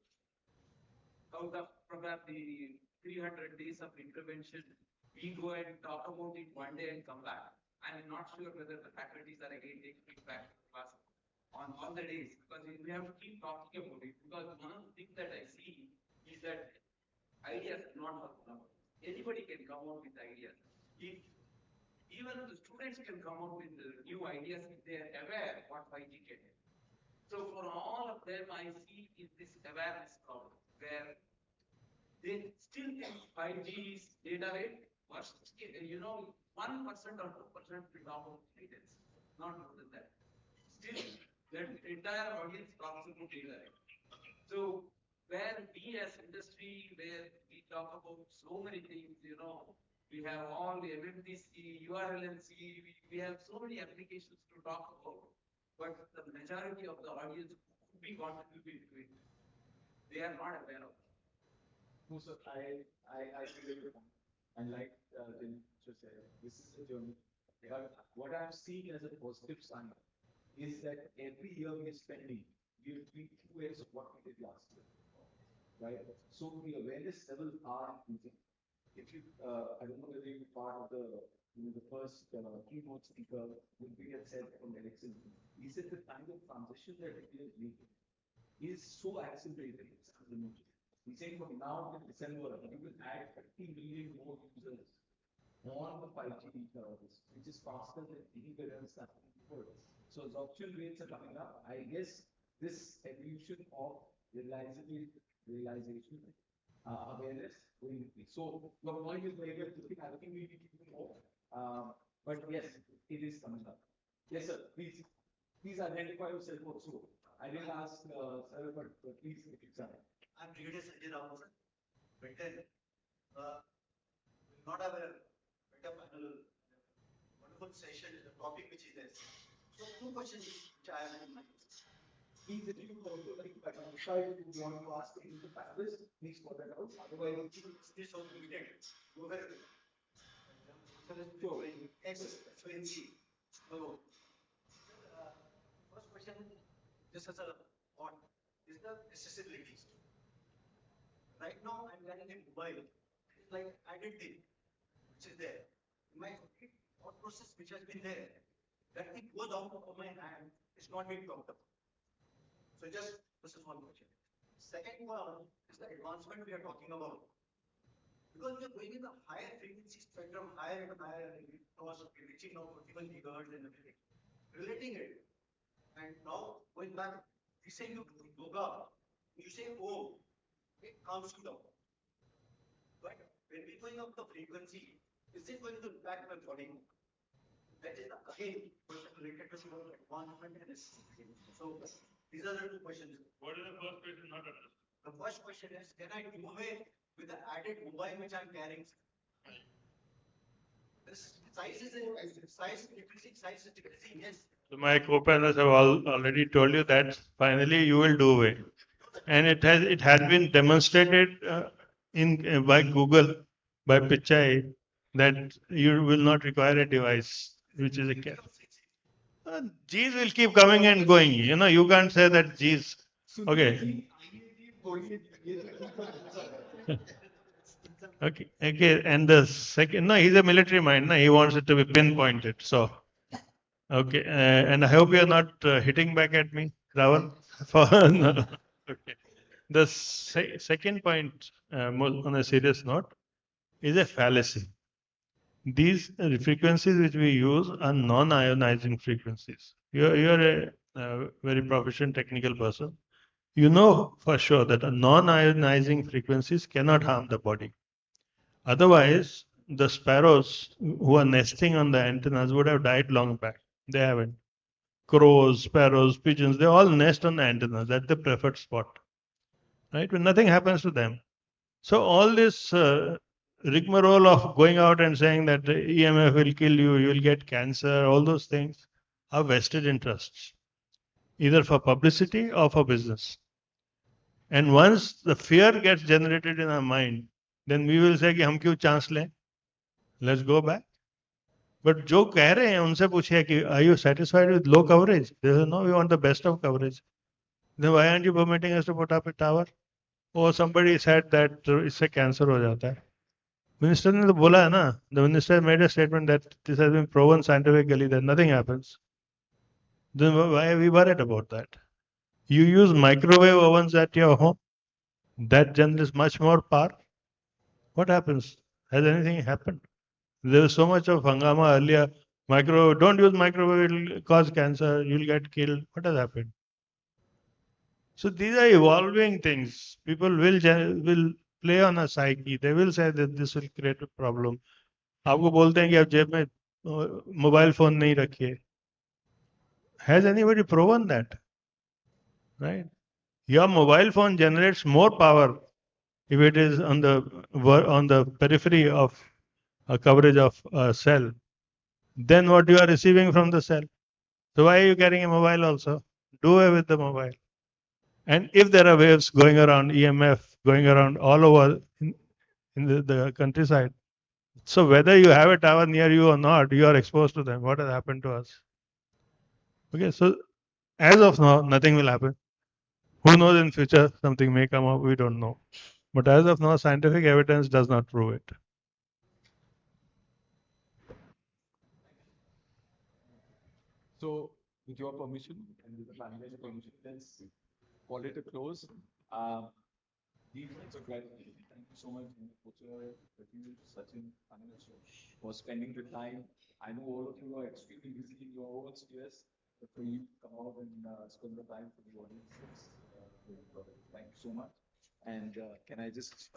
out of probably 300 days of intervention, we go and talk about it one day and come back. I'm not sure whether the faculties are again taking it back to class on all the days, because we have to keep talking about it. Because one of the things that I see is that ideas are not for number. Anybody can come out with ideas. If even the students can come out with new ideas if they are aware what 5G can do. So for all of them, I see is this awareness problem where they still think 5G is data rate versus 1% or 2% will talk about details, not more than that. Still, that entire audience talks about data rate. So where we as industry, where we talk about so many things, we have all the MMTC, URLNC, we have so many applications to talk about, but the majority of the audience who could be contributing to it, they are not aware of it. No, sir, I agree with your point. And like Jim just said, this is a journey. But what I'm seeing as a positive sign is that every year we are spending, we are doing 2x of what we did last year, right? So the awareness level are increasing. If you, I don't know whether you were part of the first keynote speaker, we had said from Ericsson, he said the kind of transition that India is making is so accelerated, it's unlimited. He's saying from now till December, you will add 30 million more users on the 5G service, which is faster than anywhere else that's before. So adoption rates are coming up. I guess this evolution of realization, awareness will increase. So your point is very well taken. I think we need to do more. But yes, it is coming up. Yes, sir. Please identify yourself also. I didn't ask sir, but please if you can. I'm Brigadier Sanjay Rao, sir. Better, not have a better panel, wonderful session, the topic which is there. So two questions which I have in mind. Please, if you also like identify if you want to ask any of the panelists, please call that out. Otherwise, this was meeting. Go ahead. Sure. Excellency. First question, just as a thought, is the accessibility. Right now, I'm carrying a mobile. It's like added thing, which is there. My thought process, which has been there, that thing goes out of my hand, it's not being talked about. So just, this is one question. Second one is the advancement we are talking about. Because we are going in the higher frequency spectrum, higher and higher, because we're reaching now 41 gigahertz and everything. Relating it. And now, going back, we say you do yoga, you say, oh, it calms you down. But when we're going up the frequency, is it going to impact my body? That is again question related to advancement and this. So these are the two questions. What is the first question not understood? The first question is, can I do away with the added mobile which I'm carrying? This size is decreasing, yes. So my co-panelists have already told you that finally you will do away, and it has been demonstrated by Google, by Pichai, that you will not require a device which is a camera. G's will keep coming and going. You know, you can't say that G's. Okay. Okay. Okay. And the second, no, he's a military mind. No, he wants it to be pinpointed. So, okay. And I hope you're not hitting back at me, Raval. No. Okay. The second point, on a serious note, is a fallacy. These frequencies which we use are non-ionizing frequencies. You're a very proficient technical person. You know for sure that non-ionizing frequencies cannot harm the body. Otherwise, the sparrows who are nesting on the antennas would have died long back. They haven't. Crows, sparrows, pigeons, they all nest on the antennas. That's the preferred spot. Right? When nothing happens to them. So all this rigmarole of going out and saying that EMF will kill you, you will get cancer, all those things are vested interests, either for publicity or for business. And once the fear gets generated in our mind, then we will say कि हम क्यों chance लें? Let's go back. But जो कह रहे हैं उनसे पूछिए कि are you satisfied with low coverage? They say no, we want the best of coverage. Then why aren't you permitting us to put up a tower? Or somebody said that इससे cancer हो जाता है. Minister ने तो बोला है ना. The minister made a statement that this has been proven scientifically that nothing happens. Then why are we worried about that? You use microwave ovens at your home. That generates much more power. What happens? Has anything happened? There was so much of hangama earlier. Microwave, don't use microwave, it will cause cancer, you'll get killed. What has happened? So these are evolving things. People will play on a psyche. They will say that this will create a problem. आपको बोलते हैं कि आप जेब में mobile phone नहीं रखिए. Has anybody proven that? Right? Your mobile phone generates more power if it is on the periphery of a coverage of a cell than what you are receiving from the cell. So why are you carrying a mobile also? Do away with the mobile. And if there are waves going around EMF going around all over in the countryside. So whether you have a tower near you or not, you are exposed to them. What has happened to us? Okay, so as of now, nothing will happen. Who knows in future something may come up, we don't know. But as of now, scientific evidence does not prove it. So, with your permission and with the panel's permission, let's call it a close. Deep sense of gratitude. Thank you so much, Kochar, Pratyush, Sachin, Anuj, for spending the time. I know all of you are extremely busy in your own spheres, but for you to come out and spend the time for the audience, it's very important. Thank you so much. And can I just